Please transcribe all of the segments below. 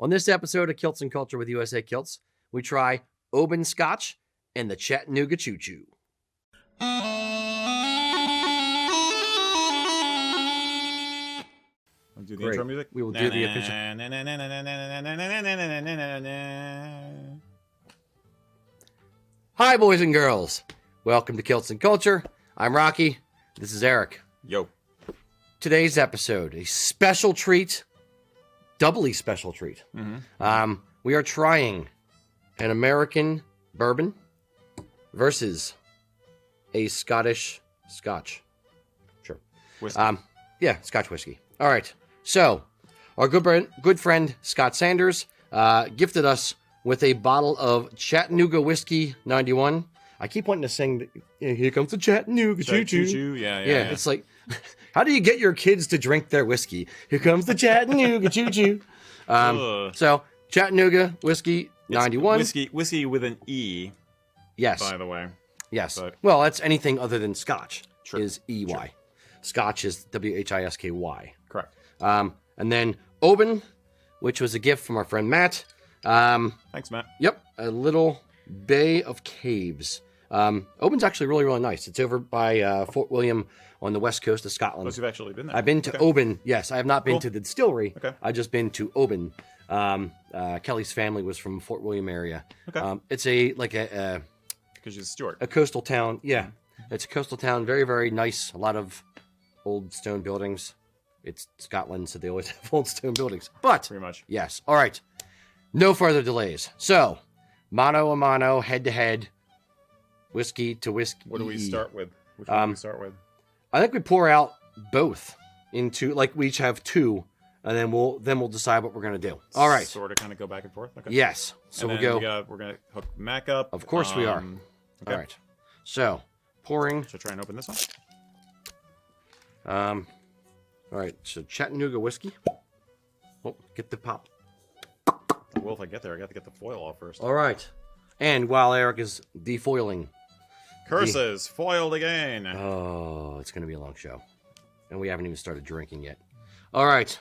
On this episode of Kilts and Culture with USA Kilts, we try Oban Scotch and the Chattanooga Choo Choo. Do the intro music? We will do the official. Hi, boys and girls. Welcome to Kilts and Culture. I'm Rocky. This is Eric. Yo. Today's episode, a special treat, doubly special treat. We are trying an American bourbon versus a Scotch. Sure. Whiskey. Yeah, Scotch whiskey. All right. So, our good friend Scott Sanders gifted us with a bottle of Chattanooga Whiskey 91. I keep wanting to sing, here comes the Chattanooga Choo Choo. Yeah. It's like, how do you get your kids to drink their whiskey? Here comes the Chattanooga Choo Choo. So, Chattanooga Whiskey 91. Whiskey with an E. Yes. By the way. Yes. But... Well, that's anything other than Scotch. True. Is EY. True. Scotch is WHISKY. Correct. And then Oban, which was a gift from our friend Matt. Thanks, Matt. Yep, a little bay of caves. Oban's actually really, really nice. It's over by Fort William on the west coast of Scotland. Plus, you've actually been there. I've been to Oban. Yes, I have not been to the distillery. Okay. I've just been to Oban. Kelly's family was from Fort William area. Okay. It's because she's a Stewart. a coastal town. Yeah, it's a coastal town. Very, very nice. A lot of old stone buildings. It's Scotland, so they always have old stone buildings. But Pretty much. yes. All right. No further delays. So, mano a mano, head to head, whiskey to whiskey. What do we start with? Which one do we start with? I think we pour out both into, like, we each have two, and then we'll decide what we're gonna do. All right. Sort of kind of go back and forth. Okay. Yes. So and we'll then go. we're gonna hook Mac up. Of course we are. Okay. All right. So pouring. Should I try and open this one? All right. So Chattanooga whiskey. Oh, get the pop. Well, if I get there, I got to get the foil off first. All right. And while Eric is defoiling. Curses! Foiled again! Oh, it's going to be a long show. And we haven't even started drinking yet. All right.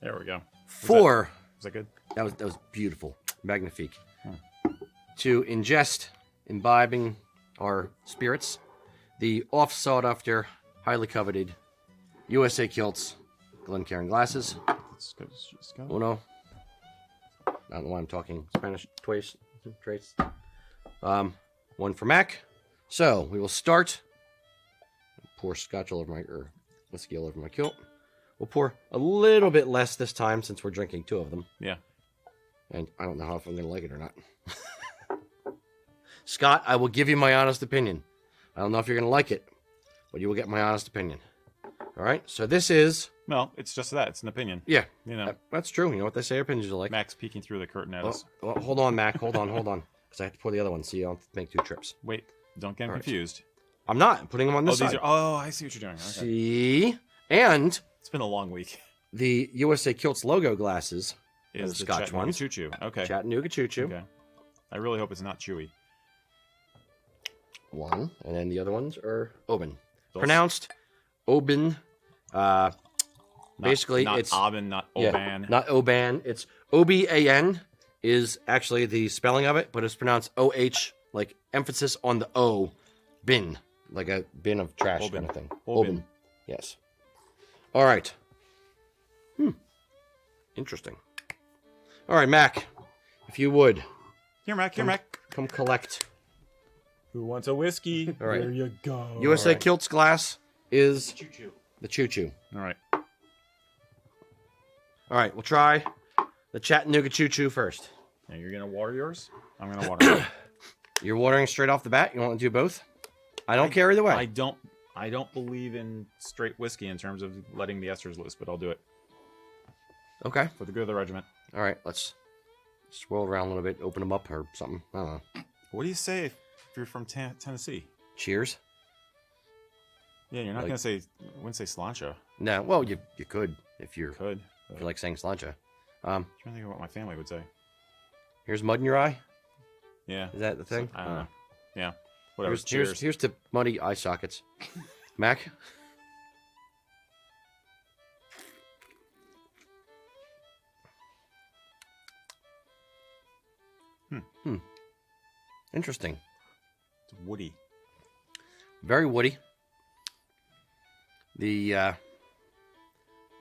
There we go. Was that good? That was beautiful. Magnifique. To ingest, imbibing our spirits, the oft-sought-after, highly coveted USA Kilts Glencairn glasses. Let's go. Uno. I don't know why I'm talking Spanish twice. Trace. One for Mac. So we will start. Pour Scotch all over whiskey all over my kilt. We'll pour a little bit less this time since we're drinking two of them. Yeah. And I don't know if I'm going to like it or not. Scott, I will give you my honest opinion. I don't know if you're going to like it, but you will get my honest opinion. All right. So this is. No, it's just that. It's an opinion. Yeah. You know. That's true. You know what they say opinions are like. Mac's peeking through the curtain at us. Well, hold on, Mac. Hold on. Because I have to pour the other one so you don't make two trips. Wait. Don't get confused. I'm not. I'm putting them on this side. I see what you're doing. Okay. See? And it's been a long week. The USA Kilts logo glasses is the Scotch Chattanooga ones. Choo Choo. Okay. Chattanooga Choo Choo. Okay. I really hope it's not chewy. One. And then the other ones are Oban. Pronounced Oban. Basically, not it's Oban, not Oban. Yeah, not Oban. It's Oban is actually the spelling of it, but it's pronounced OH, like emphasis on the O. Bin. Like a bin of trash Oban. kind of thing. Oban. Yes. All right. Interesting. All right, Mac, if you would. Here, Mac. Come collect. Who wants a whiskey? All right. There you go. USA Kilts glass is Choo-choo. the Choo Choo. All right. All right, we'll try the Chattanooga Choo Choo first. Now you're going to water yours? I'm going to water mine. You're watering straight off the bat? You want to do both? I don't care either way. I don't believe in straight whiskey in terms of letting the esters loose, but I'll do it. Okay. For the good of the regiment. All right, let's swirl around a little bit, open them up or something. I don't know. What do you say if you're from Tennessee? Cheers. Yeah, you're not going to say, I wouldn't say slancha. No, well, you could if you could. If you like saying slancha. I'm trying to think of what my family would say. Here's mud in your eye? Yeah. Is that the thing? I don't know. Yeah. Whatever. Here's to muddy eye sockets. Mac? Interesting. It's woody. Very woody. The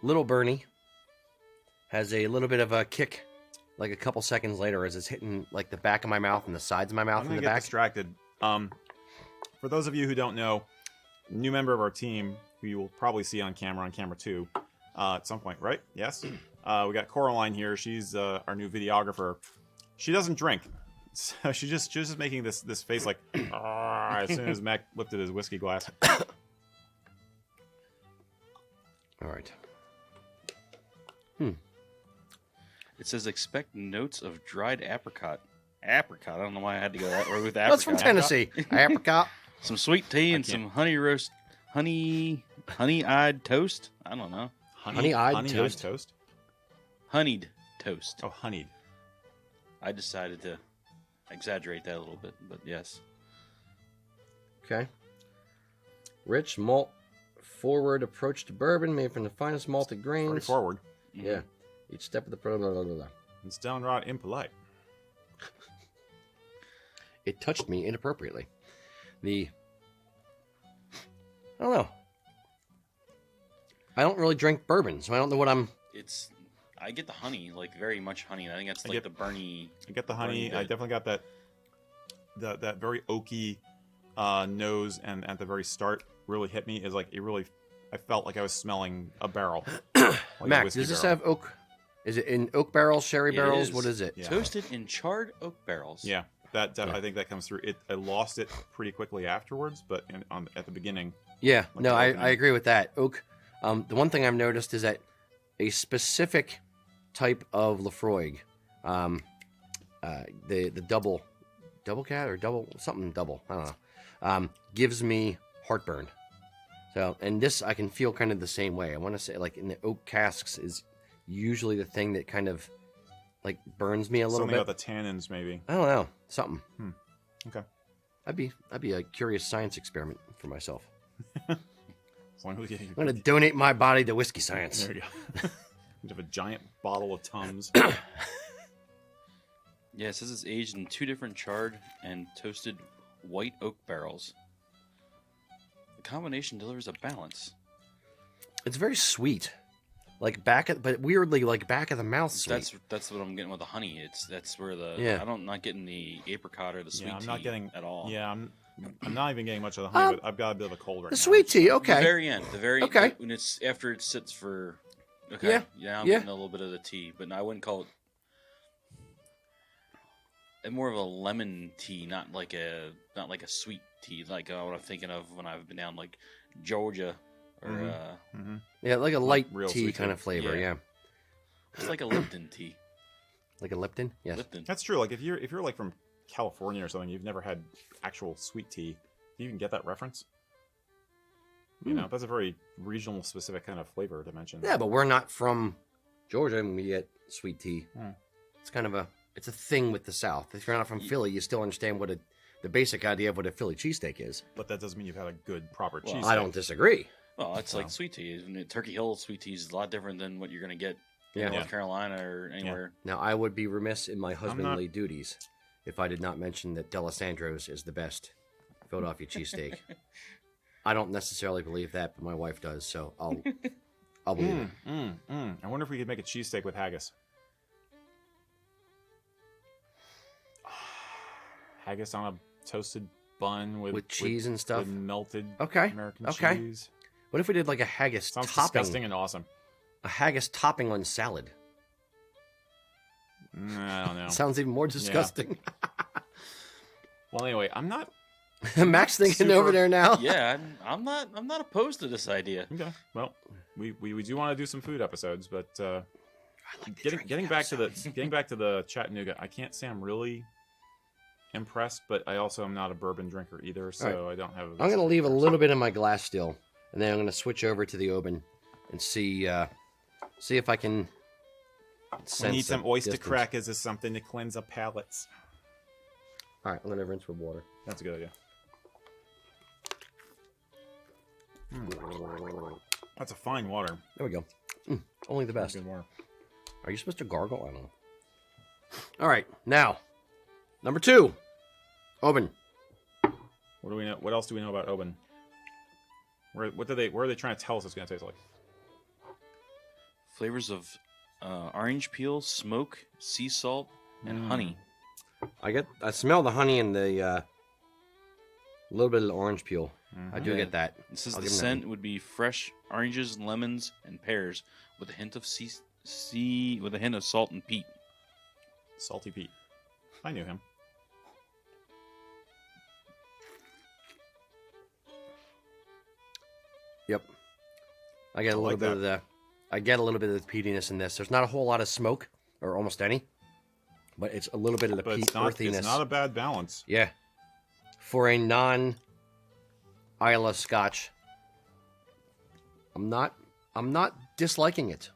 little Bernie has a little bit of a kick, like a couple seconds later, as it's hitting like the back of my mouth and the sides of my mouth I'm and gonna the get back. distracted. For those of you who don't know, new member of our team who you will probably see on camera 2 at some point, right? Yes. We got Coraline here. She's our new videographer. She doesn't drink, so she's just making this face like as soon as Mac lifted his whiskey glass. All right. It says expect notes of dried apricot. Apricot. I don't know why I had to go that way with apricot. That's from Tennessee. Apricot. Some sweet tea and some honey-eyed toast. I don't know. Honey-eyed toast? Honeyed toast. Oh, honeyed. I decided to exaggerate that a little bit, but yes. Okay. Rich malt forward approach to bourbon made from the finest malted grains. Very forward. Yeah. Each step of the blah, blah, blah, blah. It's downright impolite. It touched me inappropriately. I don't know. I don't really drink bourbon, so I don't know what I'm... I get the honey, like very much honey. I think that's like the Bernie. I get the honey. I definitely got that very oaky nose, and at the very start really hit me. Is like I felt like I was smelling a barrel. Like Mac, does this have oak? Is it in oak barrels, sherry barrels? What is it? Yeah. Toasted in charred oak barrels. Yeah, I think that comes through. I lost it pretty quickly afterwards, but at the beginning. Yeah, like no, I agree with that. Oak. The one thing I've noticed is that a specific type of Lafroig, the double cat or double, I don't know, gives me heartburn. So, and this I can feel kind of the same way. I want to say like in the oak casks is usually the thing that kind of like burns me a little bit. Something about the tannins, maybe. I don't know. Something. Okay. That'd be a curious science experiment for myself. As long as I'm going to donate my body to whiskey science. There you go. You have a giant bottle of Tums. Yeah, it says it's aged in 2 different charred and toasted white oak barrels. The combination delivers a balance. It's very sweet. Like but weirdly like back of the mouth sweet. That's what I'm getting with the honey. That's where I'm not getting the apricot or the sweet tea. I'm not getting at all. Yeah, I'm not even getting much of the honey, but I've got a bit of a cold right now. The sweet tea, okay. The very end, okay. When it's after it sits for okay. Yeah, I'm getting a little bit of the tea, but I wouldn't call it more of a lemon tea, not like a sweet tea like what I'm thinking of when I've been down like Georgia. Or, yeah, like a light real tea kind of flavor. Yeah, it's like a Lipton tea. Like a Lipton, yes. Lipton. That's true. Like if you're like from California or something, you've never had actual sweet tea. Do you even get that reference? You know, that's a very regional specific kind of flavor to mention. Yeah, but we're not from Georgia and we get sweet tea. It's kind of it's a thing with the South. If you're not from Philly, you still understand what the basic idea of what a Philly cheesesteak is. But that doesn't mean you've had a good proper cheesesteak. I don't disagree. Well, it's like sweet tea. Turkey Hill sweet tea is a lot different than what you're going to get in North Carolina or anywhere. Now, I would be remiss in my husbandly duties if I did not mention that D'Alessandro's is the best Philadelphia cheesesteak. I don't necessarily believe that, but my wife does, so I'll believe it. I wonder if we could make a cheesesteak with haggis. Haggis on a toasted bun with cheese and stuff, with melted American Okay. cheese. What if we did like a haggis Sounds topping? disgusting and awesome. A haggis topping on salad. I don't know. Sounds even more disgusting. Well, anyway, I'm not. Mac's thinking over there now. Yeah, I'm not opposed to this idea. Okay. Well, we do want to do some food episodes, but getting back to the Chattanooga, I can't say I'm really impressed, but I also am not a bourbon drinker either, so I don't have. I'm going to leave a little bit in my glass still, and then I'm going to switch over to the Oban and see if I can. We need some oyster crackers or something to cleanse our palates. All right, I'm going to rinse with water. That's a good idea. That's a fine water. There we go. Only the best. Good water. Are you supposed to gargle? I don't know. All right, now Number 2, Oban. What do we know? What else do we know about Oban? Where are they trying to tell us it's going to taste like? Flavors of orange peel, smoke, sea salt, and honey. I smell the honey and the little bit of the orange peel. I do get that. It says the scent would be fresh oranges, lemons, and pears with a hint of salt and peat. Salty Pete. I knew him. Yep. I get a little bit of the peatiness in this. There's not a whole lot of smoke, or almost any, but it's a little bit of the peat earthiness. It's not a bad balance. Yeah. For a non-Islay Scotch, I'm not disliking it.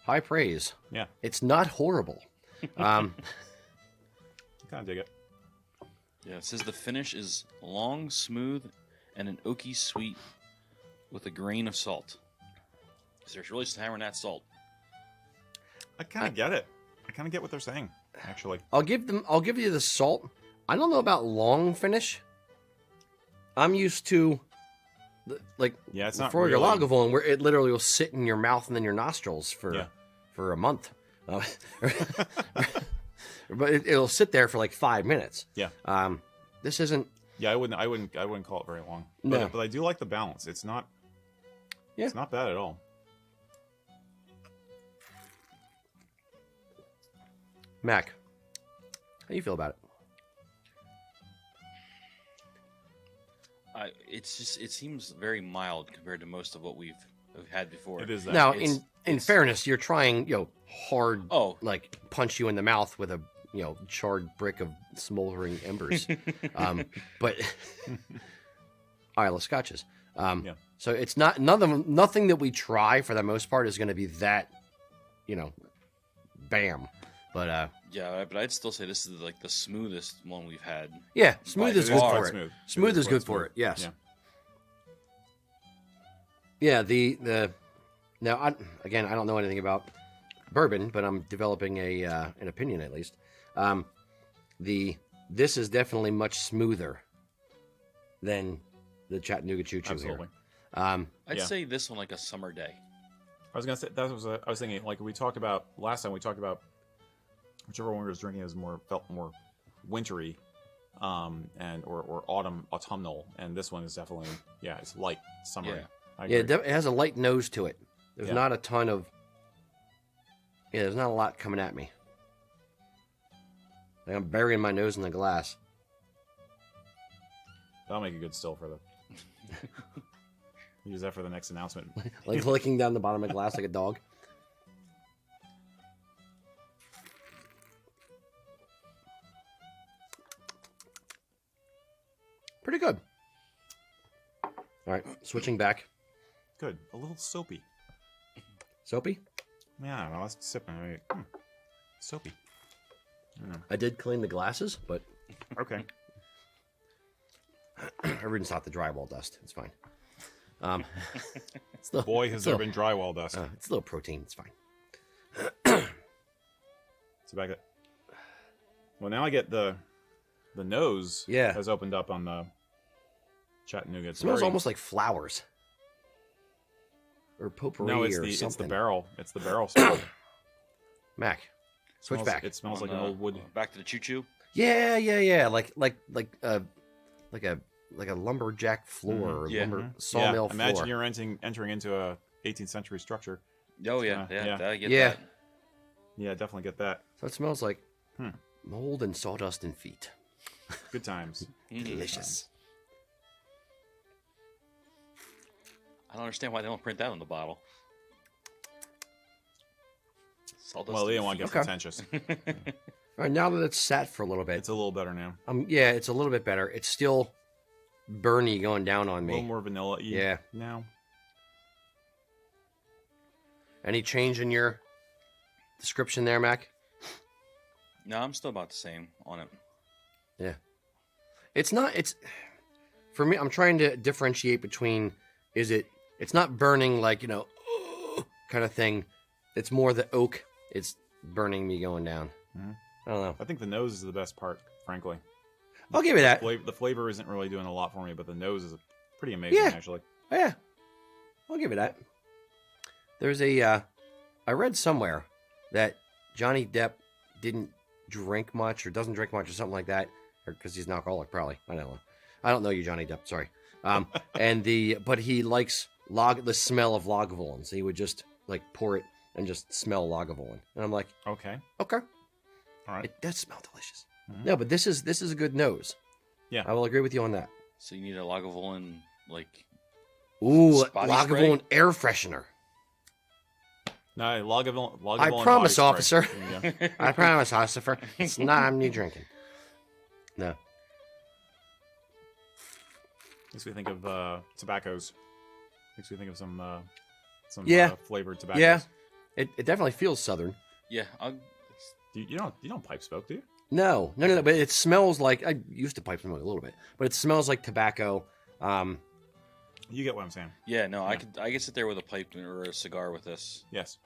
High praise. Yeah. It's not horrible. I kind of dig it. Yeah, it says the finish is long, smooth, and an oaky sweet with a grain of salt. So they're really hammering that salt. I kind of get it. I kind of get what they're saying, actually. I'll give you the salt. I don't know about long finish. I'm used to it's not for your really... Lagavulin, where it literally will sit in your mouth and then your nostrils for a month. But it'll sit there for like 5 minutes. Yeah. This isn't. Yeah, I wouldn't call it very long. No. But I do like the balance. It's not. Yeah. It's not bad at all. Mac, how do you feel about it? It seems very mild compared to most of what we've had before. It is that. Now, in fairness, you're trying, hard, like punch you in the mouth with a, charred brick of smoldering embers. But Islay Scotches. So it's not nothing that we try for the most part is going to be that, bam. But but I'd still say this is like the smoothest one we've had. Yeah, smooth is good for it. Smooth. Smooth is good for it. Yes. Yeah. Now I don't know anything about bourbon, but I'm developing an opinion at least. This is definitely much smoother than the Chattanooga Choo Choo here. I'd say this one like a summer day. I was gonna say I was thinking like we talked about last time. We talked about whichever one we was drinking felt more wintry, or autumnal, and this one is definitely it's light summer. It has a light nose to it. There's not a ton of there's not a lot coming at me. Like I'm burying my nose in the glass. That'll make a good still for the. Use that for the next announcement. Like licking down the bottom of the glass like a dog. Pretty good. All right, switching back. Good. A little soapy. Soapy? Yeah, I don't know. Let's sip it. Soapy. I did clean the glasses, but... Okay. I rinsed out the drywall dust. It's fine. Boy, has there been drywall dust. It's a little protein. It's fine. So back it. Well, now I get the nose has opened up on the Chattanooga. It smells almost like flowers. Or potpourri or something. It's the barrel. It's the barrel smell. Mac, switch back. It smells like an old wood. Back to the choo choo. Yeah. Like a lumberjack floor or sawmill floor. Imagine you're entering into a 18th century structure. Oh yeah. I get that. Yeah, definitely get that. So it smells like mold and sawdust and feet. Good times. Delicious. I don't understand why they don't print that on the bottle. Well, they don't want to get pretentious. All right, now that it's sat for a little bit, it's a little better now. It's a little bit better. It's still burny going down on me. A little more vanilla-y. Yeah. Now. Any change in your description there, Mac? No, I'm still about the same on it. Yeah. It's for me, I'm trying to differentiate between it's not burning like, kind of thing. It's more the oak. It's burning me going down. Mm-hmm. I don't know. I think the nose is the best part, frankly. I'll give you that. The flavor isn't really doing a lot for me, but the nose is pretty amazing, Yeah. actually. Yeah, I'll give you that. There's a, I read somewhere that Johnny Depp didn't drink much or doesn't drink much or something like that, or because he's an alcoholic, probably. I don't know. I don't know you, Johnny Depp. Sorry. But he likes the smell of Lagavulin, so he would just like pour it and just smell Lagavulin, and I'm like, Okay. okay, All right. it does smell delicious. Mhm. No, but this is a good nose. Yeah. I will agree with you on that. So you need a Lagavulin, like, Ooh, Body Lagavulin spray? air freshener. No, Lagavulin I promise, body spray. officer. There you go. I promise, officer. It's not me drinking. No. Makes me think of tobaccos. Makes me think of some Yeah. flavored tobaccos. Yeah. It definitely feels southern. yeah, You don't pipe smoke, do you? No. But it smells like, I used to pipe smoke a little bit, but it smells like tobacco. You get what I'm saying? yeah, no, Yeah. I could sit there with a pipe or a cigar with this. Yes.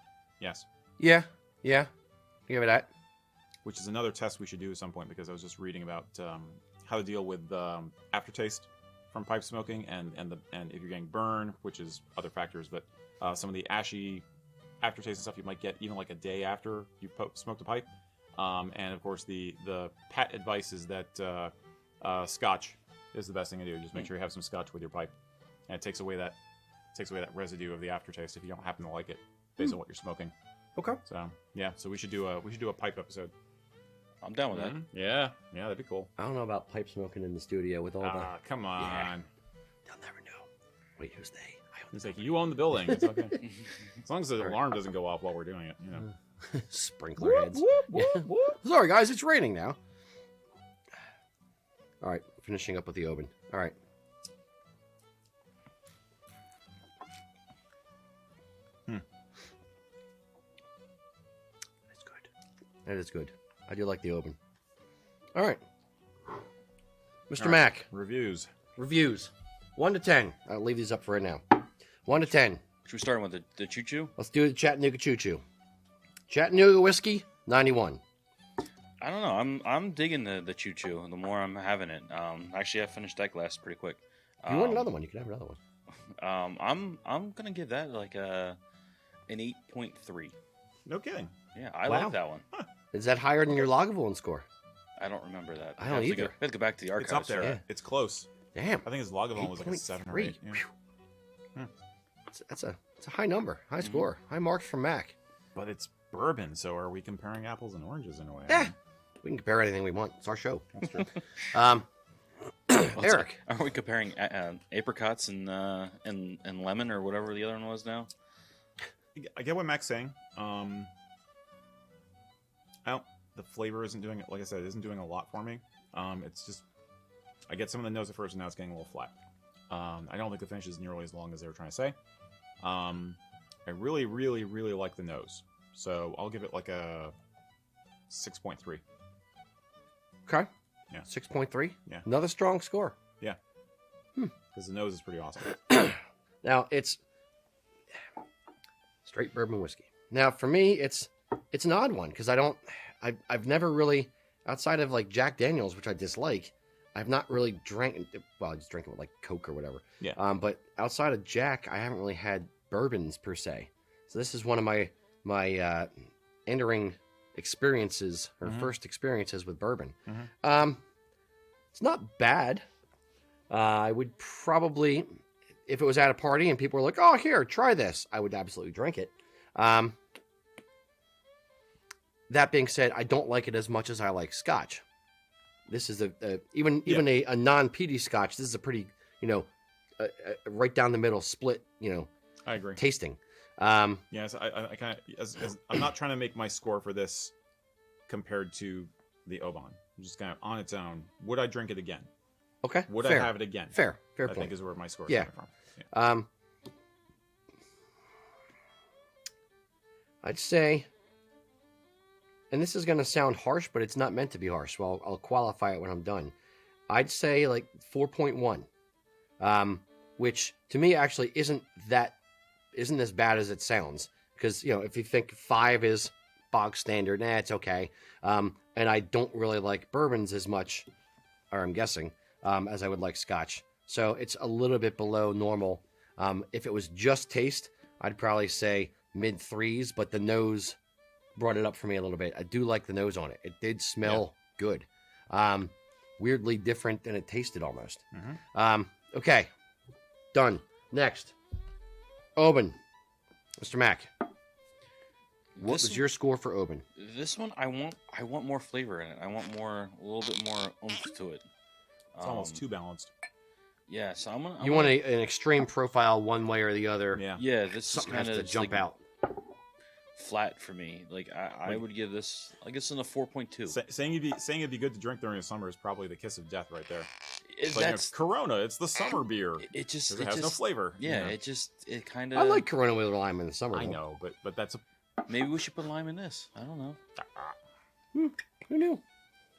Yeah. Give it that. Which is another test we should do at some point, because I was just reading about how to deal with aftertaste from pipe smoking and if you're getting burn, which is other factors, but some of the ashy aftertaste and stuff you might get even like a day after you smoked a pipe. And of course the pat advice is that Scotch is the best thing to do. Just make sure you have some Scotch with your pipe, and it takes away that residue of the aftertaste if you don't happen to like it based on what you're smoking. Okay. So yeah, so we should do a pipe episode. I'm down with that. Mhm. Yeah, that'd be cool. I don't know about pipe smoking in the studio with all the... Come on. Yeah. They'll never know. Wait, who's they? I It's like, you own the building. It's okay. As long as the alarm doesn't go off while we're doing it, you know. Sprinkler heads. Yeah. Sorry, guys, it's raining now. All right, finishing up with the Oban. All right. That's good. That is good. I do like the Oban. All right. Mr. All right. Mac, Reviews. reviews. 1 to 10. I'll leave these up for right now. 1 to 10. Should we start with the choo-choo? Let's do the Chattanooga Choo Choo. Chattanooga whiskey, 91. I don't know. I'm digging the choo-choo. The more I'm having it. Actually, I finished that glass pretty quick. If you want another one, you can have another one. I'm gonna give that like an 8.3. No kidding. Yeah, I Wow. like that one. Is that higher than your Lagavulin score? I don't remember that. I don't have to either. I have to go back to the archives. It's up there. Yeah. It's close. Damn. I think his Lagavulin was like a 7 or 8. 8.3. Yeah. That's a high number, high score, high marks from Mac. But it's bourbon, so are we comparing apples and oranges in a way? Yeah, we can compare anything we want. It's our show. That's true. Eric, Are we comparing apricots and lemon or whatever the other one was now? I get what Mac's saying. The flavor isn't doing it. Like I said, it isn't doing a lot for me. It's just I get some of the notes at first, and now it's getting a little flat. I don't think the finish is nearly as long as they were trying to say. I really, really, really like the nose, so I'll give it like a 6.3. okay, Yeah. 6.3. Yeah. Another strong score. Because the nose is pretty awesome. Now it's straight bourbon whiskey. Now for me, it's an odd one because I've never really, outside of like Jack Daniels, which I dislike, I've not really drank. Well, I just drink it with like Coke or whatever. Yeah. But outside of Jack, I haven't really had bourbons per se. So this is one of my entering experiences or first experiences with bourbon. It's not bad. I would probably, if it was at a party and people were like, "Oh, here, try this," I would absolutely drink it. That being said, I don't like it as much as I like Scotch. This is even a non-peaty Scotch. This is a pretty, right down the middle split, I agree. tasting. Yes, I kind of. I'm not trying to make my score for this compared to the Oban. I'm just kind of on its own. Would I drink it again? Okay. Would fair. I have it again? Fair I point. think is where my score is Yeah. coming from. Yeah. I'd say, and this is going to sound harsh, but it's not meant to be harsh, so I'll qualify it when I'm done. I'd say like 4.1, which to me actually isn't as bad as it sounds. Because, if you think 5 is bog standard. Nah, it's okay. And I don't really like bourbons as much, or I'm guessing, as I would like Scotch. So it's a little bit below normal. If it was just taste, I'd probably say mid 3s, but the nose brought it up for me a little bit. I do like the nose on it. It did smell good. Weirdly different than it tasted almost. Okay, done. Next, Oban. Mr. Mac, what was your score for Oban? This one, I want more flavor in it. I want a little bit more oomph to it. It's almost too balanced. Yeah, so you want an extreme profile one way or the other. Yeah. This Something is kind has of to jump out. Flat for me. Like I would give this, I guess, in a 4.2. Saying it'd be good to drink during the summer is probably the kiss of death right there. That's Corona. It's the summer beer. It has no flavor. Yeah, it kind of. I like Corona with lime in the summer. I know, but that's a. Maybe we should put lime in this. I don't know. Who knew?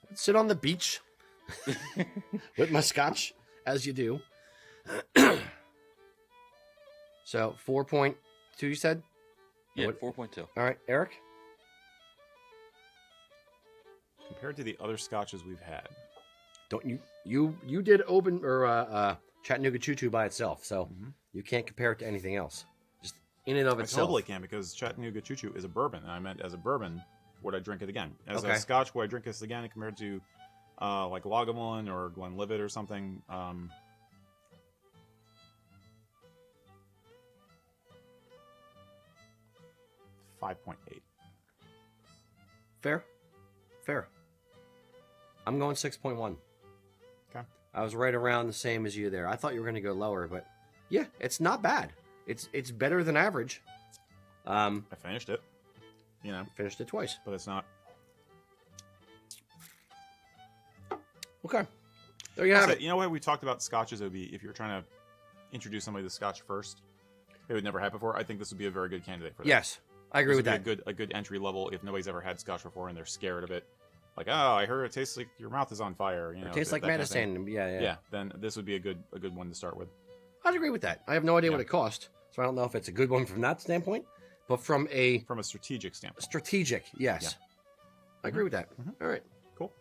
I'd sit on the beach with my Scotch, as you do. So 4.2, you said? Yeah, 4.2. All right, Eric. Compared to the other scotches we've had, Don't you did Oban or Chattanooga Choo Choo by itself, so you can't compare it to anything else. Just in and of I itself. totally can, because Chattanooga Choo Choo is a bourbon, and I meant as a bourbon, would I drink it again? As a scotch, would I drink this again compared to like Lagavulin or Glenlivet or something? 5.8. Fair. I'm going 6.1. Okay. I was right around the same as you there. I thought you were going to go lower, but yeah, it's not bad. It's better than average. I finished it. Finished it twice. But it's not. Okay. There you have it. You know what we talked about scotches? It would be, if you're trying to introduce somebody to scotch first, they would never had before. I think this would be a very good candidate for that. Yes, I agree with that. A good entry level if nobody's ever had scotch before and they're scared of it. Like, oh, I heard it tastes like your mouth is on fire. It tastes like medicine. Yeah. Then this would be a good one to start with. I'd agree with that. I have no idea what it cost, so I don't know if it's a good one from that standpoint. But from a strategic standpoint. Strategic, yes. Yeah. I agree with that. All right. Cool.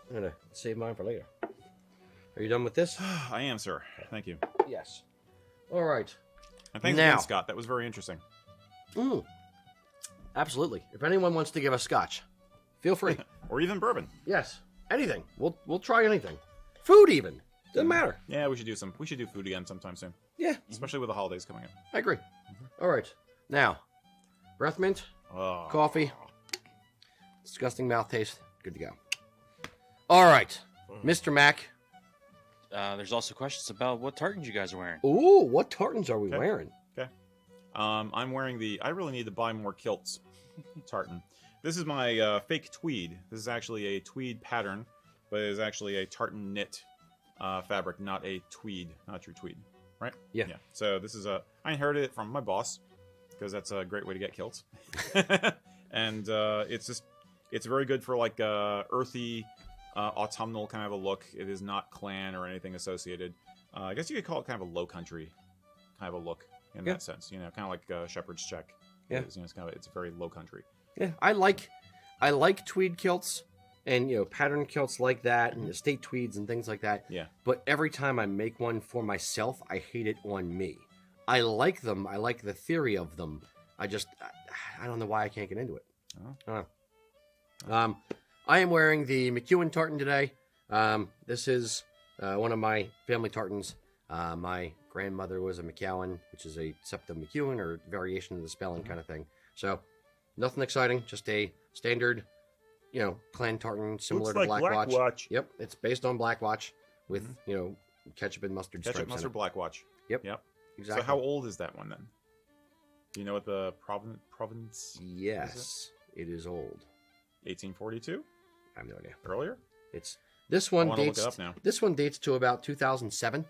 I'm going to save mine for later. Are you done with this? I am, sir. Thank you. Yes. All right. And thanks again, Scott. That was very interesting. Absolutely. If anyone wants to give us scotch, feel free. Or even bourbon. Yes. Anything. We'll try anything. Food even. Doesn't matter. Yeah, we should do food again sometime soon. Yeah. Especially with the holidays coming up. I agree. All right. Now, breath mint, coffee, disgusting mouth taste. Good to go. All right. Mr. Mac. There's also questions about what tartans you guys are wearing. Ooh, what tartans are we wearing? Okay. I'm wearing I really need to buy more kilts tartan. This is my fake tweed. This is actually a tweed pattern, but it is actually a tartan knit fabric, not a tweed, not true tweed, right? Yeah. So this is I inherited it from my boss, because that's a great way to get kilts. And it's very good for like earthy, autumnal kind of a look. It is not clan or anything associated. I guess you could call it kind of a low country kind of a look in that sense. Kind of like shepherd's check. Yeah. It's very low country. Yeah, I like tweed kilts and pattern kilts like that and estate tweeds and things like that. Yeah. But every time I make one for myself, I hate it on me. I like them. I like the theory of them. I don't know why I can't get into it. I am wearing the MacEwan tartan today. This is one of my family tartans. My grandmother was a MacEwan, which is a sept of MacEwan or variation of the spelling kind of thing. So nothing exciting, just a standard, clan tartan similar to Black Watch. Yep, it's based on Black Watch with ketchup and mustard stripes. Ketchup, mustard, Black Watch. Yep. Exactly. So how old is that one then? Do you know what the province? Yes, it is old. 1842. I have no idea. Earlier? This one look dates. it up now. This one dates to about 2007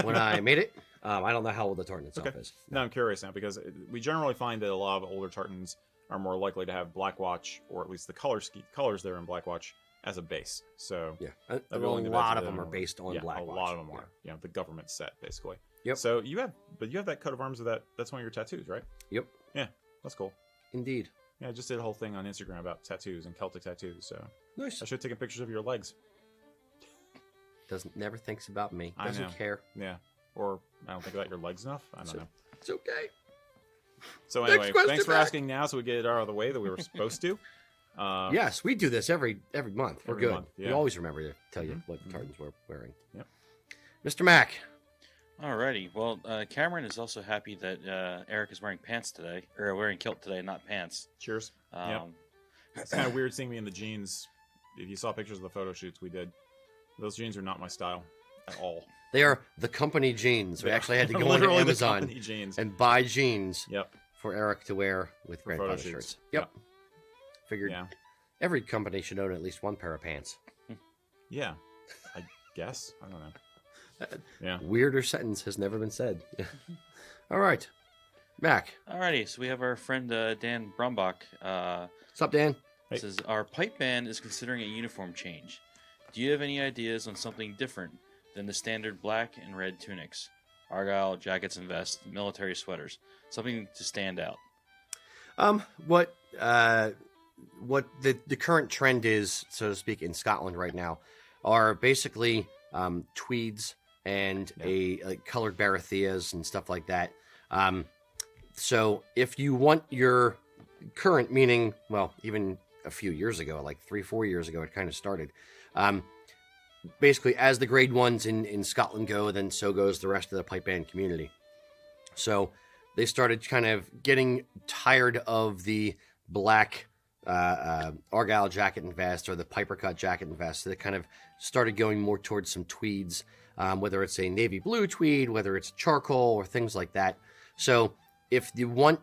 when I made it. I don't know how old the tartan itself is. No, I'm curious now, because we generally find that a lot of older tartans are more likely to have Black Watch, or at least the colors there in Black Watch, as a base. So yeah, a lot of them are based on Black Watch. A lot of them are. The government set basically. Yep. So you have that coat of arms of that. That's one of your tattoos, right? Yep. Yeah, that's cool. Indeed. Yeah, I just did a whole thing on Instagram about tattoos and Celtic tattoos. So Nice. I should have taken pictures of your legs. Never thinks about me. I know. Doesn't care. Yeah. Or I don't think about your legs enough. I don't know. It's okay. So Next anyway, question, thanks for Mac. asking now, so we get it out of the way that we were supposed to. Yes, we do this every month. We're Every good. month, We yeah. always remember to tell you what tartans we're wearing. Yep. Mr. Mac. Alrighty. Well, Cameron is also happy that Erik is wearing pants today, or wearing kilt today, not pants. Cheers. Um, Yep. It's kind of weird seeing me in the jeans. If you saw pictures of the photo shoots we did, those jeans are not my style at all. They are the company jeans. We They actually are had to go on literally the Amazon company jeans. and buy jeans Yep. for Erik to wear with For photo grandfather shoots. shirts. Yep. Figured Yeah. every company should own at least one pair of pants. Yeah. I guess. I don't know. Yeah. Weirder sentence has never been said. All right. Mac. Alrighty. So we have our friend Dan Brumbach. What's up, Dan? Hey. Says our pipe band is considering a uniform change. Do you have any ideas on something different than the standard black and red tunics, Argyll jackets and vests, military sweaters? Something to stand out. What the current trend is, so to speak, in Scotland right now, are basically tweeds and colored barathias and stuff like that. So if you want your current, meaning, well, even a few years ago, like 3-4 years ago, it kind of started. Basically, as the grade ones in Scotland go, then so goes the rest of the pipe band community. So they started kind of getting tired of the black Argyll jacket and vest or the Piper cut jacket and vest. So they kind of started going more towards some tweeds, whether it's a navy blue tweed, whether it's charcoal or things like that. So if you want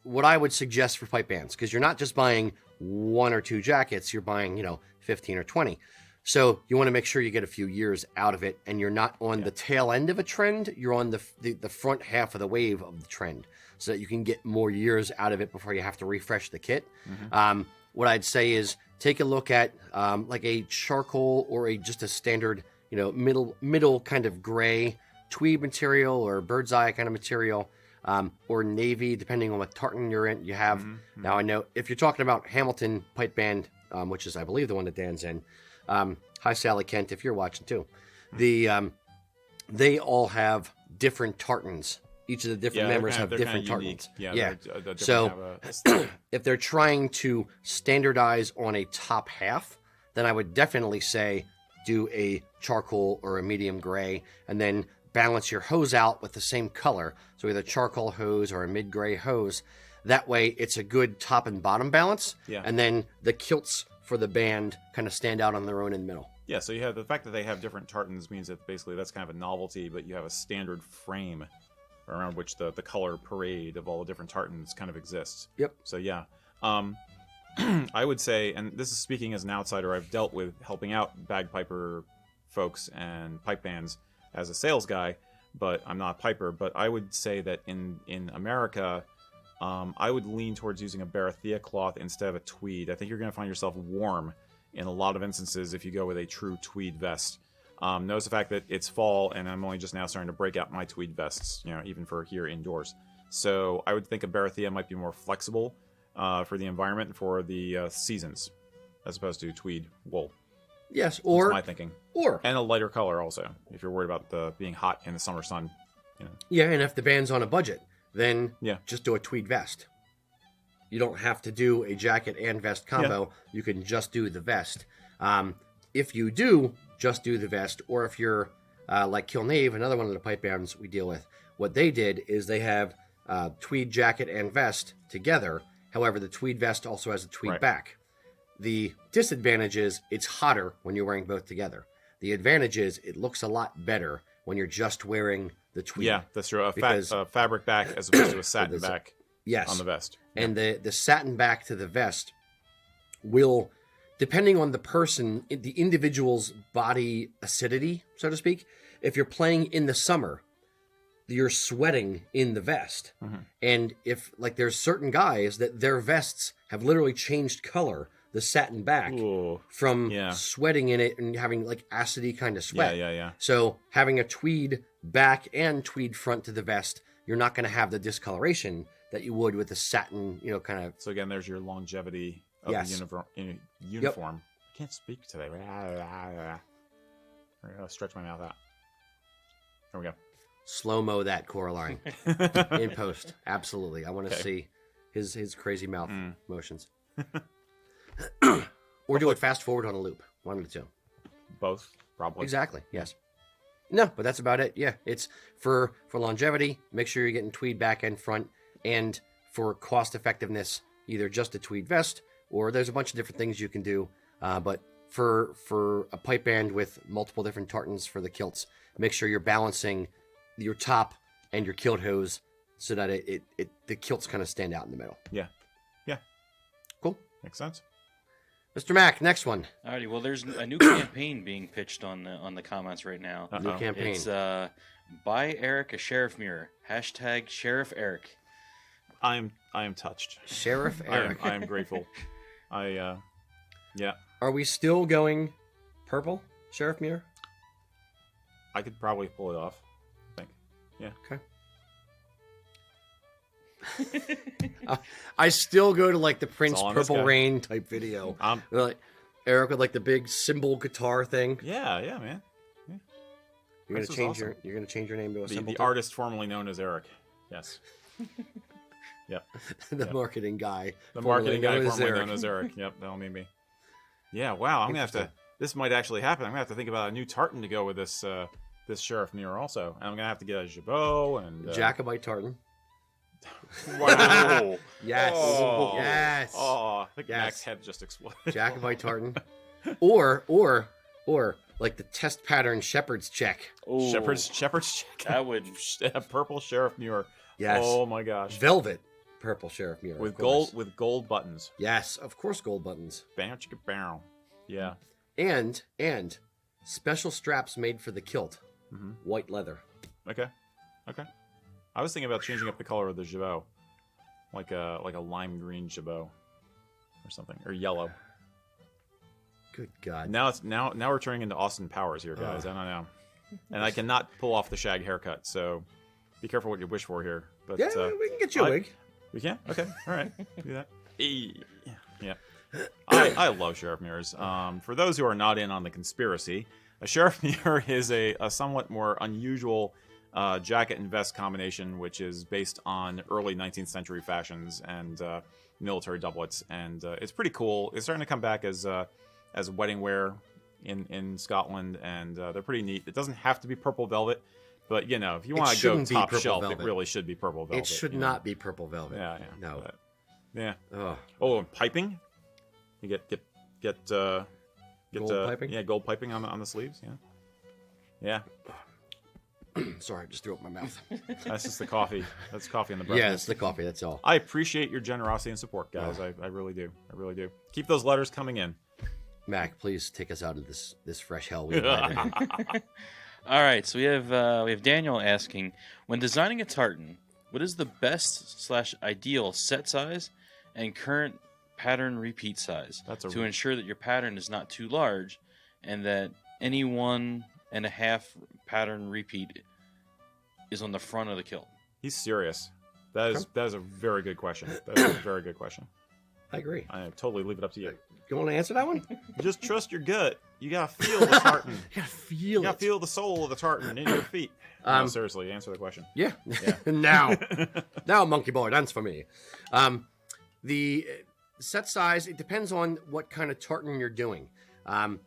what I would suggest for pipe bands, because you're not just buying 1 or 2 jackets, you're buying, 15 or 20. So you want to make sure you get a few years out of it, and you're not on the tail end of a trend. You're on the front half of the wave of the trend, so that you can get more years out of it before you have to refresh the kit. Mm-hmm. What I'd say is take a look at like a charcoal or just a standard, middle kind of gray tweed material or bird's eye kind of material, or navy, depending on what tartan you're in. You have now. I know if you're talking about Hamilton pipe band, which is I believe the one that Dan's in. Hi, Sally Kent, if you're watching too. They all have different tartans. Each of the different members have different tartans. Yeah. So if they're trying to standardize on a top half, then I would definitely say do a charcoal or a medium gray, and then balance your hose out with the same color. So either charcoal hose or a mid-gray hose. That way it's a good top and bottom balance. Yeah. And then the kilts for the band kind of stand out on their own in the middle. Yeah, so you have the fact that they have different tartans means that basically that's kind of a novelty, but you have a standard frame around which the color parade of all the different tartans kind of exists. Yep. So yeah. I would say, and this is speaking as an outsider, I've dealt with helping out bagpiper folks and pipe bands as a sales guy, but I'm not a piper. But I would say that in America, I would lean towards using a barathia cloth instead of a tweed. I think you're going to find yourself warm in a lot of instances if you go with a true tweed vest. Notice the fact that it's fall, and I'm only just now starting to break out my tweed vests, even for here indoors. So I would think a barathia might be more flexible for the environment and for the seasons, as opposed to tweed wool. Yes, That's my thinking. Or And a lighter color also, if you're worried about being hot in the summer sun. yeah, and if the band's on a budget, then Yeah. just do a tweed vest. You don't have to do a jacket and vest combo. You can just do the vest. If you do just do the vest, or if you're like Kilnave, another one of the pipe bands we deal with, what they did is they have tweed jacket and vest together. However, the tweed vest also has a tweed back. The disadvantage is it's hotter when you're wearing both together. The advantage is it looks a lot better when you're just wearing the tweed. Yeah, that's true. Because- A fabric back as opposed to a satin back Yes. on the vest. And the satin back to the vest will, depending on the person, the individual's body acidity, so to speak, if you're playing in the summer, you're sweating in the vest. And if, like, there's certain guys that their vests have literally changed color, the satin back, Ooh. from Yeah. sweating in it and having, like, acidy kind of sweat. Yeah. So having a tweed back and tweed front to the vest, you're not going to have the discoloration that you would with a satin, kind of. So again, there's your longevity of Yes. the uniform. I can't speak today. I'm gonna stretch my mouth out. There we go. Slow-mo that Coraline in post. Absolutely. I want to see his crazy mouth motions. Or do it fast forward on a loop. One of the two. Both, probably. Exactly. Yes. No, but that's about it. Yeah. It's for longevity, make sure you're getting tweed back and front, and for cost effectiveness, either just a tweed vest or there's a bunch of different things you can do. But for a pipe band with multiple different tartans for the kilts, make sure you're balancing your top and your kilt hose so that the kilts kind of stand out in the middle. Yeah. Cool. Makes sense. Mr. Mac, next one. Alrighty, well, there's a new campaign being pitched on the comments right now. New campaign. It's buy Erik a Sheriffmuir. # Sheriff Erik. I am touched. Sheriff Erik. I am grateful. Yeah. Are we still going purple, Sheriffmuir? I could probably pull it off. I think. Yeah. Okay. I still go to like the Prince all on this Purple guy. Rain type video. Like Erik with like the big cymbal guitar thing. Yeah, man. You're Prince gonna was change awesome. you're gonna change your name to a cymbal. The artist formerly known as Erik. Yes. Yep. The marketing guy. The marketing guy formerly Erik. known as Erik. Yep, that'll be me. Yeah, wow. I'm gonna have to. This might actually happen. I'm gonna have to think about a new tartan to go with this Sheriffmuir also. And I'm gonna have to get a jabot and Jacobite tartan. Wow. Yes. Oh. Yes. Oh, I think Yes. Mac's head just exploded. Jacobite tartan. Or like the test pattern shepherd's check. Ooh, Shepherd's check. that would Purple Sheriffmuir. Yes. Oh my gosh. Velvet purple Sheriffmuir. With of course. gold buttons. Yes, of course, gold buttons. Bam chicka bow. Yeah. And special straps made for the kilt. Mhm. White leather. Okay. I was thinking about changing up the color of the jabot, like a lime green jabot, or something, or yellow. Good God. Now we're turning into Austin Powers here, guys. I don't know, and I cannot pull off the shag haircut, so be careful what you wish for here. But Yeah, we can get you a wig. We can. Okay. All right. Do that. Yeah. I love Sheriffmuirs. For those who are not in on the conspiracy, a Sheriffmuir is a somewhat more unusual jacket and vest combination, which is based on early 19th century fashions and military doublets, and it's pretty cool. It's starting to come back as wedding wear in Scotland, and they're pretty neat. It doesn't have to be purple velvet, but if you want to go shouldn't be top purple shelf, velvet. it really should be purple velvet. It should not be purple velvet. Yeah. No. But, yeah. Oh, Oh, and piping. You get Gold piping? Yeah, gold piping on the sleeves. Yeah. sorry, I just threw up my mouth. That's just the coffee. That's coffee in the breath. Yeah, it's the coffee. That's all. I appreciate your generosity and support, guys. I really do. I really do. Keep those letters coming in. Mac, please take us out of this fresh hell we've had. All right, so we have Daniel asking, when designing a tartan, what is the best / ideal set size and current pattern repeat size to ensure that your pattern is not too large and that any 1.5 pattern repeat is on the front of the kilt? He's serious. That is a very good question. That is a very good question. I agree. I totally leave it up to you. You want to answer that one? Just trust your gut. You gotta feel the tartan. You gotta feel You gotta it. feel the soul of the tartan in your feet. No, seriously, answer the question. Yeah. Yeah. now, monkey boy, dance for me. The set size, it depends on what kind of tartan you're doing. And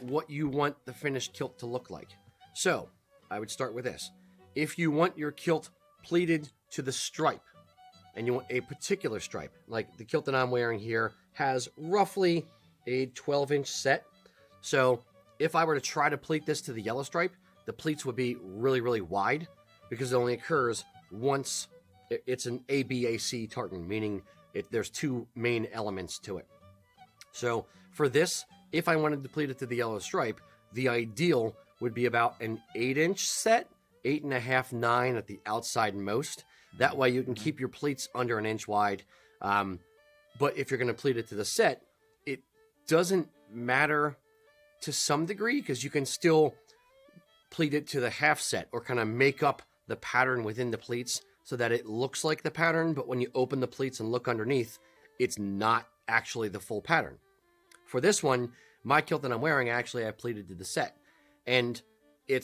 what you want the finished kilt to look like. So, I would start with this. If you want your kilt pleated to the stripe, and you want a particular stripe, like the kilt that I'm wearing here has roughly a 12-inch set. So, if I were to try to pleat this to the yellow stripe, the pleats would be really, really wide because it only occurs once. It's an ABAC tartan, meaning there's two main elements to it. So, for this, if I wanted to pleat it to the yellow stripe, the ideal would be about an 8-inch set, 8.5, 9 at the outside most. That way you can keep your pleats under an inch wide. But if you're going to pleat it to the set, it doesn't matter to some degree because you can still pleat it to the half set or kind of make up the pattern within the pleats so that it looks like the pattern, but when you open the pleats and look underneath, it's not actually the full pattern. For this one, my kilt that I'm wearing, actually I pleated to the set. And I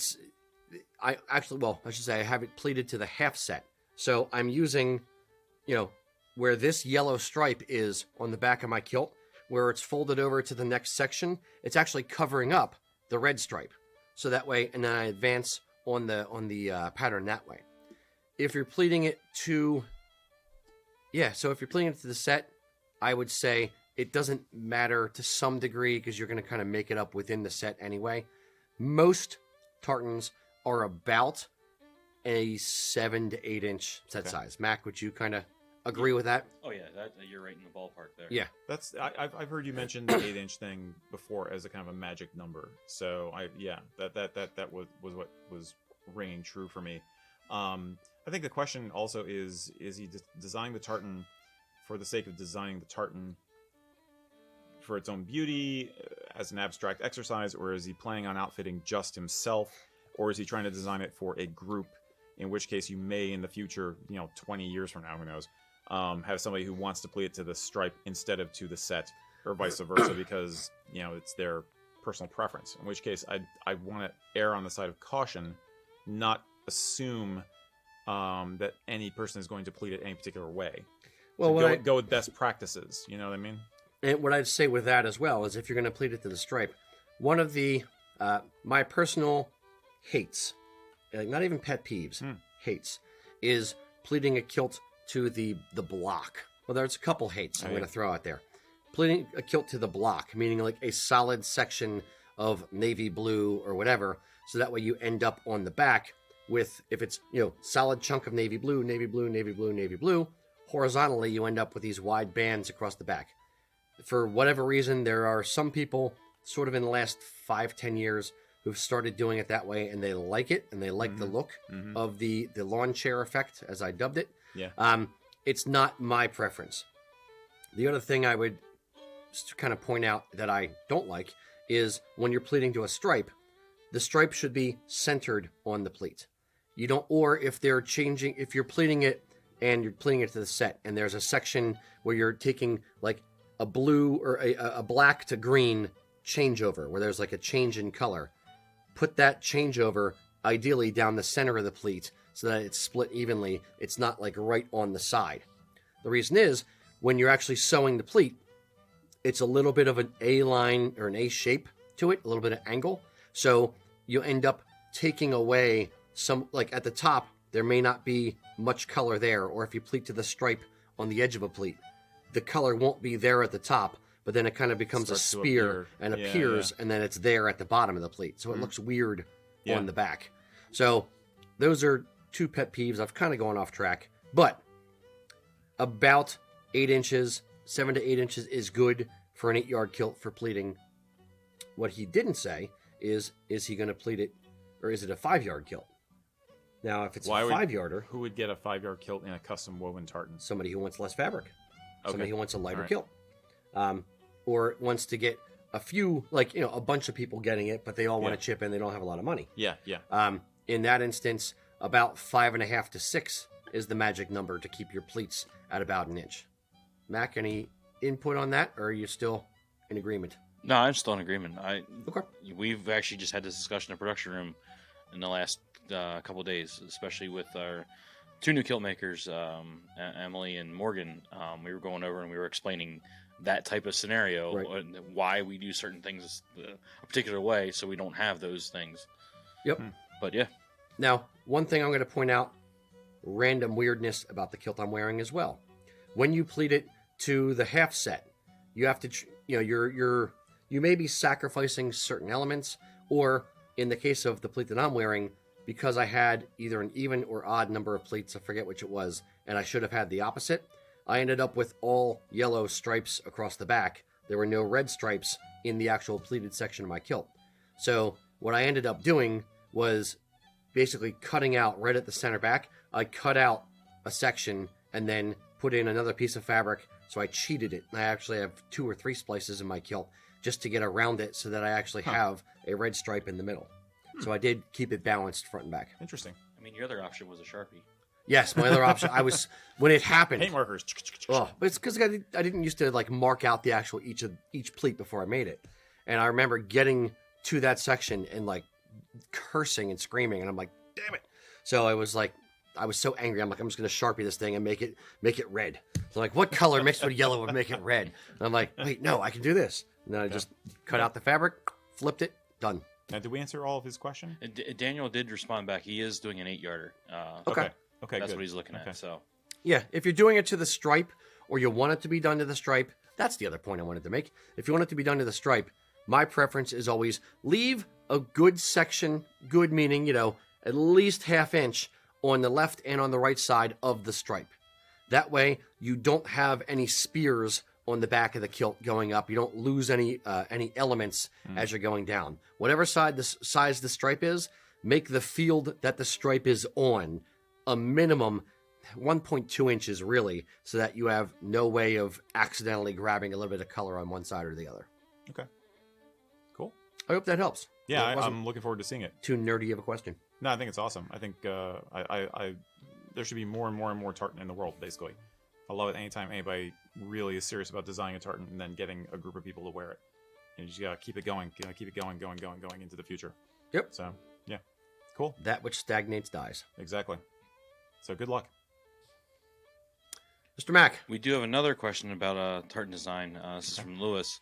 should say I have it pleated to the half set. So I'm using, where this yellow stripe is on the back of my kilt, where it's folded over to the next section, it's actually covering up the red stripe. So that way, and then I advance on the pattern that way. If you're pleating it to, if you're pleating it to the set, I would say it doesn't matter to some degree because you're going to kind of make it up within the set anyway. Most tartans are about a 7 to 8 inch set size. Mac, would you kind of agree with that? Oh yeah, you're right in the ballpark there. Yeah, I've heard you mention the 8-inch thing before as a kind of a magic number. So that was what was ringing true for me. I think the question also is he designing the tartan for the sake of designing the tartan for its own beauty as an abstract exercise, or is he planning on outfitting just himself, or is he trying to design it for a group, in which case you may in the future, 20 years from now, who knows, have somebody who wants to pleat it to the stripe instead of to the set, or vice versa, because it's their personal preference, in which case I want to err on the side of caution, not assume that any person is going to pleat it any particular way. Well, so go with best practices. You know what I mean? And what I'd say with that as well is if you're going to pleat it to the stripe, one of the my personal hates, not even pet peeves, hates, is pleating a kilt to the block. Well, there's a couple hates I'm going to throw out there. Pleating a kilt to the block, meaning like a solid section of navy blue or whatever, so that way you end up on the back with, if it's, solid chunk of navy blue, navy blue, navy blue, navy blue, horizontally you end up with these wide bands across the back. For whatever reason, there are some people sort of in the last 5-10 years who've started doing it that way, and they like it, and they like the look of the lawn chair effect, as I dubbed it. Yeah. It's not my preference. The other thing I would kind of point out that I don't like is when you're pleating to a stripe, the stripe should be centered on the pleat. You don't, or if you're pleating it and you're pleating it to the set, and there's a section where you're taking like a blue or a black to green changeover, where there's like a change in color, put that changeover ideally down the center of the pleat so that it's split evenly. It's not like right on the side. The reason is when you're actually sewing the pleat, it's a little bit of an A line or an A shape to it, a little bit of angle. So you end up taking away some, like at the top, there may not be much color there, or if you pleat to the stripe on the edge of a pleat, the color won't be there at the top, but then it kind of becomes a spear and appears, and then it's there at the bottom of the pleat. So it looks weird on the back. So those are two pet peeves. I've kind of gone off track, but about 8 inches, 7 to 8 inches is good for an 8-yard kilt for pleating. What he didn't say is he going to pleat it, or is it a 5-yard kilt? Now, if it's a 5-yarder... Who would get a 5-yard kilt in a custom woven tartan? Somebody who wants less fabric. Okay. Somebody who wants a lighter kilt. Or wants to get a few, a bunch of people getting it, but they all want to chip in. They don't have a lot of money. Yeah. In that instance, about 5.5 to 6 is the magic number to keep your pleats at about an inch. Mac, any input on that, or are you still in agreement? No, I'm still in agreement. Okay. We've actually just had this discussion in the production room in the last couple of days, especially with our two new kilt makers, Emily and Morgan. We were going over and we were explaining that type of scenario, and why we do certain things a particular way, so we don't have those things. Yep. But yeah. Now, one thing I'm going to point out, random weirdness about the kilt I'm wearing as well. When you pleat it to the half set, you have to, you may be sacrificing certain elements, or in the case of the pleat that I'm wearing, because I had either an even or odd number of pleats, I forget which it was, and I should have had the opposite, I ended up with all yellow stripes across the back. There were no red stripes in the actual pleated section of my kilt. So what I ended up doing was basically cutting out right at the center back. I cut out a section and then put in another piece of fabric, so I cheated it. I actually have 2 or 3 splices in my kilt just to get around it so that I actually have a red stripe in the middle. So I did keep it balanced front and back. Interesting. I mean, your other option was a Sharpie. Yes, my other option. I was when it happened. Paint markers. Oh, but it's because I didn't used to like mark out the actual each pleat before I made it, and I remember getting to that section and like cursing and screaming, and I'm like, damn it! So I was so angry. I'm like, I'm just gonna Sharpie this thing and make it red. So I'm like, what color mixed with yellow would make it red? And I'm like, wait, no, I can do this. And then I just cut out the fabric, flipped it, done. Now, did we answer all of his question? Daniel did respond back. He is doing an 8-yarder. Okay. Okay, that's good. what he's looking at. So Yeah, if you're doing it to the stripe or you want it to be done to the stripe, that's the other point I wanted to make. If you want it to be done to the stripe, my preference is always leave a good section, good meaning, at least ½ inch on the left and on the right side of the stripe. That way, you don't have any spears on the back of the kilt going up. You don't lose any elements as you're going down. Whatever size the stripe is, make the field that the stripe is on a minimum 1.2 inches, really, so that you have no way of accidentally grabbing a little bit of color on one side or the other. Okay. Cool. I hope that helps. Yeah, It I'm looking forward to seeing it. too nerdy of a question. No, I think it's awesome. I think I there should be more and more and more tartan in the world, basically. I love it anytime anybody really is serious about designing a tartan and then getting a group of people to wear it. And you just gotta keep it going, keep it going into the future. Yep. So, yeah. Cool. That which stagnates dies. Exactly. So good luck. Mr. Mack. we do have another question about tartan design. This is from Lewis.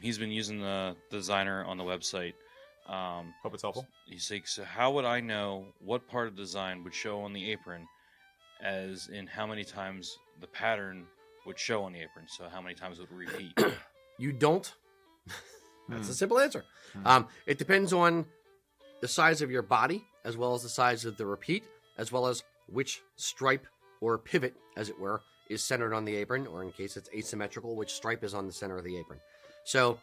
He's been using the designer on the website. Hope it's helpful. He's like, so how would I know what part of the design would show on the apron, as in how many times the pattern would show on the apron? So how many times it would repeat? You don't. That's a simple answer. It depends on the size of your body, as well as the size of the repeat, as well as which stripe or pivot, as it were, is centered on the apron, or in case it's asymmetrical, which stripe is on the center of the apron. So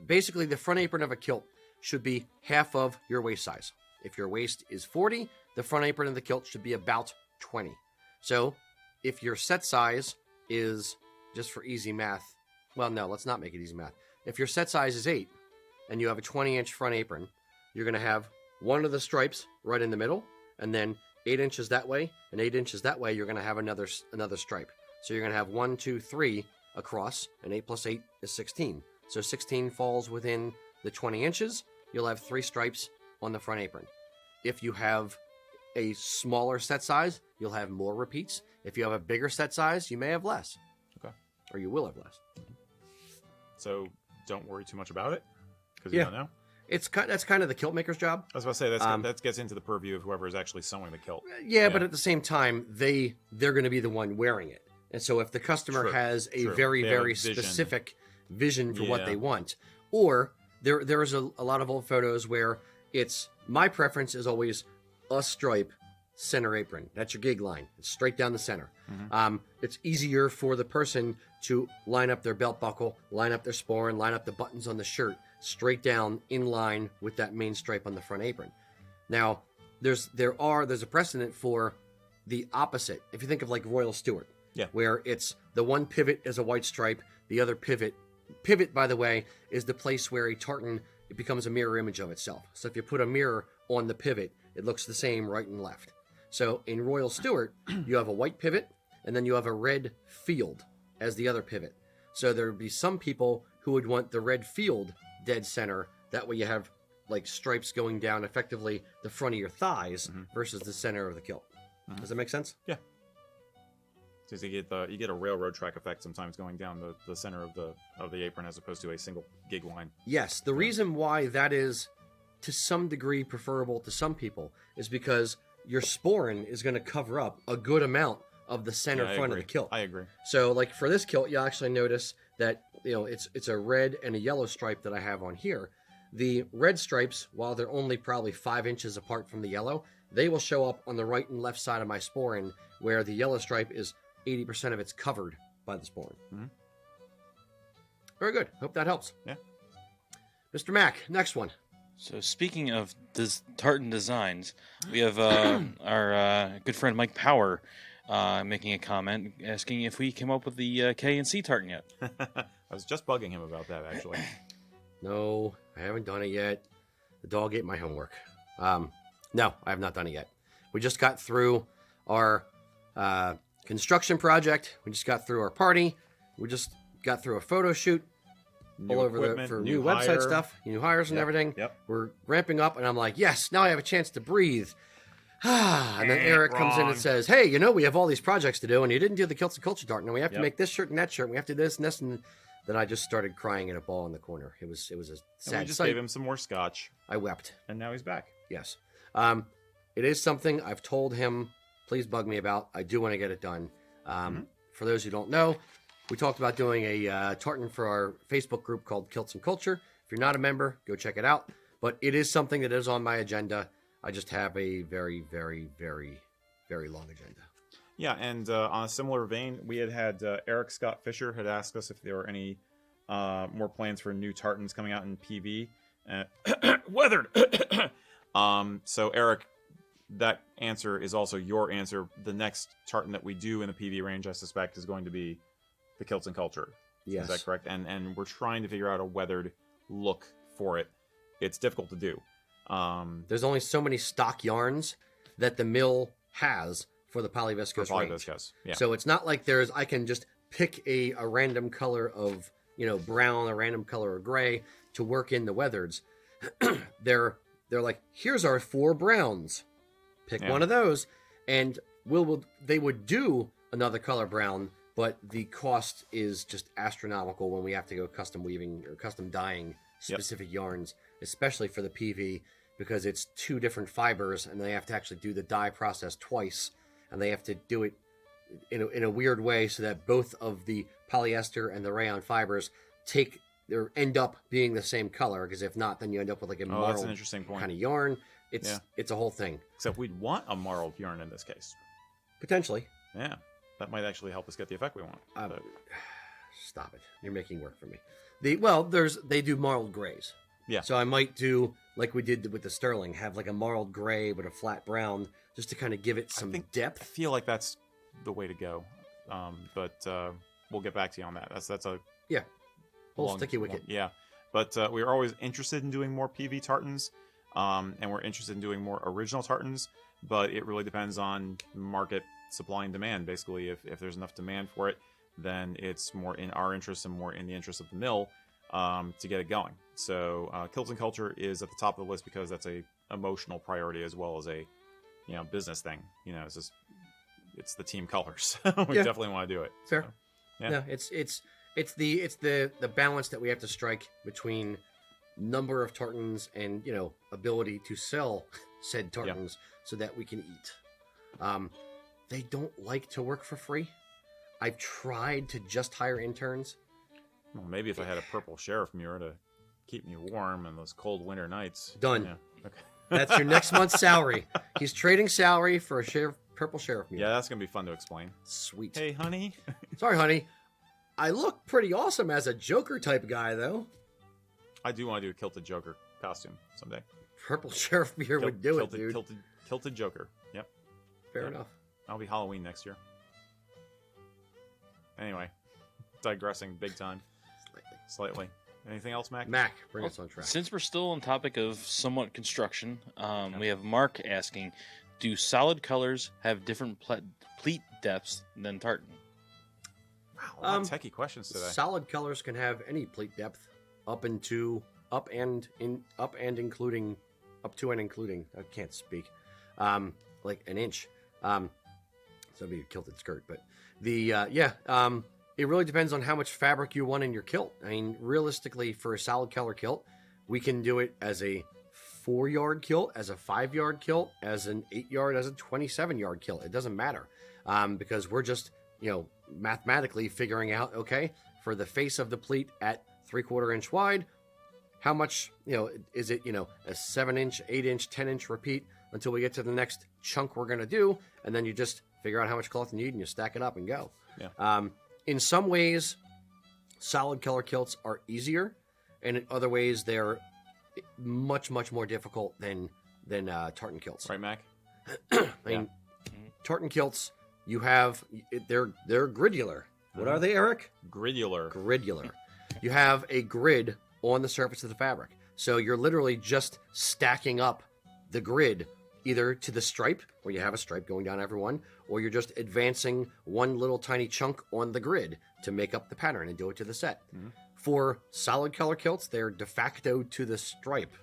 basically, the front apron of a kilt should be half of your waist size. If your waist is 40, the front apron of the kilt should be about 20. So if your set size is, just for easy math, well, no, let's not make it easy math. If your set size is 8 and you have a 20-inch front apron, you're going to have one of the stripes right in the middle, and then 8 inches that way and 8 inches that way, you're going to have another stripe. So you're going to have 1, 2, 3 across, and 8 plus 8 is 16. So 16 falls within the 20 inches. You'll have 3 stripes on the front apron. If you have a smaller set size, you'll have more repeats. If you have a bigger set size, you may have less. Okay. Or you will have less. So don't worry too much about it, because you don't know. That's kind of the kilt maker's job. I was about to say, that gets into the purview of whoever is actually sewing the kilt. Yeah, but at the same time, they're going to be the one wearing it. And so if the customer has a very, very specific vision for what they want, or there is a lot of old photos where my preference is always a stripe center apron. That's your gig line. It's straight down the center. It's easier for the person to line up their belt buckle, line up their sporran, line up the buttons on the shirt straight down in line with that main stripe on the front apron. Now, there's a precedent for the opposite. If you think of like Royal Stewart, where it's the one pivot is a white stripe, the other pivot, by the way, is the place where a tartan, it becomes a mirror image of itself. So if you put a mirror on the pivot, it looks the same right and left. So in Royal Stewart, you have a white pivot, and then you have a red field as the other pivot. So there would be some people who would want the red field dead center. That way you have like stripes going down effectively the front of your thighs versus the center of the kilt. Does that make sense? Yeah. So you get a railroad track effect sometimes going down the center of the apron as opposed to a single gig line. Yes. The reason why that is to some degree preferable to some people is because your sporran is going to cover up a good amount of the center front of the kilt. I agree. So like for this kilt, you'll actually notice that it's a red and a yellow stripe that I have on here. The red stripes, while they're only probably 5 inches apart from the yellow, they will show up on the right and left side of my sporran, where the yellow stripe is 80% of it's covered by the sporran. Very good. Hope that helps. Yeah. Mr. Mack, next one. So speaking of tartan designs, we have our good friend Mike Power making a comment asking if we came up with the K and C tartan yet. I was just bugging him about that, actually. No, I haven't done it yet. The dog ate my homework. No, I have not done it yet. We just got through our construction project. We just got through our party. We just got through a photo shoot all over for new website stuff, new hires and everything. Yep. We're ramping up, and I'm like, yes, now I have a chance to breathe. And then Erik comes in and says, hey, we have all these projects to do, and you didn't do the Kilts Culture tartan. And we have to make this shirt and that shirt. And we have to do this and this. And then I just started crying in a ball in the corner. It was a sad and we just sight. gave him some more scotch. I wept. And now he's back. Yes. It is something I've told him, please bug me about. I do want to get it done. For those who don't know, we talked about doing a tartan for our Facebook group called Kilts Culture. If you're not a member, go check it out. But it is something that is on my agenda. I just have a very, very, very, very long agenda. Yeah, and on a similar vein, we had Erik Scott Fisher had asked us if there were any more plans for new tartans coming out in PV. Weathered! So, Erik, that answer is also your answer. The next tartan that we do in the PV range, I suspect, is going to be the Kilts Culture. Yes. Is that correct? And we're trying to figure out a weathered look for it. It's difficult to do. There's only so many stock yarns that the mill has for the polyviscose range. Yeah. So it's not like I can just pick a random color of, brown, a random color of gray to work in the weathers. They're like, here's our 4 browns. Pick one of those. And they would do another color brown, but the cost is just astronomical when we have to go custom weaving or custom dyeing specific yarns, especially for the PV, because it's 2 different fibers and they have to actually do the dye process twice, and they have to do it in a weird way so that both of the polyester and the rayon fibers end up being the same color, because if not, then you end up with like a marled that's an interesting point. kind of yarn. It's a whole thing. Except we'd want a marled yarn in this case. Potentially. Yeah. That might actually help us get the effect we want. Stop it. You're making work for me. They do marled grays. Yeah. So I might do, like we did with the sterling, have like a marled gray with a flat brown, just to kind of give it some depth. I feel like that's the way to go. But we'll get back to you on that. That's a sticky wicket. Yeah. But we're always interested in doing more PV tartans, and we're interested in doing more original tartans, but it really depends on market supply and demand. Basically, if there's enough demand for it, then it's more in our interest and more in the interest of the mill to get it going. So Kilts Culture is at the top of the list because that's a emotional priority as well as a business thing. It's the team colors. We definitely want to do it. Fair. So, yeah. No, it's the balance that we have to strike between number of tartans and ability to sell said tartans so that we can eat. They don't like to work for free. I've tried to just hire interns. Well, maybe if I had a purple Sheriffmuir to keep me warm in those cold winter nights. Done. Yeah. Okay. That's your next month's salary. He's trading salary for a purple Sheriffmuir. Yeah, that's going to be fun to explain. Sweet. Hey, honey. Sorry, honey. I look pretty awesome as a Joker type guy, though. I do want to do a kilted Joker costume someday. Purple Sheriffmuir would do it, dude. Kilted Joker. Yep. Fair enough. I'll be Halloween next year. Anyway, digressing big time. Slightly. Anything else, Mac? Mac, bring us on track. Since we're still on topic of somewhat construction, we have Mark asking, do solid colors have different pleat depths than tartan? Wow, a lot of techie questions today. Solid colors can have any pleat depth up and including I can't speak. Like an inch. So it'd be a kilted skirt, but it really depends on how much fabric you want in your kilt. I mean, realistically, for a solid color kilt, we can do it as a 4-yard kilt, as a 5-yard kilt, as an 8-yard, as a 27-yard kilt. It doesn't matter because we're just, mathematically figuring out, okay, for the face of the pleat at 3/4 inch wide, how much, is it, a 7-inch, 8-inch, 10-inch repeat until we get to the next chunk we're going to do, and then you just figure out how much cloth you need and you stack it up and go. Yeah. In some ways, solid color kilts are easier, and in other ways, they're much, much more difficult than tartan kilts. Right, Mac? I mean, tartan kilts, they're gridular. What are they, Erik? Gridular. Gridular. You have a grid on the surface of the fabric. So you're literally just stacking up the grid either to the stripe, where you have a stripe going down every one, or you're just advancing one little tiny chunk on the grid to make up the pattern and do it to the set. For solid color kilts, they're de facto to the stripe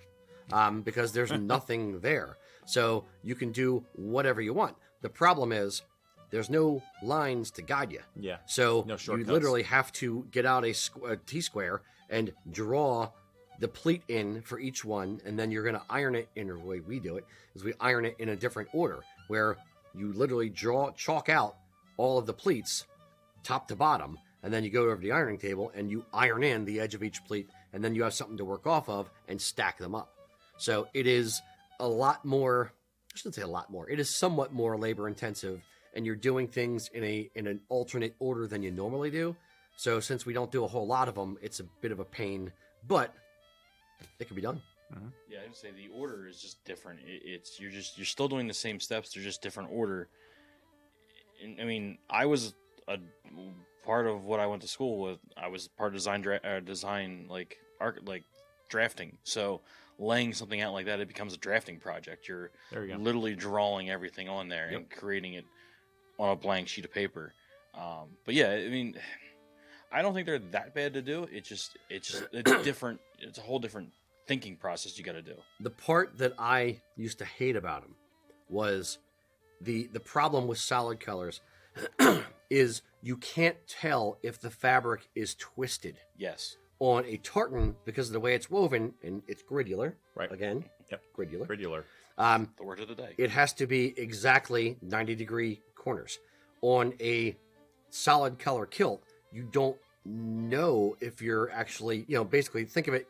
because there's nothing there. So you can do whatever you want. The problem is there's no lines to guide you. Yeah. So No you shortcuts. literally have to get out a T-square and draw the pleat in for each one, and then you're going to iron it in the way we do it, is we iron it in a different order, where you literally chalk out all of the pleats, top to bottom, and then you go over to the ironing table and you iron in the edge of each pleat, and then you have something to work off of and stack them up. So it is a lot more, I shouldn't say a lot more, it is somewhat more labor intensive, and you're doing things in an alternate order than you normally do. So since we don't do a whole lot of them, it's a bit of a pain, but it can be done. Yeah, I would say the order is just different. You're still doing the same steps. They're just different order. And, I mean, I was a part of what I went to school with. I was part of design like drafting. So laying something out like that, it becomes a drafting project. You're There you go. literally drawing everything on there and creating it on a blank sheet of paper. But yeah, I mean, I don't think they're that bad to do. It's different. It's a whole different thinking process you got to do. The part that I used to hate about them was the problem with solid colors is you can't tell if the fabric is twisted Yes. on a tartan because of the way it's woven, and it's gridular. Right. Again. Yep. Gridular. Regular. The word of the day. It has to be exactly 90-degree corners. On a solid color kilt, you don't know if you're actually, basically think of it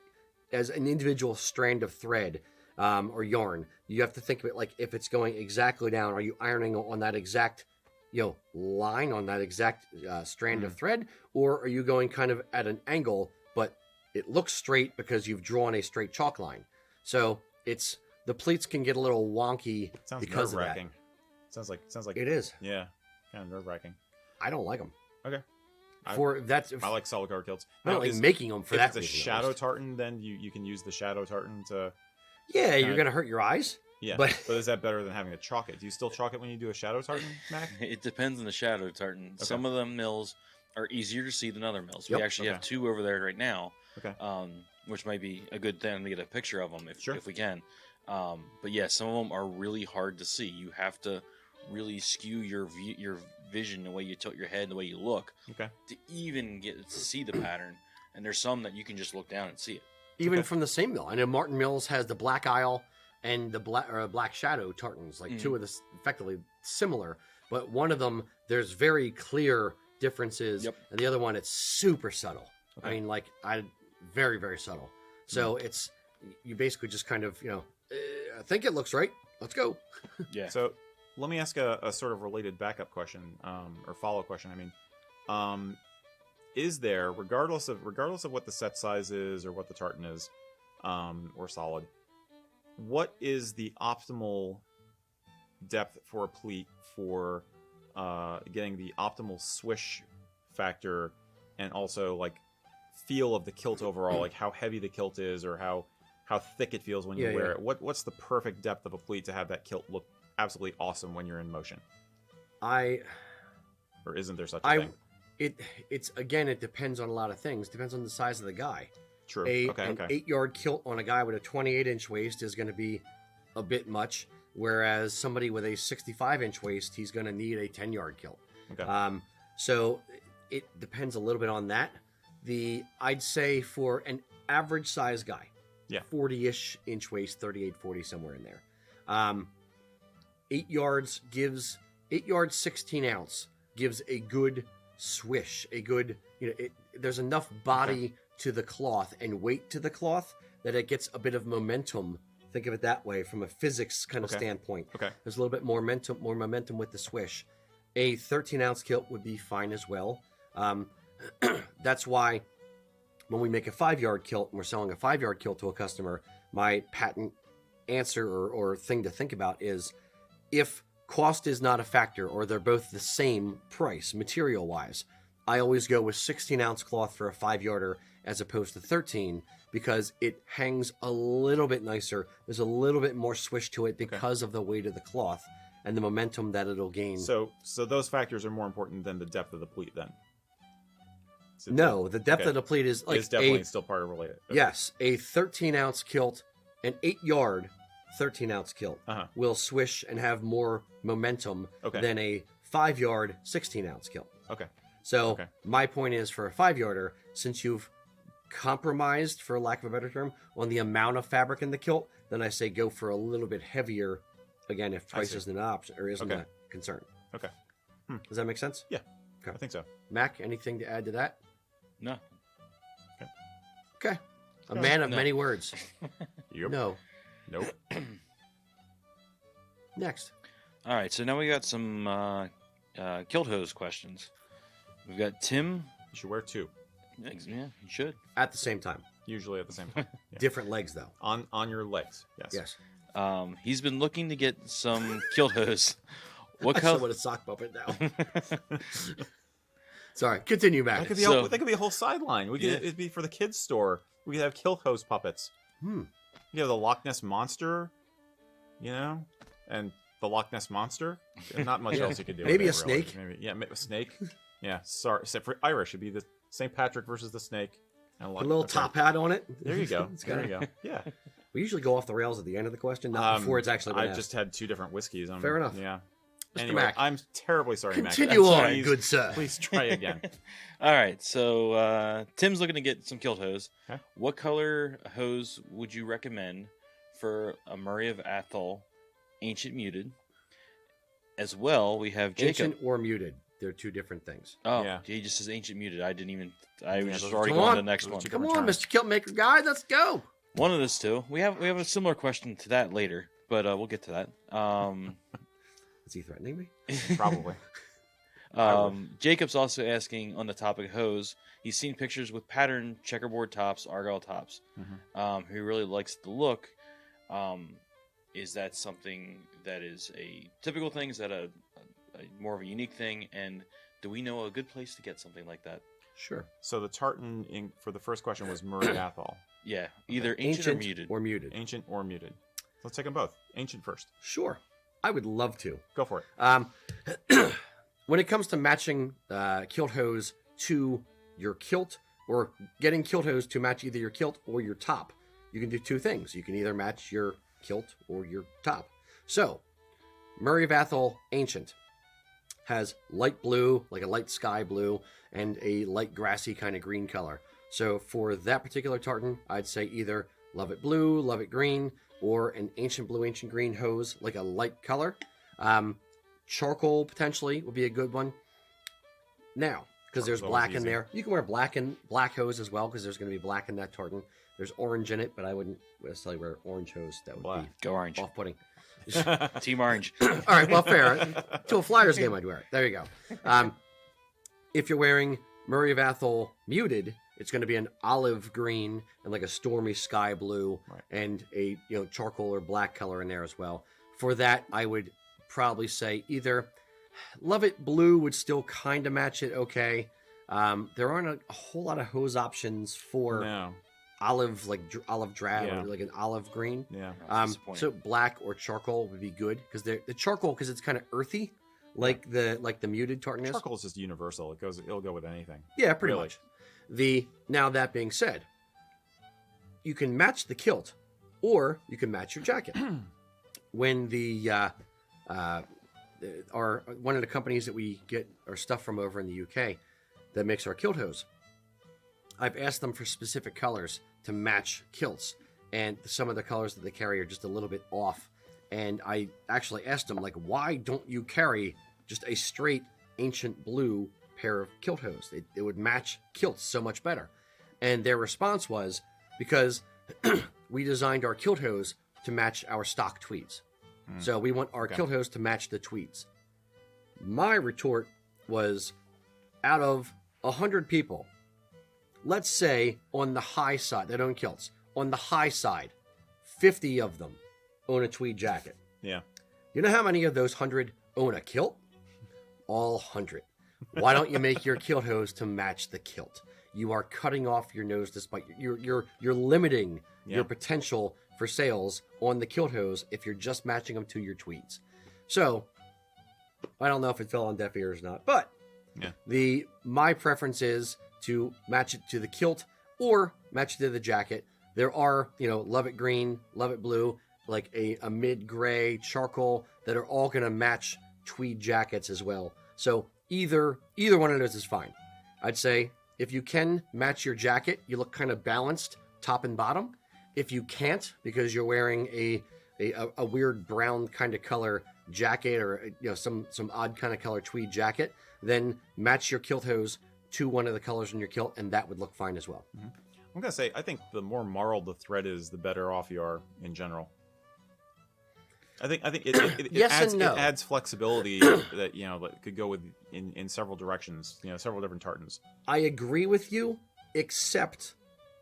as an individual strand of thread or yarn. You have to think of it like if it's going exactly down, are you ironing on that exact, line on that exact strand of thread, or are you going kind of at an angle, but it looks straight because you've drawn a straight chalk line? So the pleats can get a little wonky Sounds because of that. nerve-wracking. Sounds like It is. Yeah, kind of nerve-wracking. I don't like them. Okay. I like solid color kilts. I don't Now, like making them for if that it's a reason, at shadow least. tartan, then you can use the shadow tartan to. Yeah, you're kinda- gonna hurt your eyes. Yeah, But- but is that better than having to chalk it? Do you still chalk it when you do a shadow tartan, Mac? It depends on the shadow tartan. Okay. Some of the mills are easier to see than other mills. Yep. We actually have Okay. 2 over there right now, Okay. which might be a good thing to get a picture of them Sure. if we can. But yeah, some of them are really hard to see. You have to really skew your vision, the way you tilt your head, the way you look, Okay. to even get to see the pattern. And there's some that you can just look down and see it. Even Okay. from the same mill. I know Martin Mills has the Black Isle and the Black Shadow tartans, like two of the effectively similar, but one of them there's very clear differences, Yep. and the other one it's super subtle. Okay. I mean, very very subtle. So it's you basically just kind of I think it looks right. Let's go. Yeah. So let me ask a sort of related backup question, or follow-up question. I mean, is there, regardless of what the set size is or what the tartan is, or solid, what is the optimal depth for a pleat for getting the optimal swish factor and also like feel of the kilt overall, like how heavy the kilt is or how thick it feels when you wear it? What's the perfect depth of a pleat to have that kilt look absolutely awesome when you're in motion? Or isn't there such a thing? It's again, it depends on a lot of things. Depends on the size of the guy. True. An Okay. 8-yard kilt on a guy with a 28-inch waist is going to be a bit much, whereas somebody with a 65-inch waist, he's going to need a 10-yard kilt. Okay. So it depends a little bit on that. I'd say for an average size guy, 40-ish inch waist, 38, 40, somewhere in there. 8 yards 16 ounce gives a good swish, a good, there's enough body to the cloth and weight to the cloth that it gets a bit of momentum. Think of it that way from a physics kind of standpoint. Okay. There's a little bit more momentum with the swish. A 13-ounce kilt would be fine as well. That's why when we make a 5-yard kilt and we're selling a 5-yard kilt to a customer, my patent answer or thing to think about is if cost is not a factor or they're both the same price material-wise, I always go with 16-ounce cloth for a 5-yarder as opposed to 13 because it hangs a little bit nicer. There's a little bit more swish to it because of the weight of the cloth and the momentum that it'll gain. So those factors are more important than the depth of the pleat, then. No, the depth of the pleat is like definitely still part of related. Okay. Yes, a 13-ounce kilt, an 8-yard 13-ounce kilt will swish and have more momentum than a 5-yard 16-ounce kilt. Okay. So my point is, for a 5-yarder, since you've compromised, for lack of a better term, on the amount of fabric in the kilt, then I say go for a little bit heavier. Again, if price isn't an option or isn't a concern. Okay. Does that make sense? Yeah. Okay. I think so. Mac, anything to add to that? No. Okay. A man of many words. Yep. No. Nope. Next. All right, so now we got some kilt hose questions. We've got Tim. You should wear 2. Yeah, you should. At the same time. Usually at the same time. Yeah. Different legs, though. On your legs. Yes. Yes. He's been looking to get some kilt hose. What I color? want a sock puppet now. Sorry, continue, Mac. That could be a whole sideline. It'd be for the kids' store. We could have kilt hose puppets. You have the Loch Ness Monster, and the Loch Ness Monster. Not much else you could do. Maybe with a snake. Maybe, a snake. Yeah, sorry. Except for Irish, it'd be the St. Patrick versus the snake. And a little top hat on it. There you go. There you go. Yeah. We usually go off the rails at the end of the question, not before it's actually been I just had 2 different whiskeys. Fair enough. Yeah. Mr. Anyway, Mac. I'm terribly sorry, Mac. Continue on, Please, good sir. Please try again. All right, so Tim's looking to get some kilt hose. Okay. What color hose would you recommend for a Murray of Atholl Ancient Muted? As well, we have Jacob. Ancient or muted. They're 2 different things. Oh, Yeah. he just says Ancient Muted. I didn't even. I was just those- already Come going on. to the next Those one. two- Come different on, terms. Mr. Kilt Maker guy, let's go. One of those 2. We have a similar question to that later, but we'll get to that. Is he threatening me? Probably. Jacob's also asking on the topic of hose. He's seen pictures with patterned checkerboard tops, Argyll tops. He really likes the look. Is that something that is a typical thing? Is that a more of a unique thing? And do we know a good place to get something like that? Sure. So the tartan for the first question was Murray Atholl. Yeah, either ancient or muted. Or muted. Ancient or muted. Let's take them both. Ancient first. Sure. I would love to. Go for it. When it comes to matching kilt hose to your kilt, or getting kilt hose to match either your kilt or your top, you can do 2 things. You can either match your kilt or your top. So, Murray of Atholl Ancient has light blue, like a light sky blue, and a light grassy kind of green color. So for that particular tartan, I'd say either Love It Blue, Love It Green, or an Ancient Blue, Ancient Green hose, like a light color. Charcoal potentially would be a good one. Now, because there's black in there, you can wear black hose as well, because there's going to be black in that tartan. There's orange in it, but I wouldn't necessarily wear orange hose. That would be Go orange. off-putting. Team Orange. All right, well, fair. To a Flyers game, I'd wear it. There you go. If you're wearing Murray of Atholl muted, it's going to be an olive green and like a stormy sky blue, and a charcoal or black color in there as well. For that, I would probably say either Love It Blue would still kind of match it okay. There aren't a whole lot of hose options for olive, like olive drab, or like an olive green. Yeah. So black or charcoal would be good, because the charcoal, because it's kind of earthy, like the muted tartan is. Charcoal is just universal. It'll go with anything. Yeah, pretty much. Now that being said, you can match the kilt, or you can match your jacket. When one of the companies that we get our stuff from over in the UK that makes our kilt hose, I've asked them for specific colors to match kilts, and some of the colors that they carry are just a little bit off. And I actually asked them, like, why don't you carry just a straight ancient blue pair of kilt hose? It would match kilts so much better. And their response was, because we designed our kilt hose to match our stock tweeds. So we want our kilt hose to match the tweeds. My retort was, out of 100 people, let's say on the high side, that own kilts, on the high side, 50 of them own a tweed jacket. Yeah. You know how many of those 100 own a kilt? All 100. Why don't you make your kilt hose to match the kilt? you are cutting off your nose despite you're limiting Yeah. your potential for sales on the kilt hose if you're just matching them to your tweeds. So I don't know if it fell on deaf ears or not, but Yeah. my preference is to match it to the kilt or match it to the jacket. There are, love it green, love it blue, like a mid gray charcoal that are all going to match tweed jackets as well. So either one of those is fine. I'd say if you can match your jacket, you look kind of balanced top and bottom. If you can't, because you're wearing a weird brown kind of color jacket or some odd kind of color tweed jacket, then match your kilt hose to one of the colors in your kilt, and that would look fine as well. Mm-hmm. I'm gonna say I think the more marled the thread is, the better off you are in general. I think it Yes adds and no. it adds flexibility that that could go with in several directions. Several different tartans. I agree with you, except,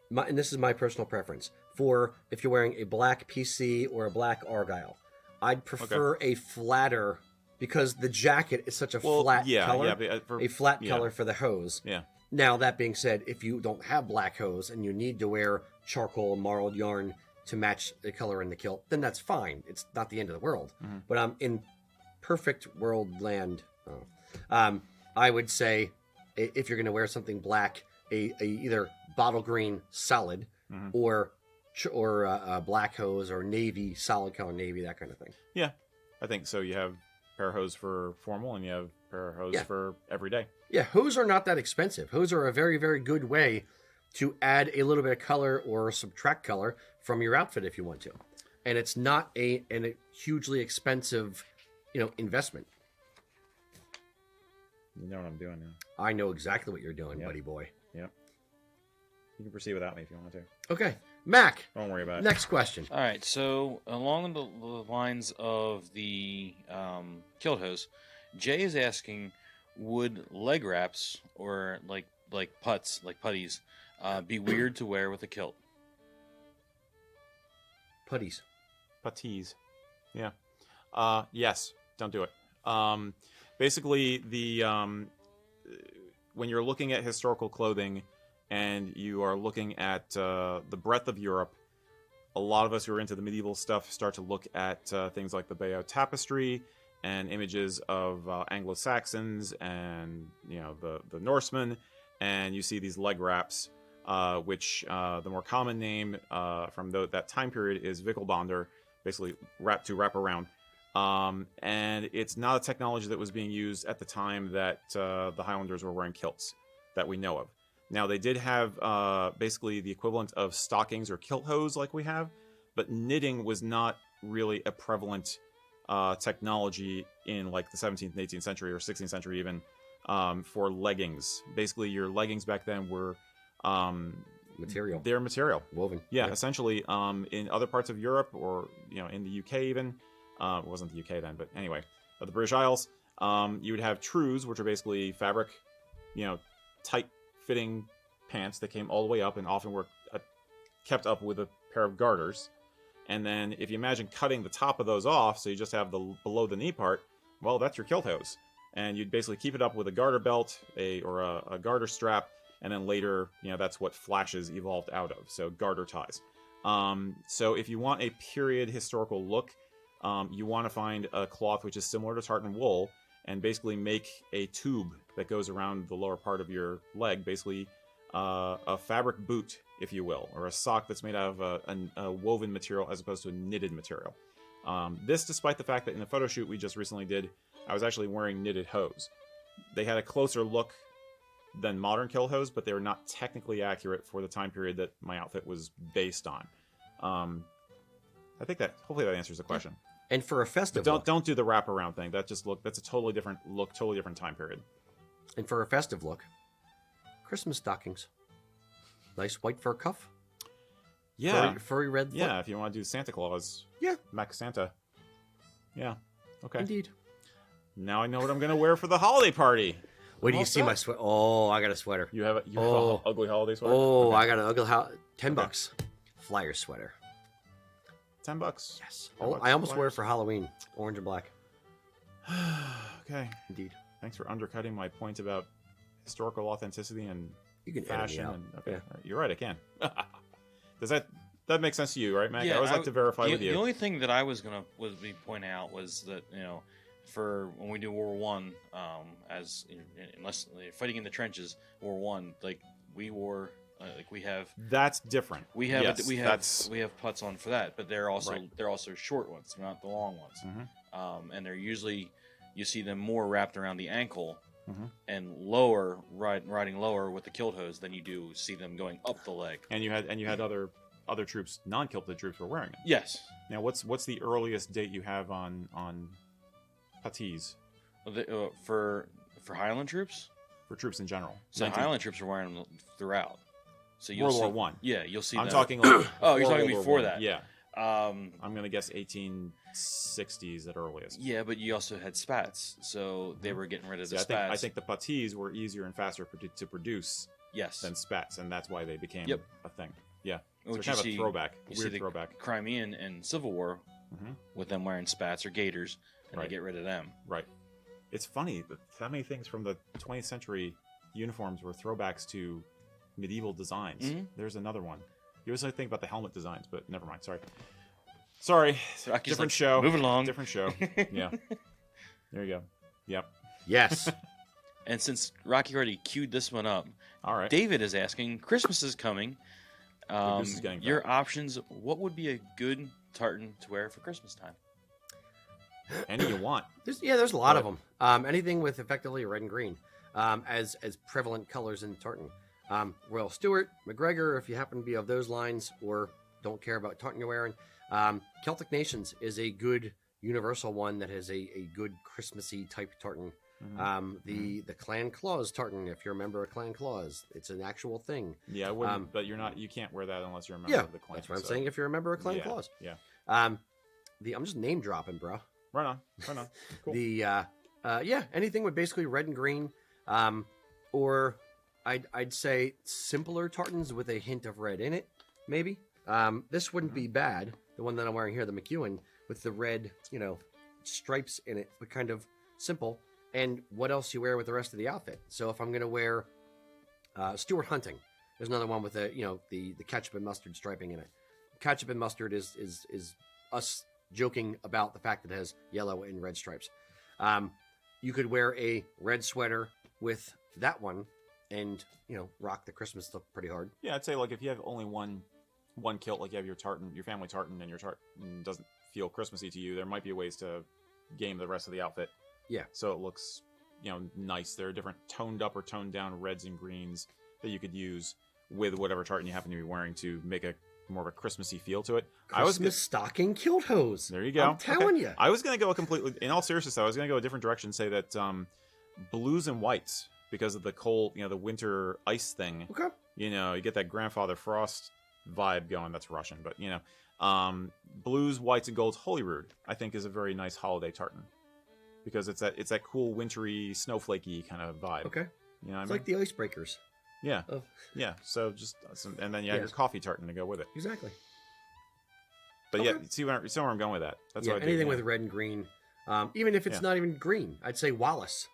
and this is my personal preference, for if you're wearing a black PC or a black Argyll, I'd prefer a flatter, because the jacket is such a flat color, a flat color for the hose. Yeah. Now, that being said, if you don't have black hose and you need to wear charcoal marled yarn to match the color in the kilt, then that's fine. It's not the end of the world. Mm-hmm. But in perfect world land, I would say if you're going to wear something black, a either bottle green solid or black hose or navy, solid color navy, that kind of thing. Yeah, I think so. You have pair of hose for formal and you have pair of hose for everyday. Yeah, hose are not that expensive. Hose are a very, very good way to add a little bit of color or subtract color from your outfit if you want to. And it's not a hugely expensive, investment. You know what I'm doing now. I know exactly what you're doing, buddy boy. Yep. You can proceed without me if you want to. Okay. Mac. Don't worry about it. Next question. All right, so along the lines of the kilt hose, Jay is asking, would leg wraps or like putties, be weird to wear with a kilt? Putties. Puttees. Yeah. Yes. Don't do it. Basically, when you're looking at historical clothing and you are looking at the breadth of Europe, a lot of us who are into the medieval stuff start to look at things like the Bayeux Tapestry and images of Anglo-Saxons and the Norsemen, and you see these leg wraps, which the more common name from that time period is vikkelbonder, basically wrap around. And it's not a technology that was being used at the time that the Highlanders were wearing kilts that we know of. Now, they did have basically the equivalent of stockings or kilt hose like we have, but knitting was not really a prevalent technology in like the 17th and 18th century or 16th century even for leggings. Basically, your leggings back then were material. They're material. Woven. Yeah, essentially. In other parts of Europe or in the UK even, it wasn't the UK then, but anyway, the British Isles, you would have trews, which are basically fabric, tight fitting pants that came all the way up and often were kept up with a pair of garters. And then if you imagine cutting the top of those off, so you just have the below the knee part, well, that's your kilt hose. And you'd basically keep it up with a garter belt or a garter strap, and then later, that's what flashes evolved out of, so garter ties. So if you want a period historical look, you want to find a cloth which is similar to tartan wool, and basically make a tube that goes around the lower part of your leg, basically a fabric boot, if you will, or a sock that's made out of a woven material as opposed to a knitted material. This, despite the fact that in the photo shoot we just recently did, I was actually wearing knitted hose. They had a closer look than modern kilt hose, but they were not technically accurate for the time period that my outfit was based on. I think hopefully that answers the question. And for a festive look. Don't do the wraparound thing. That's a totally different look, totally different time period. And for a festive look, Christmas stockings. Nice white fur cuff. Yeah. Furry red foot. Yeah, if you want to do Santa Claus. Yeah. Mac Santa. Yeah. Okay. Indeed. Now I know what I'm going to wear for the holiday party. Wait do you see my sweater? Oh, I got a sweater. You have an ugly holiday sweater? Oh, okay. I got an ugly $10. Flyer sweater. $10. Yes. Oh, I almost wear it for Halloween. Orange and black. Okay. Indeed. Thanks for undercutting my point about historical authenticity and You can edit me fashion. out. And, okay, Yeah. all right, you're right. I can. Does that make sense to you, right, Mac? Yeah, I always like to verify with you. The only thing that I was gonna point out was that for when we do World War One, as unless fighting in the trenches, World War One, like we wore. Like we have, That's different. we have Yes, we have that's- we have putts on for that, but they're also Right. they're also short ones, they're not the long ones. Mhm. And they're usually you see them more wrapped around the ankle Mhm. and lower riding lower with the kilt hose than you do see them going up the leg. And you had other troops, non-kilted troops, were wearing it. Yes, Now, what's the earliest date you have on puttees for Highland troops. for troops in general? So 19 Highland troops are wearing them throughout. So you'll World see, War One. Yeah, you'll see. I'm them. talking like Oh, you're before talking World War before One. that. Yeah. Um, I'm gonna guess 1860s at earliest. yeah, but you also had spats, so they were getting rid of See, the I spats. think the puttees were easier and faster to produce yes, than spats, and that's why they became Yep. a thing. Yeah. So which kind you of see, a throwback, you see weird the throwback. Crimean and Civil War Mhm. with them wearing spats or gaiters, and Right. they get rid of them. Right. It's funny that how many things from the 20th century uniforms were throwbacks to medieval designs. Mhm. There's another one. You always think about the helmet designs, but never mind. Sorry. Rocky's Different like, show. Moving along. Different show. Yeah. There you go. Yep. Yes. And since Rocky already queued this one up, All right. David is asking, Christmas is coming. goose is getting Your fat. options, what would be a good tartan to wear for Christmas time? Any you want. There's a lot of Right. them. Anything with effectively red and green as prevalent colors in tartan. Royal Stewart, McGregor, if you happen to be of those lines or don't care about tartan you're wearing. Celtic Nations is a good universal one that has a good Christmassy type tartan. Mhm. The Clan Claus tartan, if you're a member of Clan Claus, it's an actual thing. Yeah, I wouldn't, but you can't wear that unless you're a member Yeah, of the clan. that's what I'm so- saying. If you're a member of Clan yeah, Claus, Yeah. I'm just name dropping, bro. Right on. Right on. Cool. Anything with basically red and green, or I'd say simpler tartans with a hint of red in it, maybe. This wouldn't be bad. The one that I'm wearing here, the MacEwan, with the red, stripes in it, but kind of simple. And what else you wear with the rest of the outfit? So if I'm gonna wear Stuart Hunting, there's another one with the ketchup and mustard striping in it. Ketchup and mustard is us joking about the fact that it has yellow and red stripes. You could wear a red sweater with that one and rock the Christmas look pretty hard. Yeah, I'd say like if you have only one kilt, like you have your tartan, your family tartan, and your tartan doesn't feel Christmassy to you, there might be ways to game the rest of the outfit. Yeah. So it looks, nice. There are different toned up or toned down reds and greens that you could use with whatever tartan you happen to be wearing to make a more of a Christmassy feel to it. Christmas stocking kilt hose. There you go. I'm telling you. I was going to go in all seriousness, though, I was going to go a different direction, say that blues and whites, because of the cold, the winter ice thing. Okay. You get that Grandfather Frost vibe going. That's Russian, but blues, whites, and golds. Holyrood, I think, is a very nice holiday tartan because it's that cool, wintry, snowflakey kind of vibe. Okay. You know what It's I mean? like the icebreakers. Yeah. Of... Yeah. So just and then you have your coffee tartan to go with it. Exactly. But Okay. yeah, see where I'm going with that. That's what I do. Anything yeah. with red and green, even if it's Yeah. not even green, I'd say Wallace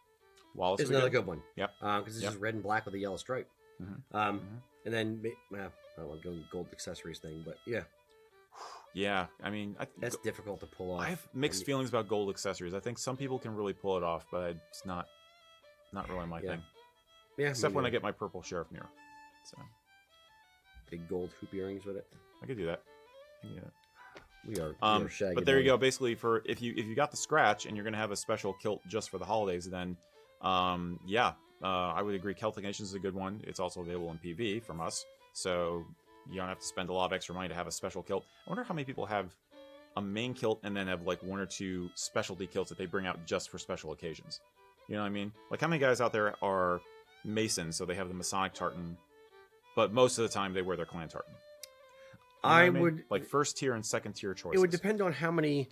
Wallace is would be another good one. Yep. Because it's Yep. just red and black with a yellow stripe. Mhm. And then I don't want to go gold accessories thing, but yeah, Yeah, I mean, that's difficult to pull off. I have mixed feelings about gold accessories. I think some people can really pull it off, but it's not really my Yeah. thing. Yeah, Except me when I neither. get my purple Sheriffmuir. So Big gold hoop earrings with it. I could do that. I can do that. We are shaggy. But there you buddy. go. Basically, for if you got the scratch and you're gonna have a special kilt just for the holidays, then I would agree. Celtic Nations is a good one. It's also available in PV from us, so you don't have to spend a lot of extra money to have a special kilt. I wonder how many people have a main kilt and then have like one or two specialty kilts that they bring out just for special occasions. You know what I mean? Like how many guys out there are Masons, so they have the Masonic tartan, but most of the time they wear their clan tartan. You know what I mean? would like first tier and second tier choices. It would depend on how many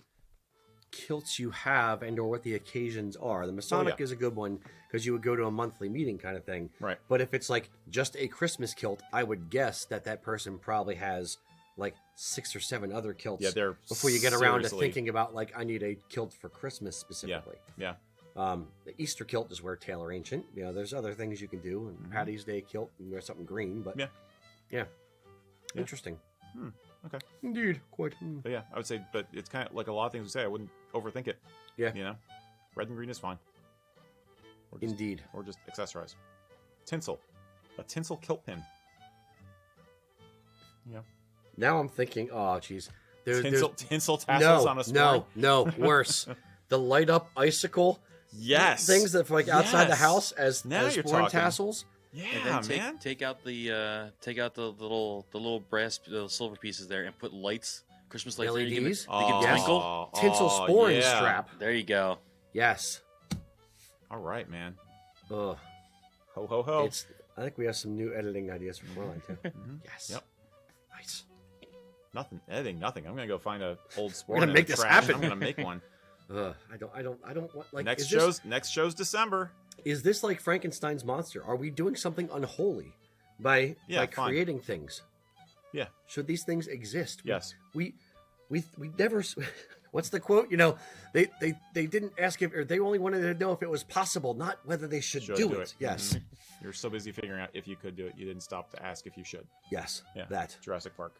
kilts you have and or what the occasions are. The Masonic is a good one because you would go to a monthly meeting kind of thing. Right. But if it's like just a Christmas kilt, I would guess that person probably has like 6 or 7 other kilts. Yeah, they're before you get around to seriously- thinking about like I need a kilt for Christmas specifically. Yeah. The Easter kilt is wear tailor ancient. You know, there's other things you can do. And Paddy's Day kilt, you wear something green. But yeah. Interesting. Okay. Indeed, quite. But yeah, I would say, but it's kind of like a lot of things we say. I wouldn't overthink it. Yeah. You know, red and green is fine. Or just, Indeed. Or just accessorize. Tinsel. A tinsel kilt pin. Yeah. Now I'm thinking, oh, geez. Tinsel tassels on a sporran? No, worse. The light up icicle. Yes. Things that like outside the house as you're sporran talking. tassels. Yeah, and then man. take out the little brass, the silver pieces there, and put lights, Christmas lights. LEDs? There, you Yes. can twinkle. Tinsel sporran yeah. strap. There you go. Yes. All right, man. Ugh. Ho ho ho. I think we have some new editing ideas for Sporran too. Yes. Yep. Nice. Nothing. Editing. Nothing. I'm gonna go find a old sporran. We're gonna in make the this trash, happen. I'm gonna make one. I don't want like Next show's December. Is this like Frankenstein's monster? Are we doing something unholy by fine. creating things? Yeah. Should these things exist? Yes. We never. What's the quote? You know, they didn't ask if, or they only wanted to know if it was possible, not whether they should do it. Yes. Mhm. You're so busy figuring out if you could do it, you didn't stop to ask if you should. Yes. Yeah. That. Jurassic Park.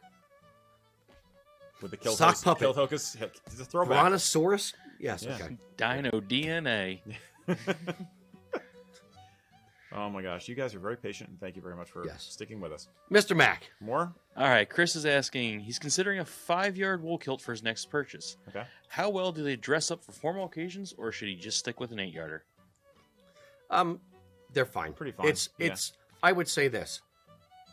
With the kilt Sock puppet. Kilt hocus. It's a throwback. Brontosaurus. Yes. Yeah. Okay. Dino DNA. Oh my gosh, you guys are very patient, and thank you very much for Yes. sticking with us. Mr. Mac. More? All right, Chris is asking. He's considering a 5-yard wool kilt for his next purchase. Okay. How well do they dress up for formal occasions, or should he just stick with an 8-yarder? They're fine. Pretty fine. It's. I would say this: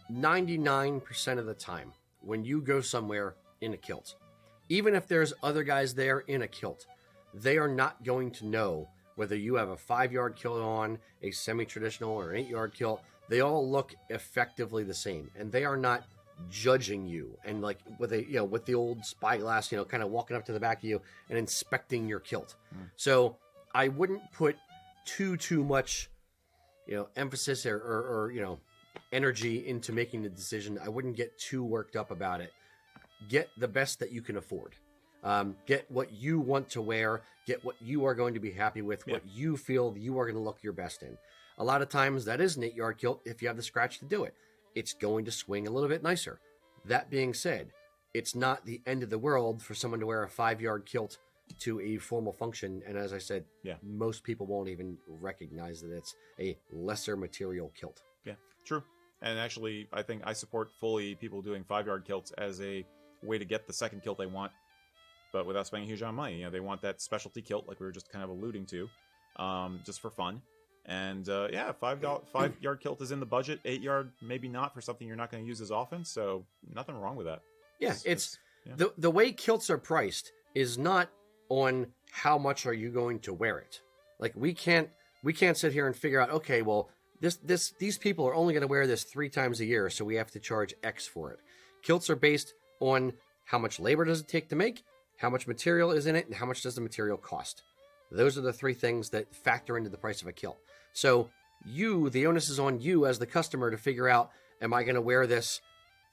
99% of the time, when you go somewhere in a kilt, even if there's other guys there in a kilt, they are not going to know whether you have a 5-yard kilt on, a semi-traditional, or an 8-yard kilt. They all look effectively the same, and they are not judging you and like with the old spyglass, kind of walking up to the back of you and inspecting your kilt. So I wouldn't put too much, emphasis or energy into making the decision. I wouldn't get too worked up about it. Get the best that you can afford. Get what you want to wear. Get what you are going to be happy with. What you feel you are going to look your best in. A lot of times that is an 8-yard kilt if you have the scratch to do it. It's going to swing a little bit nicer. That being said, it's not the end of the world for someone to wear a 5-yard kilt to a formal function. And as I said, most people won't even recognize that it's a lesser material kilt. Yeah, true. And actually, I think I support fully people doing 5-yard kilts as a way to get the second kilt they want, but without spending a huge amount of money. They want that specialty kilt, like we were just kind of alluding to, just for fun. And 5-yard kilt is in the budget. 8-yard, maybe not for something you're not going to use as often. So nothing wrong with that. Yeah, the way kilts are priced is not on how much are you going to wear it. Like we can't sit here and figure out, okay, well, these people are only going to wear this 3 times a year, so we have to charge X for it. Kilts are based on how much labor does it take to make, how much material is in it, and how much does the material cost. Those are the 3 things that factor into the price of a kilt. So the onus is on you as the customer to figure out, am I going to wear this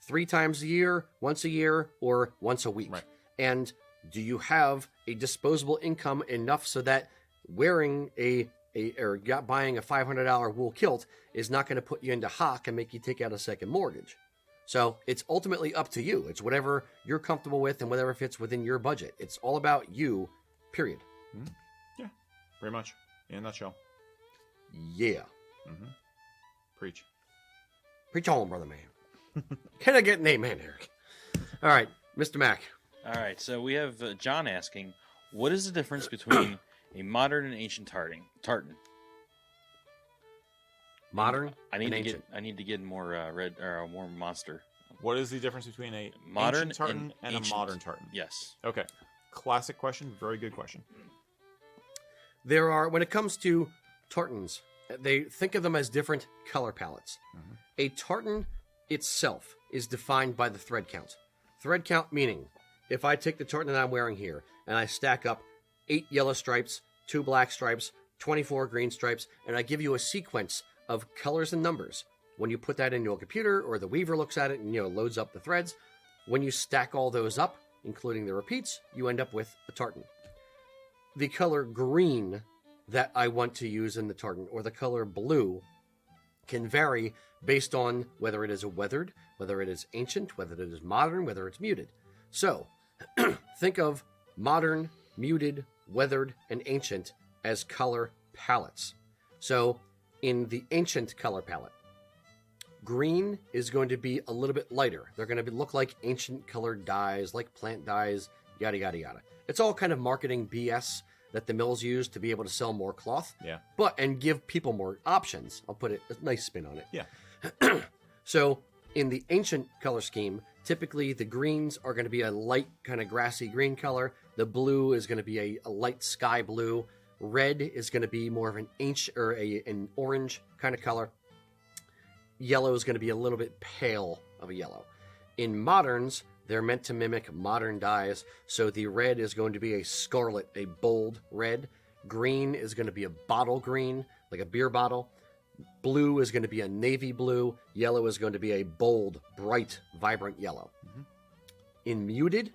3 times a year, once a year, or once a week? Right. And do you have a disposable income enough so that wearing buying a $500 wool kilt is not going to put you into hock and make you take out a second mortgage? So it's ultimately up to you. It's whatever you're comfortable with and whatever fits within your budget. It's all about you, period. Yeah, very much. In a nutshell. Yeah. Preach. Preach on, brother man. Can I get an amen, Eric? All right, Mr. Mac. All right, so we have John asking, what is the difference between a modern and ancient tartan? Modern I need and to get more red or more monster. What is the difference between a modern ancient tartan and ancient. a modern tartan? Yes. Okay. Classic question. Very good question. There are, when it comes to tartans, they think of them as different color palettes. A tartan itself is defined by the thread count. Thread count meaning, if I take the tartan that I'm wearing here and I stack up 8 yellow stripes, 2 black stripes, 24 green stripes, and I give you a sequence of colors and numbers. When you put that into a computer or the weaver looks at it and loads up the threads, when you stack all those up, including the repeats, you end up with a tartan. The color green that I want to use in the tartan, or the color blue, can vary based on whether it is a weathered, whether it is ancient, whether it is modern, whether it's muted. So, think of modern, muted, weathered, and ancient as color palettes. So, in the ancient color palette, green is going to be a little bit lighter. They're going to look like ancient colored dyes, like plant dyes, yada, yada, yada. It's all kind of marketing BS that the mills use to be able to sell more cloth, and give people more options. I'll put a nice spin on it. Yeah. So in the ancient color scheme, typically the greens are going to be a light kind of grassy green color. The blue is going to be a light sky blue. Red is going to be more of an an orange kind of color. Yellow is going to be a little bit pale of a yellow. In moderns, they're meant to mimic modern dyes, so the red is going to be a scarlet, a bold red. Green is going to be a bottle green, like a beer bottle. Blue is going to be a navy blue. Yellow is going to be a bold, bright, vibrant yellow. Mm-hmm. In muted,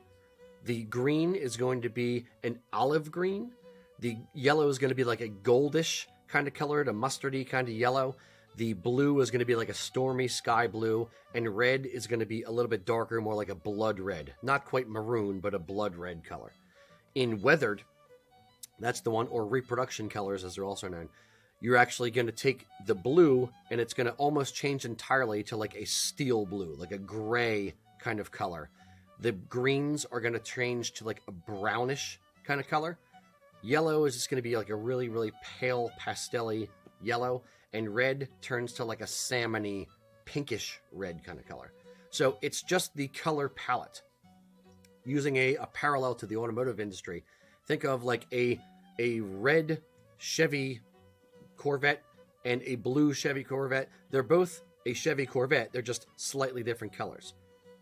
the green is going to be an olive green. The yellow is going to be like a goldish kind of colored, a mustardy kind of yellow. The blue is going to be like a stormy sky blue, and red is going to be a little bit darker, more like a blood red. Not quite maroon, but a blood red color. In weathered, that's the one, or reproduction colors as they're also known, you're actually going to take the blue, and it's going to almost change entirely to like a steel blue, like a gray kind of color. The greens are going to change to like a brownish kind of color. Yellow is just going to be like a really, really pale pastel-y yellow. And red turns to like a salmon-y, pinkish red kind of color. So it's just the color palette. Using a parallel to the automotive industry, think of like a red Chevy Corvette and a blue Chevy Corvette. They're both a Chevy Corvette. They're just slightly different colors.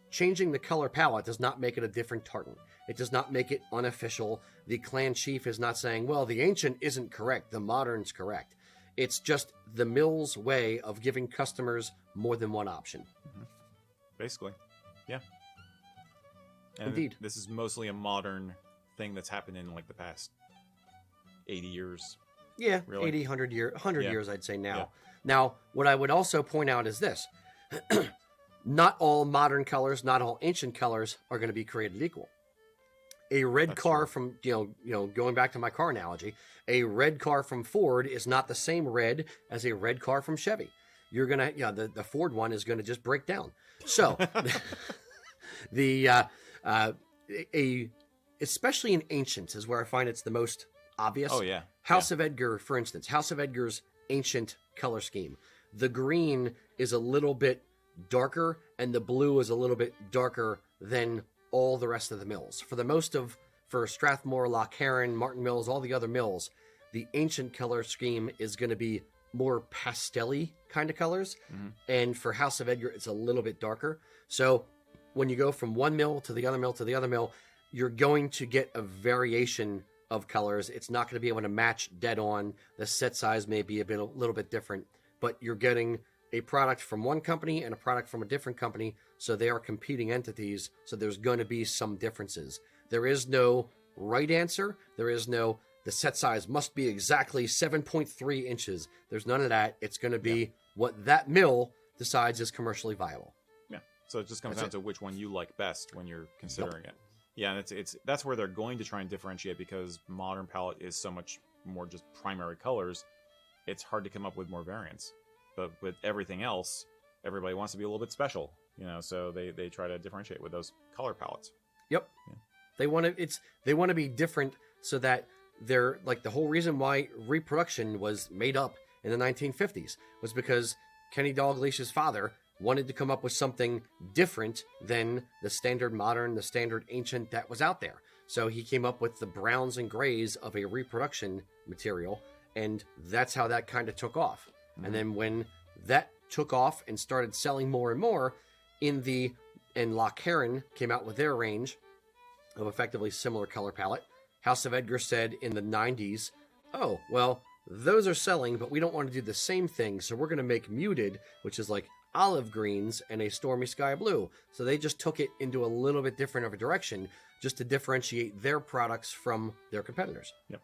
Changing the color palette does not make it a different tartan. It does not make it unofficial. The clan chief is not saying, well, the ancient isn't correct, the modern's correct. It's just the mill's way of giving customers more than one option. Mm-hmm. Basically, yeah. And Indeed. This is mostly a modern thing that's happened in like the past 80 years. Yeah, really? 80, 100 years, I'd say now. Yeah. Now, what I would also point out is this. Not all modern colors, not all ancient colors are going to be created equal. A red That's car true. from, going back to my car analogy, a red car from Ford is not the same red as a red car from Chevy. You're going to, the Ford one is going to just break down. So, especially in ancients is where I find it's the most obvious. Oh, yeah. House of Edgar, for instance, House of Edgar's ancient color scheme. The green is a little bit darker and the blue is a little bit darker than all the rest of the mills. For Strathmore, Loch Heron, Martin Mills, all the other mills, the ancient color scheme is going to be more pastel-y kind of colors. Mm-hmm. And for House of Edgar, it's a little bit darker. So when you go from one mill to the other mill to the other mill, you're going to get a variation of colors. It's not going to be able to match dead on. The set size may be a little bit different, but you're getting a product from one company and a product from a different company, so they are competing entities, so there's going to be some differences. There is no right answer. There is no, the set size must be exactly 7.3 inches. There's none of that. It's going to be what that mill decides is commercially viable. Yeah, so it just comes down to which one you like best when you're considering it. Yeah, and it's that's where they're going to try and differentiate, because modern palette is so much more just primary colors. It's hard to come up with more variants. But with everything else, everybody wants to be a little bit special, so they try to differentiate with those color palettes. Yep. Yeah. They want to be different, so that they're like, the whole reason why reproduction was made up in the 1950s was because Kenny Dalglish's father wanted to come up with something different than the standard modern, the standard ancient that was out there. So he came up with the browns and grays of a reproduction material, and that's how that kind of took off. Mm-hmm. And then when that took off and started selling more and more, and Loch Heron came out with their range of effectively similar color palette, House of Edgar said in the 90s, oh, well, those are selling, but we don't want to do the same thing, so we're going to make muted, which is like olive greens and a stormy sky blue. So they just took it into a little bit different of a direction just to differentiate their products from their competitors. Yep.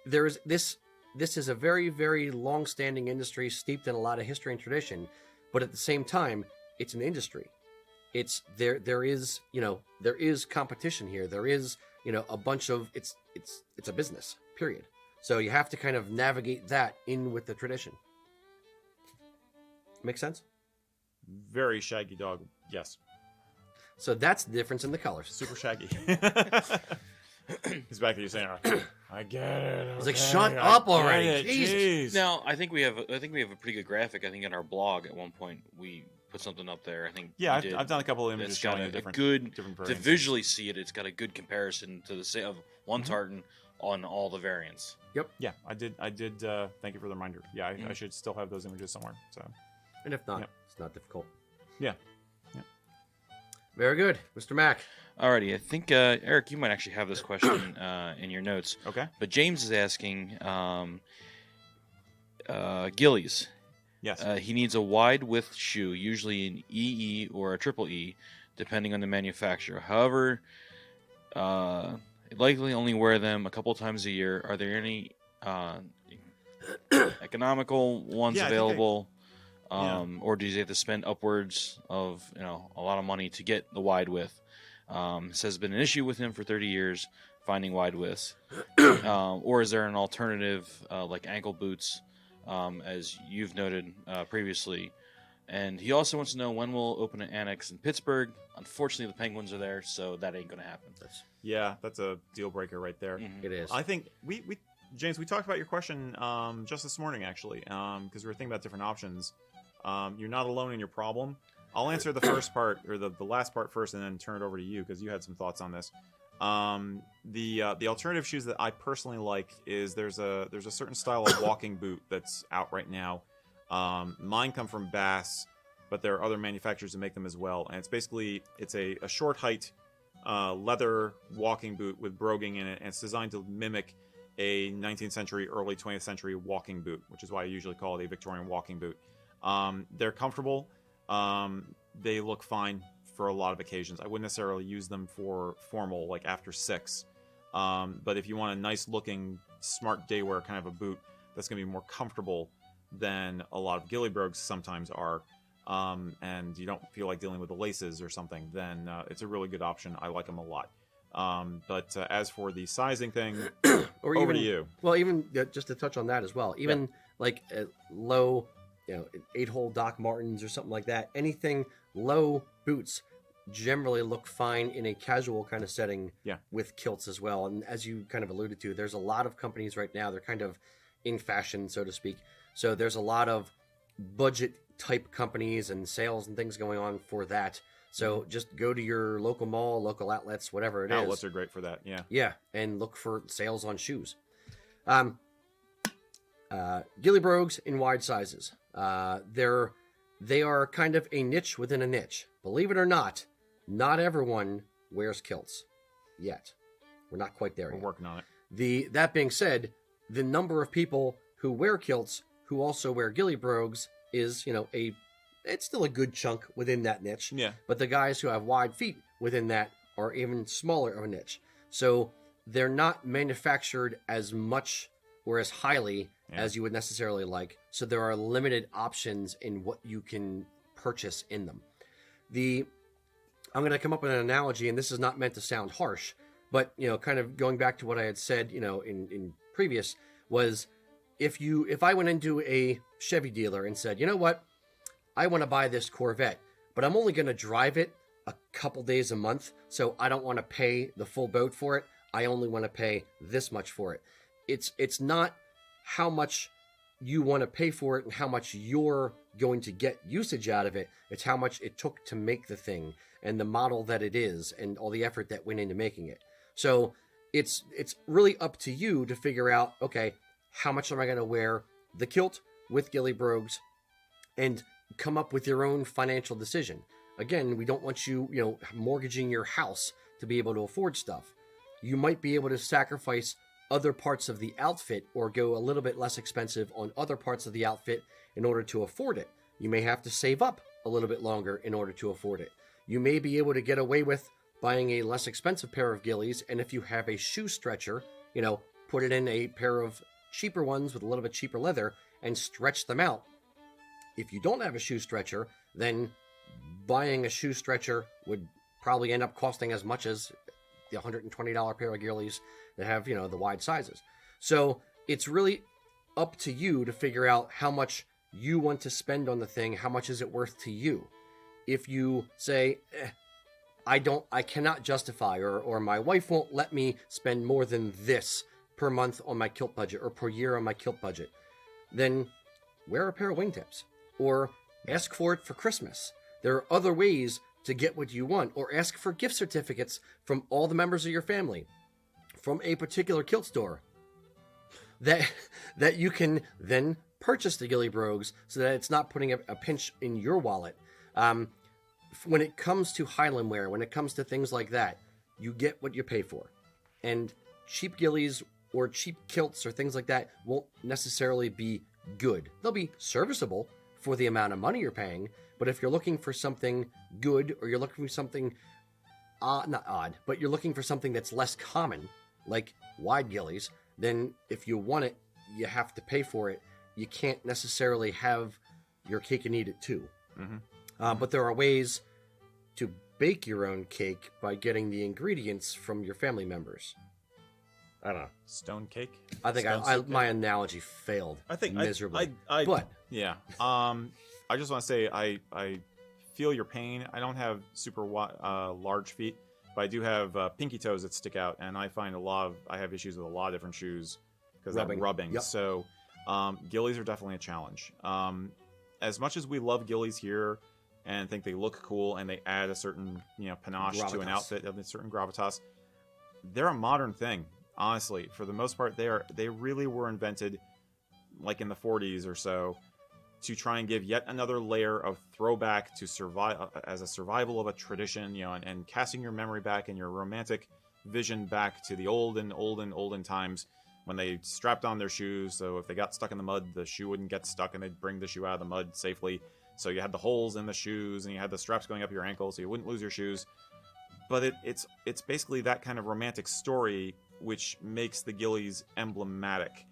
there's this is a very, very long-standing industry steeped in a lot of history and tradition, but at the same time, it's an industry. It's there is, there is competition here. There is, a bunch of it's a business, period. So you have to kind of navigate that in with the tradition. Make sense? Very shaggy dog. Yes. So that's the difference in the colors. Super shaggy. He's back there saying, I get it. He's like, shut up already. Jesus. Now, I think we have a pretty good graphic. I think in our blog at one point we put something up there. I think I've done a couple of images it's got showing a different to variants. visually see it. It's got a good comparison to the of one tartan on all the variants. Yep. Yeah, I did. Thank you for the reminder. Yeah, I should still have those images somewhere. So, and if not, it's not difficult. Yeah. Very good, Mr. Mack. Alrighty, I think Eric, you might actually have this question in your notes. Okay. But James is asking, ghillies. Yes. He needs a wide width shoe, usually an EE or a triple E, depending on the manufacturer. However, likely only wear them a couple times a year. Are there any economical ones available? Or do you have to spend upwards of a lot of money to get the wide width? Says it's been an issue with him for 30 years finding wide widths. Or is there an alternative like ankle boots, as you've noted previously? And he also wants to know when we'll open an annex in Pittsburgh. Unfortunately, the Penguins are there, so that ain't going to happen. That's a deal breaker right there. It is. I think James, we talked about your question just this morning, actually, because we were thinking about different options. You're not alone in your problem. I'll answer the first part or the last part first, and then turn it over to you because you had some thoughts on this. The alternative shoes that I personally like is there's a certain style of walking boot that's out right now. Mine come from Bass, but there are other manufacturers that make them as well, and it's a short height leather walking boot with broguing in it, and it's designed to mimic a 19th century, early 20th century walking boot, which is why I usually call it a Victorian walking boot. They're comfortable. They look fine for a lot of occasions. I wouldn't necessarily use them for formal, like after 6. But if you want a nice looking, smart day wear kind of a boot that's going to be more comfortable than a lot of Ghillie Brogues sometimes are, and you don't feel like dealing with the laces or something, then it's a really good option. I like them a lot. But as for the sizing thing, or over even, to you. Well, even just to touch on that as well, even like low, 8-hole Doc Martens or something like that, anything low boots generally look fine in a casual kind of setting with kilts as well. And as you kind of alluded to, there's a lot of companies right now, they're kind of in fashion, so to speak. So there's a lot of budget type companies and sales and things going on for that. So just go to your local mall, local outlets, whatever it is. Outlets are great for that, Yeah, and look for sales on shoes. Ghillie Brogues in wide sizes. They are kind of a niche within a niche. Believe it or not everyone wears kilts yet. We're not quite there yet. We're working on it. That being said, the number of people who wear kilts who also wear Ghillie Brogues is, it's still a good chunk within that niche. Yeah. But the guys who have wide feet within that are even smaller of a niche. So they're not manufactured as much or as highly as you would necessarily like. So there are limited options in what you can purchase in them. I'm going to come up with an analogy, and this is not meant to sound harsh, but, kind of going back to what I had said, in previous, was if I went into a Chevy dealer and said, you know what, I want to buy this Corvette, but I'm only going to drive it a couple days a month, so I don't want to pay the full boat for it. I only want to pay this much for it. It's not how much you want to pay for it and how much you're going to get usage out of it. It's how much it took to make the thing and the model that it is and all the effort that went into making it. So it's really up to you to figure out, okay, how much am I going to wear the kilt with Ghillie Brogues, and come up with your own financial decision. Again, we don't want you, mortgaging your house to be able to afford stuff. You might be able to sacrifice other parts of the outfit or go a little bit less expensive on other parts of the outfit in order to afford it. You may have to save up a little bit longer in order to afford it. You may be able to get away with buying a less expensive pair of ghillies, and if you have a shoe stretcher, put it in a pair of cheaper ones with a little bit cheaper leather and stretch them out. If you don't have a shoe stretcher, then buying a shoe stretcher would probably end up costing as much as the $120 pair of Ghillies that have, you know, the wide sizes. So it's really up to you to figure out how much you want to spend on the thing. How much is it worth to you? If you say, I cannot justify, or my wife won't let me spend more than this per month on my kilt budget or per year on my kilt budget, then wear a pair of wingtips or ask for it for Christmas. There are other ways to get what you want, or ask for gift certificates from all the members of your family from a particular kilt store that you can then purchase the Ghillie Brogues so that it's not putting a pinch in your wallet. When it comes to Highland wear, when it comes to things like that, you get what you pay for. And cheap Ghillies or cheap kilts or things like that won't necessarily be good. They'll be serviceable for the amount of money you're paying, but if you're looking for something good, or you're looking for something not odd, but you're looking for something that's less common, like wide Ghillies, then if you want it, you have to pay for it. You can't necessarily have your cake and eat it too. Mm-hmm. But there are ways to bake your own cake by getting the ingredients from your family members. I don't know. Stone cake. I think my analogy failed. I think miserably. But yeah. I just want to say I feel your pain. I don't have super large feet, but I do have pinky toes that stick out, and I find I have issues with a lot of different shoes because of rubbing. Yep. So Ghillies are definitely a challenge. As much as we love Ghillies here and think they look cool and they add a certain panache to an outfit of a certain gravitas, they're a modern thing. Honestly, for the most part, they really were invented like in the 40s or so to try and give yet another layer of throwback to survive as a survival of a tradition, and casting your memory back and your romantic vision back to the olden times when they strapped on their shoes. So if they got stuck in the mud, the shoe wouldn't get stuck and they'd bring the shoe out of the mud safely. So you had the holes in the shoes and you had the straps going up your ankles so you wouldn't lose your shoes. But it's basically that kind of romantic story which makes the Ghillies emblematic.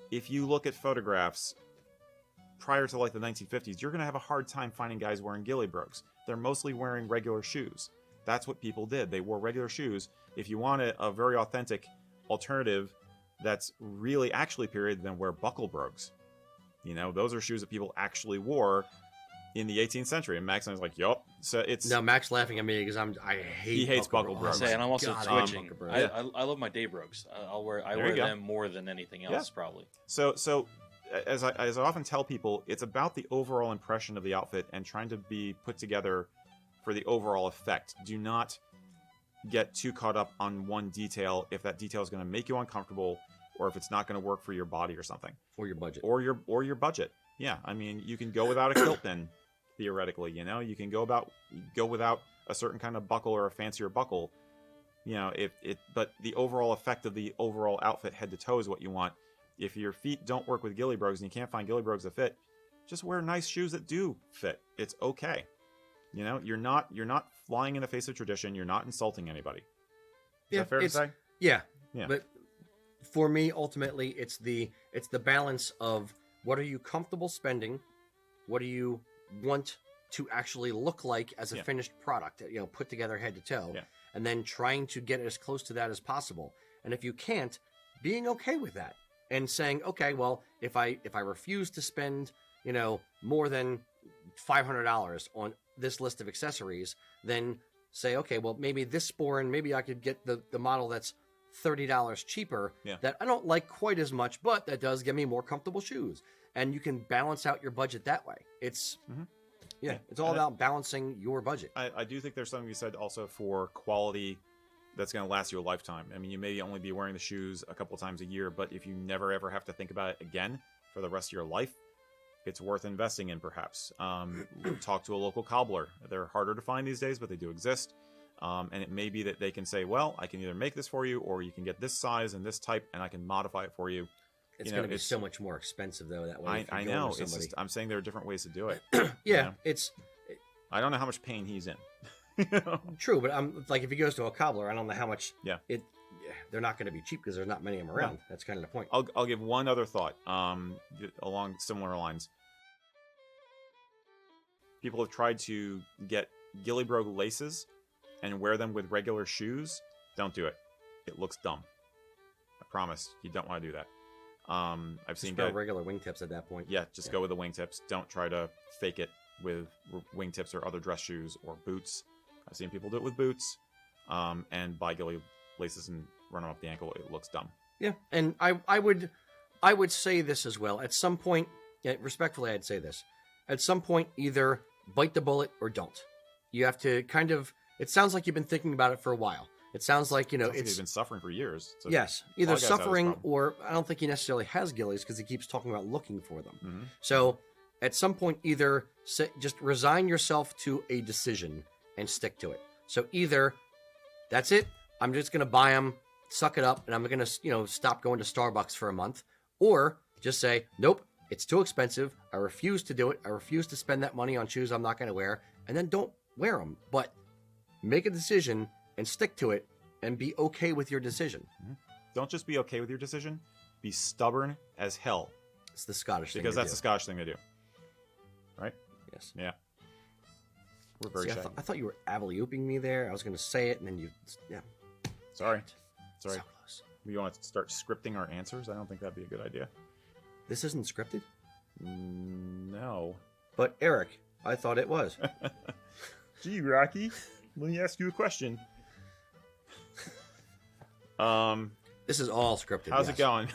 If you look at photographs prior to like the 1950s, you're going to have a hard time finding guys wearing Ghillie Brogues. They're mostly wearing regular shoes. That's what people did. They wore regular shoes. If you want a very authentic alternative that's really actually period, then wear buckle brogues. Those are shoes that people actually wore in the 18th century. And Max was like, yup. So it's... No, Max laughing at me because he hates buckle brogues. And I'm also switching. Yeah. I love my day brogues. I wear them more than anything else, probably. So as I often tell people, it's about the overall impression of the outfit and trying to be put together for the overall effect. Do not get too caught up on one detail if that detail is going to make you uncomfortable, or if it's not going to work for your body or something, or your budget, or your budget. Yeah, I mean, you can go without a kilt pin, theoretically. You can go without a certain kind of buckle or a fancier buckle. But the overall effect of the overall outfit, head to toe, is what you want. If your feet don't work with Ghillie Brogues and you can't find Ghillie Brogues that fit, just wear nice shoes that do fit. It's okay. You're not flying in the face of tradition. You're not insulting anybody. Is that fair to say? Yeah. But for me, ultimately, it's the balance of what are you comfortable spending, what do you want to actually look like as a finished product, put together head to toe, and then trying to get as close to that as possible. And if you can't, being okay with that and saying, okay, well, if I refuse to spend more than $500 on this list of accessories, then say, okay, well, maybe this sporran, maybe I could get the model that's $30 cheaper that I don't like quite as much, but that does give me more comfortable shoes. And you can balance out your budget that way. It's it's all about balancing your budget. I do think there's something you said also for quality that's going to last you a lifetime. I mean, you may only be wearing the shoes a couple times a year, but if you never ever have to think about it again for the rest of your life, it's worth investing in, perhaps. Talk to a local cobbler. They're harder to find these days, but they do exist. And it may be that they can say, well, I can either make this for you, or you can get this size and this type, and I can modify it for you. It's going to be so much more expensive, though, that way. I know. It's just, I'm saying there are different ways to do it. I don't know how much pain he's in. True, but if he goes to a cobbler, I don't know how much they're not going to be cheap because there's not many of them around. That's kind of the point. I'll give one other thought along similar lines. People have tried to get Ghillie Brogue laces and wear them with regular shoes. Don't do it. It looks dumb. I promise you don't want to do that. I've seen guys regular wingtips at that point. Yeah, just go with the wingtips. Don't try to fake it with wingtips or other dress shoes or boots. I've seen people do it with boots, and buy ghillie laces and run them up the ankle. It looks dumb. Yeah, and I would say this as well. At some point, respectfully, I'd say this. At some point, either bite the bullet or don't. You have to kind of. It sounds like you've been thinking about it for a while. It sounds like, it's... He's been suffering for years. So yes. Either suffering or... I don't think he necessarily has ghillies because he keeps talking about looking for them. Mm-hmm. So, at some point, either just resign yourself to a decision and stick to it. So, either that's it, I'm just going to buy them, suck it up, and I'm going to, stop going to Starbucks for a month. Or just say, nope, it's too expensive. I refuse to do it. I refuse to spend that money on shoes I'm not going to wear. And then don't wear them. But make a decision and stick to it and be okay with your decision. Mm-hmm. Don't just be okay with your decision. Be stubborn as hell. It's the Scottish thing because that's the Scottish thing to do. Right? Yes. Yeah. We're very shy. I thought you were alley-ooping me there. I was going to say it, and then you... Yeah. Sorry. So close. You want to start scripting our answers? I don't think that'd be a good idea. This isn't scripted? No. But, Eric, I thought it was. Gee, Rocky, let me ask you a question. This is all scripted. How's it going?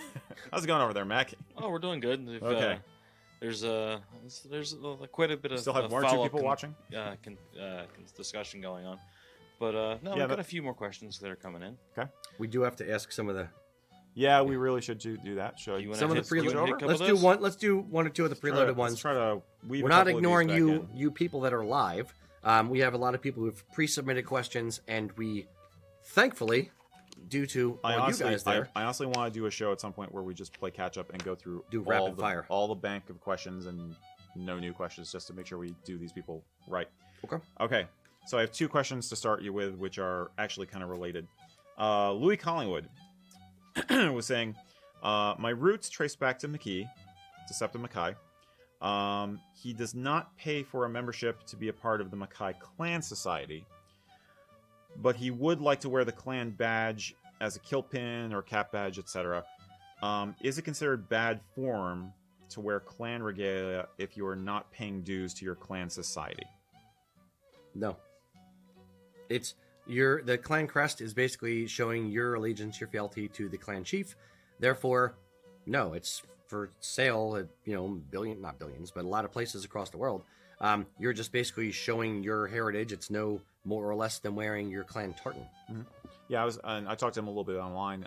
How's it going over there, Mac? Oh, we're doing good. Okay. There's quite a bit of still have one or two people watching. Discussion going on, but we've got a few more questions that are coming in. Okay. We do have to ask some of the. Yeah, we really should do that. Some of the preloaded. Let's do one or two of the preloaded ones. Let's try to weave. We're not ignoring you people that are live. We have a lot of people who've pre-submitted questions, and we, thankfully, due to you guys there. I honestly want to do a show at some point where we just play catch up and go through rapid fire, all the bank of questions and no new questions, just to make sure we do these people right. Okay. So I have two questions to start you with, which are actually kind of related. Louis Collingwood was saying, my roots trace back to McKee, to sept and Mackay. He does not pay for a membership to be a part of the Mackay Clan Society, but he would like to wear the clan badge as a kilt pin or cap badge, etc. Is it considered bad form to wear clan regalia if you are not paying dues to your clan society? No. It's the clan crest is basically showing your allegiance, your fealty to the clan chief. Therefore, no, it's for sale at, not billions, but a lot of places across the world. You're just basically showing your heritage. It's no more or less than wearing your clan tartan. Mm-hmm. Yeah, I talked to him a little bit online,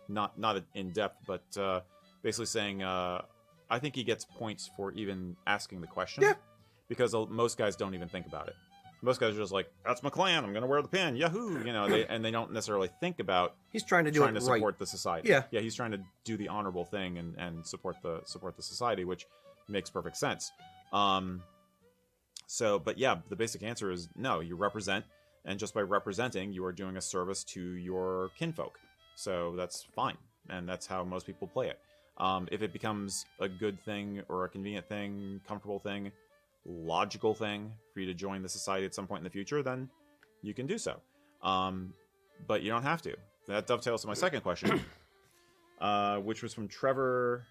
not in depth, but basically saying I think he gets points for even asking the question. Yeah, because most guys don't even think about it. Most guys are just like, "That's my clan. I'm going to wear the pin. Yahoo!" They don't necessarily think about. He's trying to support the society. Yeah, he's trying to do the honorable thing and support the society, which makes perfect sense. But yeah, the basic answer is no. You represent, and just by representing, you are doing a service to your kinfolk. So that's fine, and that's how most people play it. If it becomes a good thing or a convenient thing, comfortable thing, logical thing for you to join the society at some point in the future, then you can do so. But you don't have to. That dovetails to my second question, which was from Trevor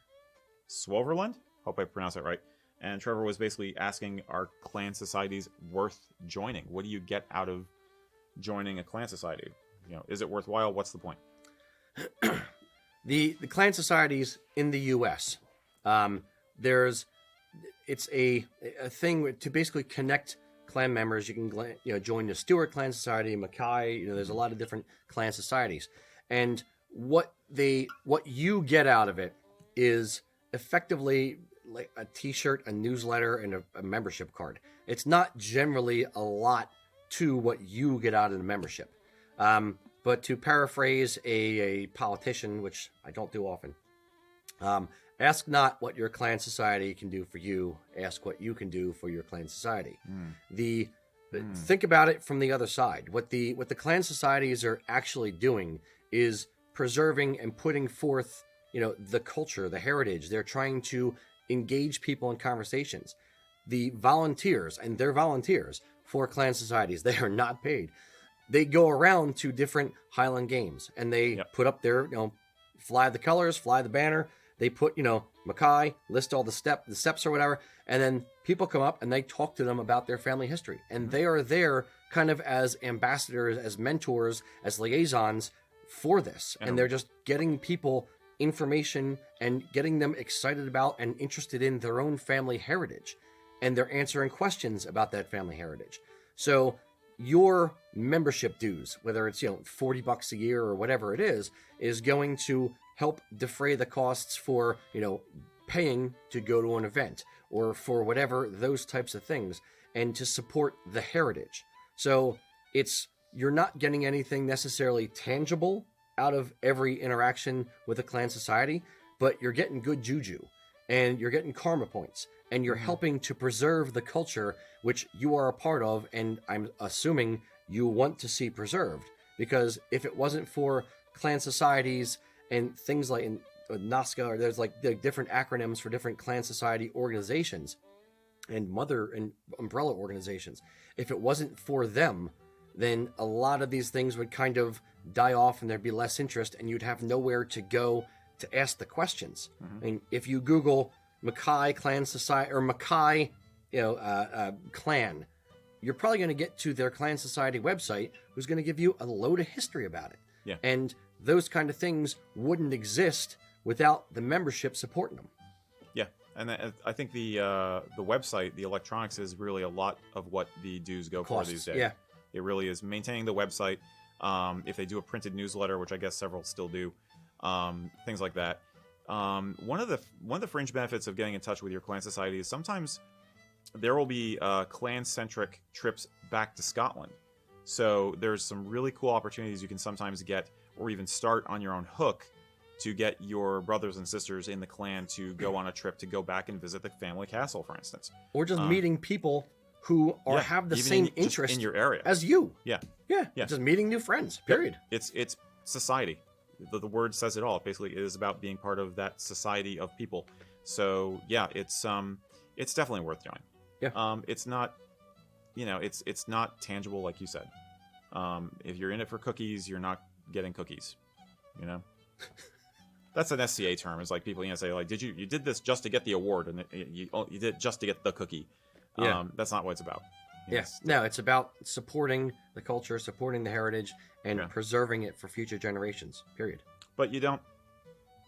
Swoverland. Hope I pronounced that right. And Trevor was basically asking, are clan societies worth joining? What do you get out of joining a clan society? Is it worthwhile? What's the point? The clan societies in the U.S. It's a thing to basically connect clan members. You can join the Stewart Clan Society, Mackay. There's a lot of different clan societies, and what you get out of it is effectively like a T-shirt, a newsletter, and a membership card. It's not generally a lot to what you get out of the membership. But to paraphrase a politician, which I don't do often, ask not what your clan society can do for you. Ask what you can do for your clan society. Think about it from the other side. What the clan societies are actually doing is preserving and putting forth, the culture, the heritage. They're trying to engage people in conversations. The volunteers, and they're volunteers for clan societies, they are not paid. They go around to different Highland games and they put up their, fly the colors, fly the banner. They put, Mackay, list all the steps or whatever. And then people come up and they talk to them about their family history. And they are there kind of as ambassadors, as mentors, as liaisons for this. And they're just getting people information and getting them excited about and interested in their own family heritage. And they're answering questions about that family heritage. So your membership dues, whether it's, $40 a year or whatever it is going to help defray the costs for, paying to go to an event or for whatever, those types of things, and to support the heritage. So you're not getting anything necessarily tangible out of every interaction with a clan society, but you're getting good juju and you're getting karma points and you're helping to preserve the culture which you are a part of, and I'm assuming you want to see preserved. Because if it wasn't for clan societies and things like in NASCA, or there's like the different acronyms for different clan society organizations and mother and umbrella organizations, if it wasn't for them, then a lot of these things would kind of die off and there'd be less interest and you'd have nowhere to go to ask the questions. I mean, if you Google Mackay Clan Society or Mackay, clan, you're probably going to get to their clan society website, who's going to give you a load of history about it. Yeah. And those kind of things wouldn't exist without the membership supporting them. Yeah, and I think the website, the electronics, is really a lot of what the dues go for these days. Yeah. It really is maintaining the website. If they do a printed newsletter, which I guess several still do, things like that. One of the fringe benefits of getting in touch with your clan society is sometimes there will be clan-centric trips back to Scotland. So there's some really cool opportunities you can sometimes get, or even start on your own hook, to get your brothers and sisters in the clan to go on a trip to go back and visit the family castle, for instance. Or just meeting people who have the same interest in your area as you. Yeah. Just meeting new friends, period. It's society. The word says it all. Basically, it is about being part of that society of people. So yeah, it's definitely worth doing. Yeah. It's not, it's not tangible, like you said. If you're in it for cookies, you're not getting cookies. That's an SCA term. It's like people say, like, you did this just to get the award, and you did it just to get the cookie. Yeah. That's not what it's about. Yes. No, it's about supporting the culture, supporting the heritage, and preserving it for future generations. Period. But you don't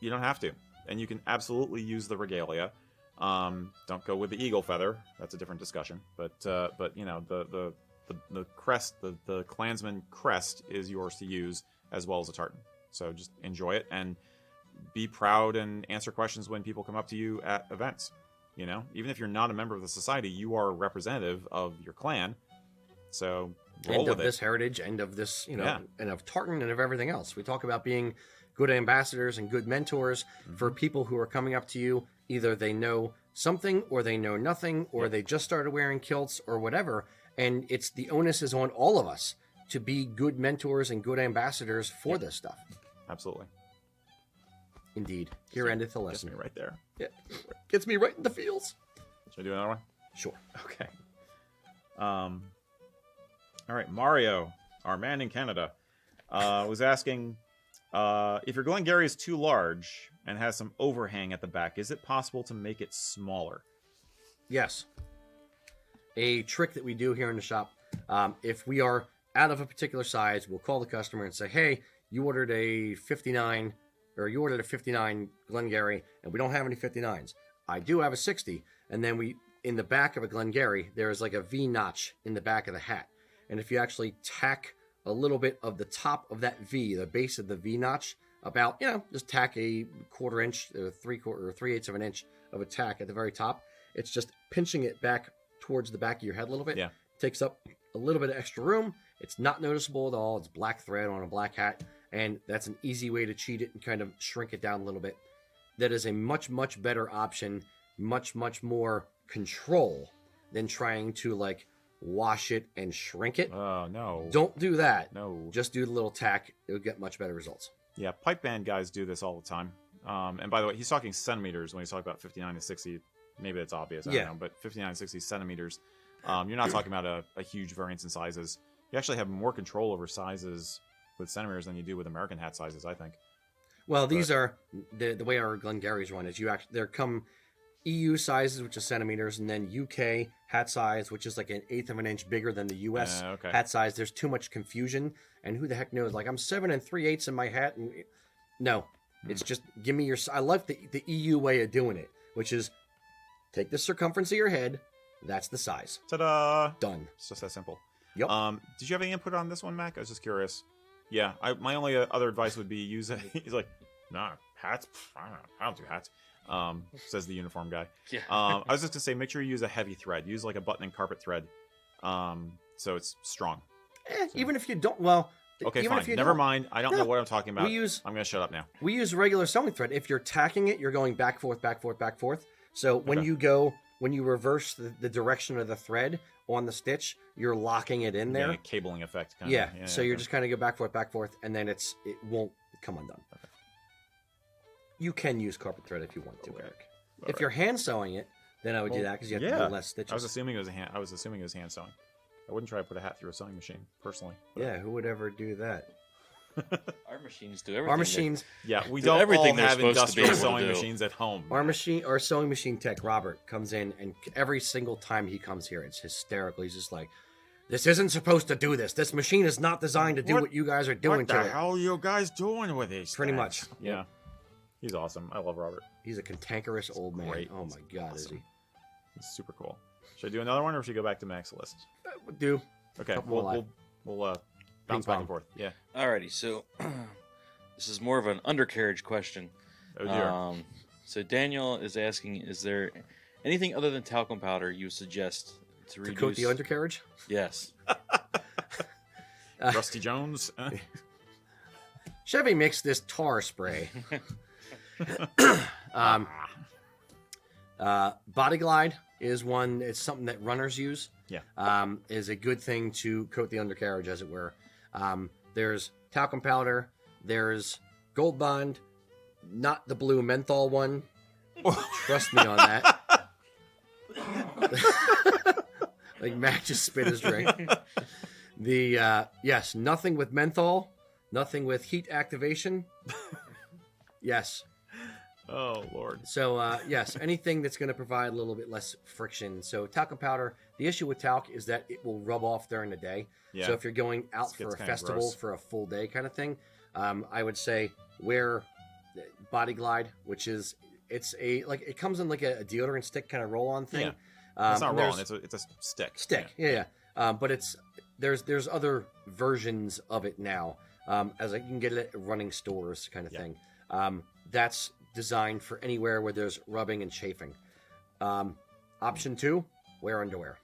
have to, and you can absolutely use the regalia. Don't go with the eagle feather. That's a different discussion. But the crest, the clansman crest, is yours to use as well as a tartan. So just enjoy it and be proud and answer questions when people come up to you at events. Even if you're not a member of the society, you are a representative of your clan. So roll and with of this heritage, and of this, and of tartan, and of everything else. We talk about being good ambassadors and good mentors for people who are coming up to you. Either they know something, or they know nothing, or they just started wearing kilts, or whatever. And the onus is on all of us to be good mentors and good ambassadors for this stuff. Absolutely. Indeed. Here endeth the lesson. Gets me right there. Yeah. Gets me right in the feels. Should I do another one? Sure. Okay. All right. Mario, our man in Canada, was asking, if your glengary is too large and has some overhang at the back, is it possible to make it smaller? Yes. A trick that we do here in the shop, if we are out of a particular size, we'll call the customer and say, hey, you ordered a 59 Glengarry, and we don't have any 59s. I do have a 60, and then in the back of a Glengarry, there is like a V notch in the back of the hat. And if you actually tack a little bit of the top of that V, the base of the V notch, about, just tack a 1/4 inch, 3/4 or 3/8 of an inch of a tack at the very top. It's just pinching it back towards the back of your head a little bit. Yeah. Takes up a little bit of extra room. It's not noticeable at all. It's black thread on a black hat. And that's an easy way to cheat it and kind of shrink it down a little bit. That is a much, much better option, much, much more control than trying to wash it, and shrink it. Oh, no. Don't do that. No. Just do the little tack. It'll get much better results. Yeah, pipe band guys do this all the time. And by the way, he's talking centimeters when he's talking about 59 to 60. Maybe it's obvious, I don't know, but 59 to 60 centimeters. You're not talking about a huge variance in sizes. You actually have more control over sizes with centimeters than you do with American hat sizes, I think. Well, these are the way our glengarries run is there come EU sizes, which is centimeters, and then UK hat size, which is like 1/8 of an inch bigger than the US hat size. There's too much confusion, and who the heck knows? Like, I'm 7 3/8 in my hat, and no, it's just give me your. I like the EU way of doing it, which is take the circumference of your head. That's the size. Ta-da! Done. It's just that simple. Yep. Did you have any input on this one, Mac? I was just curious. Yeah, my only other advice would be use a. He's like, nah, hats. I don't do hats. Says the uniform guy. Yeah. I was just gonna say, make sure you use a heavy thread. Use like a button and carpet thread, so it's strong. Even if you don't, well. Okay, even fine. if you Never don't, mind. I don't know what I'm talking about. I'm gonna shut up now. We use regular sewing thread. If you're tacking it, you're going back, forth, back, forth, back, forth. So when you reverse the direction of the thread on the stitch, you're locking it in there. A cabling effect. Yeah. So you're just kind of go back, forth, and then it won't come undone. Okay. You can use carpet thread if you want to, Eric. All if you're hand sewing it, then I would do that because you have to do less stitches. I was assuming it was hand sewing. I wouldn't try to put a hat through a sewing machine, personally. Yeah, who would ever do that? Our machines do everything. Our machines. We don't everything all they're have supposed to be industrial able to sewing do. machines at home. Our sewing machine tech, Robert, comes in, and every single time he comes here, it's hysterical. He's just like, this isn't supposed to do this. This machine is not designed to do what you guys are doing What to the it. hell are you guys doing with these Pretty things? much. Yeah. He's awesome. I love Robert. He's a cantankerous old man. great. Oh my God, is he? He's super cool. Should I do another one, or should we go back to Mac's list? Do. Okay, Couple more we'll bounce back and forth. Yeah. Alrighty, so this is more of an undercarriage question. Oh dear. So Daniel is asking, is there anything other than talcum powder you would suggest to reduce... coat the undercarriage? Yes. Rusty Jones. Chevy makes this tar spray. Body Glide is one. It's something that runners use. Yeah. Is a good thing to coat the undercarriage, as it were. There's talcum powder. There's Gold Bond, not the blue menthol one. Trust me on that. Like Mac just spit his drink. Yes, nothing with menthol, nothing with heat activation. Yes. Oh Lord. So yes, anything that's going to provide a little bit less friction. So talcum powder. The issue with talc is that it will rub off during the day. Yeah. So if you're going out for a festival gross. for a full day kind of thing, I would say wear Body Glide, which is it comes in like a deodorant stick kind of roll on thing. Yeah. It's not rolling. It's a stick. Stick. Yeah. But there's other versions of it now. As you can get it at running stores kind of thing. That's designed for anywhere where there's rubbing and chafing. Option 2, wear underwear.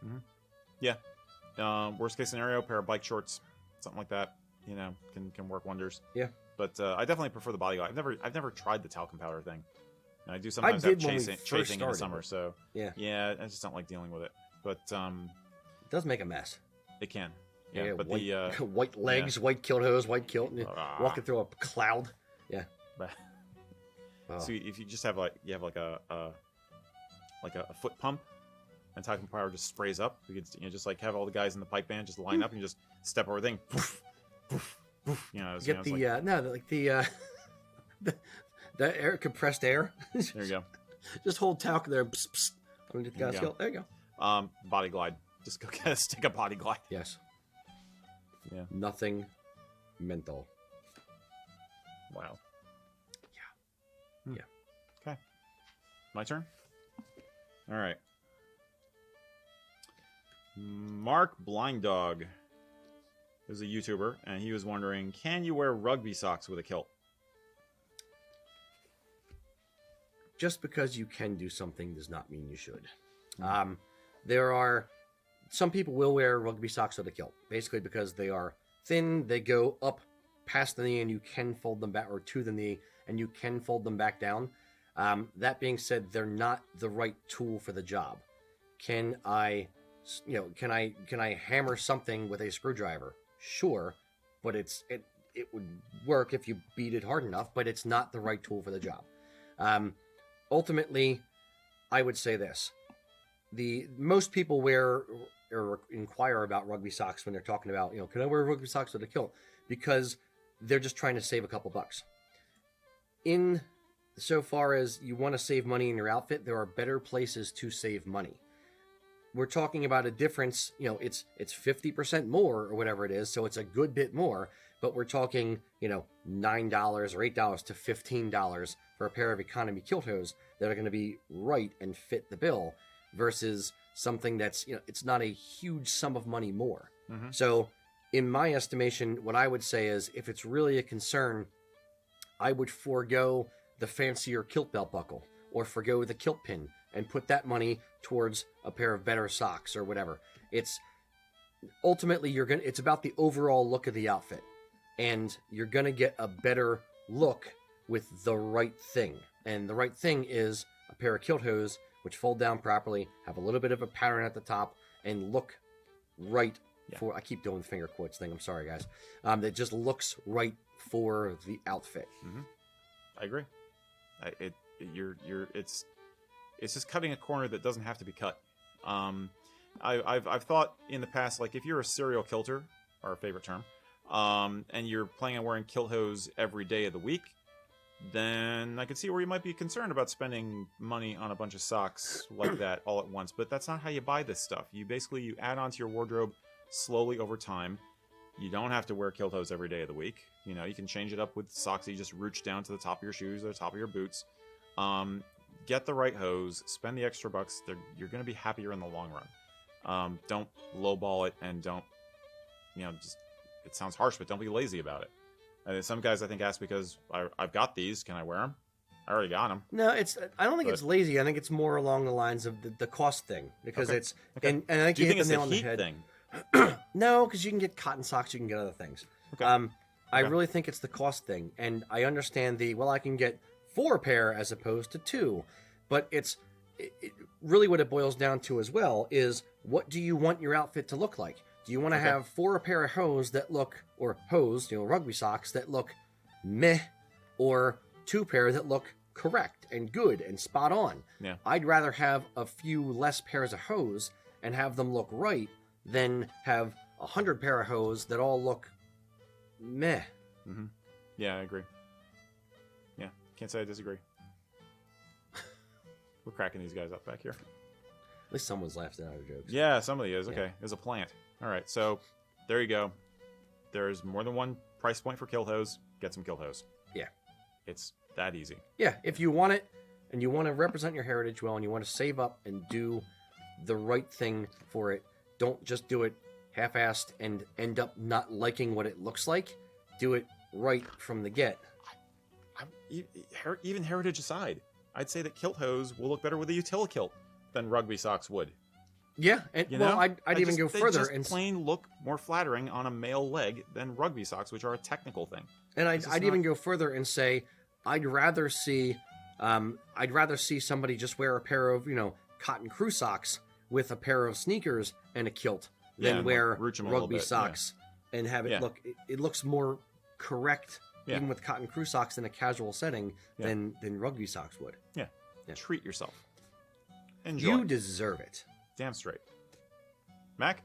Mm-hmm. Yeah. Worst case scenario, pair of bike shorts, something like that. Can work wonders. Yeah. But I definitely prefer the Body Glide. I've never tried the talcum powder thing. And I do sometimes did have when we chafing first in the started. summer. So Yeah. I just don't like dealing with it. But It does make a mess. it can. Yeah. Yeah, but white, white legs, white kilt hose, white kilt, and walking through a cloud. Yeah. So if you just have a foot pump, and talcum powder just sprays up, you could just like have all the guys in the pipe band just line up and just step over the thing. Poof, poof, poof, Get the air, compressed air. There you go. Just hold talc there. Psst, psst, underneath the guy's kilt. There you go. Body Glide. Just go get a stick of Body Glide. Yes. Yeah. Nothing menthol. Wow. Yeah. Yeah. Okay. My turn? All right. Mark Blind Dog is a YouTuber, and he was wondering, can you wear rugby socks with a kilt? Just because you can do something does not mean you should. There are some people will wear rugby socks with a kilt, basically because they are thin. They go up past the knee, and you can fold them back, or to the knee, and you can fold them back down. That being said, they're not the right tool for the job. Can I can I hammer something with a screwdriver? Sure, but it would work if you beat it hard enough, but it's not the right tool for the job. Ultimately, I would say this: most people wear or inquire about rugby socks when they're talking about, can I wear rugby socks with a kilt? Because they're just trying to save a couple bucks. In so far as you want to save money in your outfit, there are better places to save money. We're talking about a difference, it's 50% more or whatever it is, so it's a good bit more, but we're talking, $9 or $8 to $15 for a pair of economy kilt hose that are going to be right and fit the bill versus something that's, it's not a huge sum of money more. Mm-hmm. So in my estimation, what I would say is if it's really a concern, I would forego the fancier kilt belt buckle or forego the kilt pin and put that money towards a pair of better socks or whatever. It's ultimately it's about the overall look of the outfit, and you're going to get a better look with the right thing. And the right thing is a pair of kilt hose which fold down properly, have a little bit of a pattern at the top, and look right for, I keep doing the finger quotes thing, I'm sorry guys, that just looks right for the outfit. Mm-hmm. I agree. It's just cutting a corner that doesn't have to be cut. I've thought in the past, like if you're a serial kilter, our favorite term, and you're planning on wearing kilt hose every day of the week, then I could see where you might be concerned about spending money on a bunch of socks like that all at once. But that's not how you buy this stuff. You add on to your wardrobe slowly over time. You don't have to wear kilt hose every day of the week. You can change it up with socks that you just rooch down to the top of your shoes or the top of your boots. Get the right hose, spend the extra bucks. You're going to be happier in the long run. Don't lowball it, and don't, it sounds harsh, but don't be lazy about it. And some guys, I think, ask because I've got these. Can I wear them? I already got them. No, I don't think it's lazy. I think it's more along the lines of the cost thing, because it's, and I think Do you think hit it's the nail the on the heat head. thing? No, because you can get cotton socks, you can get other things. Okay. I really think it's the cost thing, and I understand I can get 4 pair as opposed to 2, but it's really what it boils down to as well is, what do you want your outfit to look like? Do you want to have 4 pair of hose that look, or rugby socks that look meh, or 2 pair that look correct and good and spot on? Yeah. I'd rather have a few less pairs of hose and have them look right than have 100 pair of hose that all look meh. Mm-hmm. Yeah, I agree. Yeah, can't say I disagree. We're cracking these guys up back here. At least someone's laughing at our jokes. Yeah, somebody is. Okay, Yeah. there's a plant. All right, so there you go. There's more than one price point for kilt hose. Get some kilt hose. Yeah. It's that easy. Yeah, if you want it and you want to represent your heritage well and you want to save up and do the right thing for it, don't just do it half-assed and end up not liking what it looks like. Do it right from the get. Even heritage aside, I'd say that kilt hose will look better with a utility kilt than rugby socks would. Yeah, and I'd even go further and plain look more flattering on a male leg than rugby socks, which are a technical thing. And I'd even go further and say I'd rather see somebody just wear a pair of cotton crew socks with a pair of sneakers and a kilt than wear rugby socks and have it look. It looks more correct even with cotton crew socks in a casual setting than rugby socks would. Yeah. Treat yourself. Enjoy. You deserve it. Damn straight. Mac?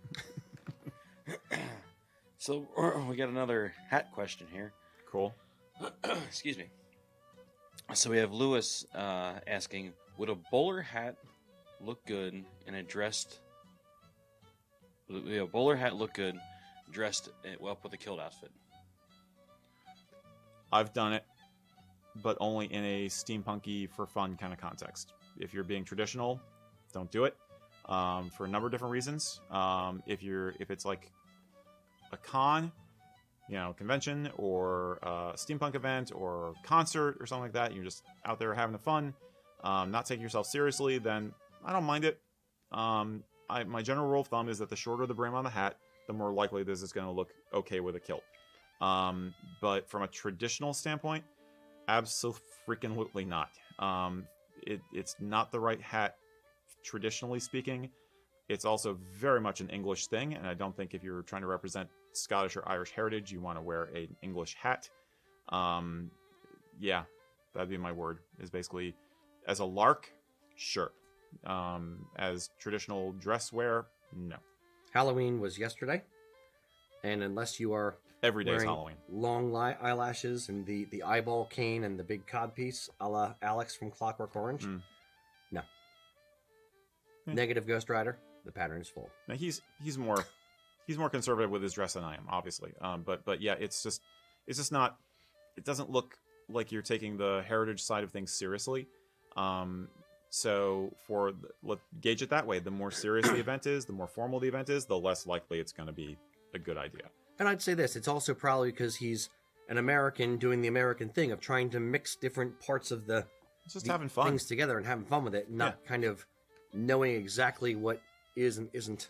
So we got another hat question here. Cool. Excuse me. So we have Lewis asking, would a bowler hat look good in a dressed... Would a bowler hat look good dressed up with a kilt outfit? I've done it, but only in a steampunky for fun kind of context. If you're being traditional, don't do it. For a number of different reasons. If it's like a con, convention or a steampunk event or concert or something like that, you're just out there having fun, not taking yourself seriously, then I don't mind it. My general rule of thumb is that the shorter the brim on the hat, the more likely this is going to look okay with a kilt. But from a traditional standpoint, absolutely not. It's not the right hat, traditionally speaking. It's also very much an English thing, and I don't think if you're trying to represent Scottish or Irish heritage, you want to wear an English hat. Yeah, that'd be my word. Is basically as a lark, sure. As traditional dress wear, no. Halloween was yesterday, and unless you are Every day is wearing Halloween. long eyelashes and the eyeball cane and the big codpiece, a la Alex from Clockwork Orange, no. Negative Ghost Rider. The pattern is full. Now he's more conservative with his dress than I am, obviously. But yeah, it's just not. It doesn't look like you're taking the heritage side of things seriously. So let's gauge it that way. The more serious the event is, the more formal the event is, the less likely it's going to be a good idea. And I'd say this: it's also probably because he's an American doing the American thing of trying to mix different parts of It's just having fun. things together and having fun with it, not kind of knowing exactly what is and isn't,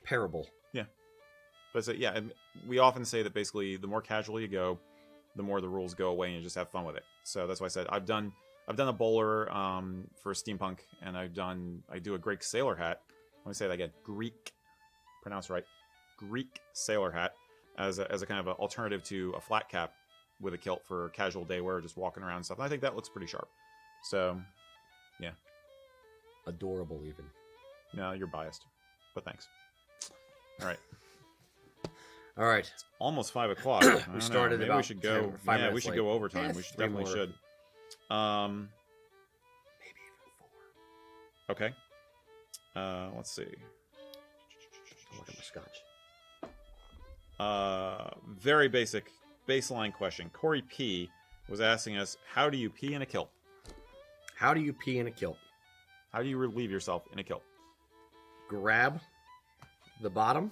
parable. Yeah. But we often say that basically the more casual you go, the more the rules go away and you just have fun with it. So that's why I said I've done a bowler for steampunk, and I do a Greek sailor hat. Let me say that again. Greek, pronounced right. Greek sailor hat as a kind of an alternative to a flat cap with a kilt for casual day wear, just walking around and stuff. And I think that looks pretty sharp. So, yeah. Adorable, even. No, you're biased, but thanks. All right. All right. It's almost 5 o'clock. We started Maybe about we should go. 10 or 5 Yeah, we minutes should late. go overtime. Yeah, We should 3 definitely more. should. Maybe even 4. Okay. Let's see. Look at my scotch. Very basic baseline question. Corey P was asking us, how do you pee in a kilt? How do you pee in a kilt? How do you relieve yourself in a kilt? Grab the bottom,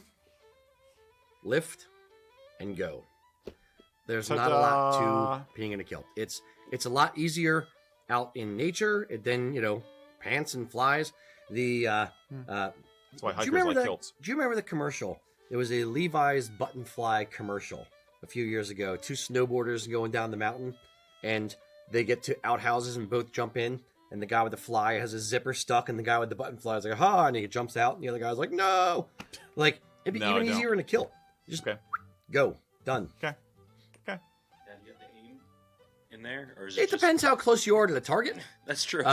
lift, and go. There's not a lot to peeing in a kilt. It's a lot easier out in nature. Then pants and flies. That's why hikers like kilts. Do you remember the commercial? There was a Levi's button fly commercial a few years ago. 2 snowboarders going down the mountain, and they get to outhouses and both jump in. And the guy with the fly has his zipper stuck, and the guy with the button fly is like, "Ha!" And he jumps out, and the other guy's like, "No!" Like it'd be even easier in a kilt. Just go, done. Okay. Yeah, you have to aim in there, or is It depends how close you are to the target. That's true.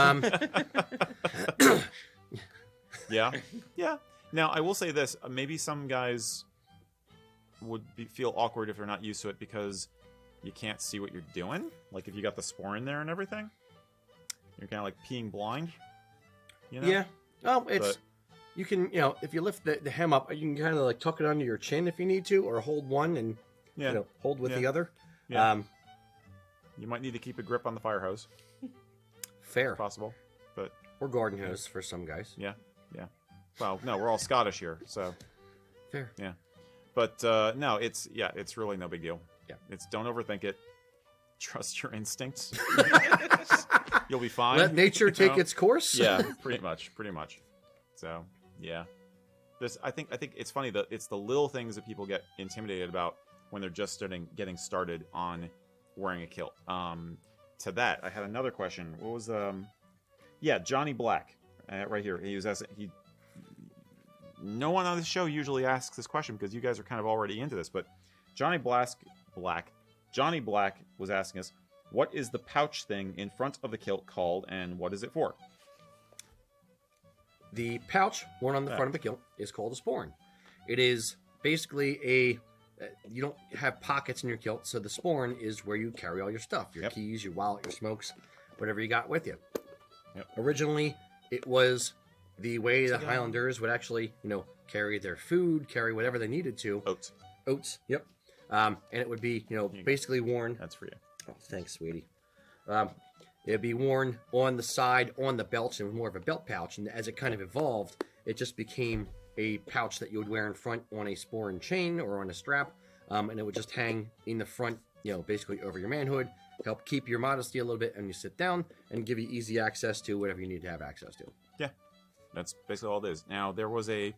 Yeah. Now I will say this: maybe some guys would feel awkward if they're not used to it because you can't see what you're doing. Like if you got the sporran there and everything, you're kind of like peeing blind. Yeah. Oh, you can if you lift the hem up, you can kind of like tuck it under your chin if you need to, or hold one and hold with the other. Yeah. You might need to keep a grip on the fire hose. Fair. If possible, but or garden hose for some guys. Yeah. Well, no, we're all Scottish here, so fair. Yeah, but no, it's really no big deal. Yeah, it's don't overthink it. Trust your instincts. You'll be fine. Let nature take its course. Yeah, pretty much. So yeah, I think it's funny that it's the little things that people get intimidated about when they're just getting started on wearing a kilt. To that, I had another question. What was Johnny Black right here. He was asking. No one on this show usually asks this question because you guys are kind of already into this, but Johnny Black was asking us, what is the pouch thing in front of the kilt called, and what is it for? The pouch worn on the front of a kilt is called a sporran. It is basically you don't have pockets in your kilt, so the sporran is where you carry all your stuff, your keys, your wallet, your smokes, whatever you got with you. Yep. Originally, it was the way the Highlanders would actually, carry their food, carry whatever they needed to. Oats. Yep. And it would be, basically worn. That's for you. Oh, thanks, sweetie. It'd be worn on the side, on the belts, and more of a belt pouch. And as it kind of evolved, it just became a pouch that you would wear in front on a sporran chain or on a strap. And it would just hang in the front, basically over your manhood, help keep your modesty a little bit, and you sit down and give you easy access to whatever you need to have access to. Yeah. That's basically all it is. Now, there was a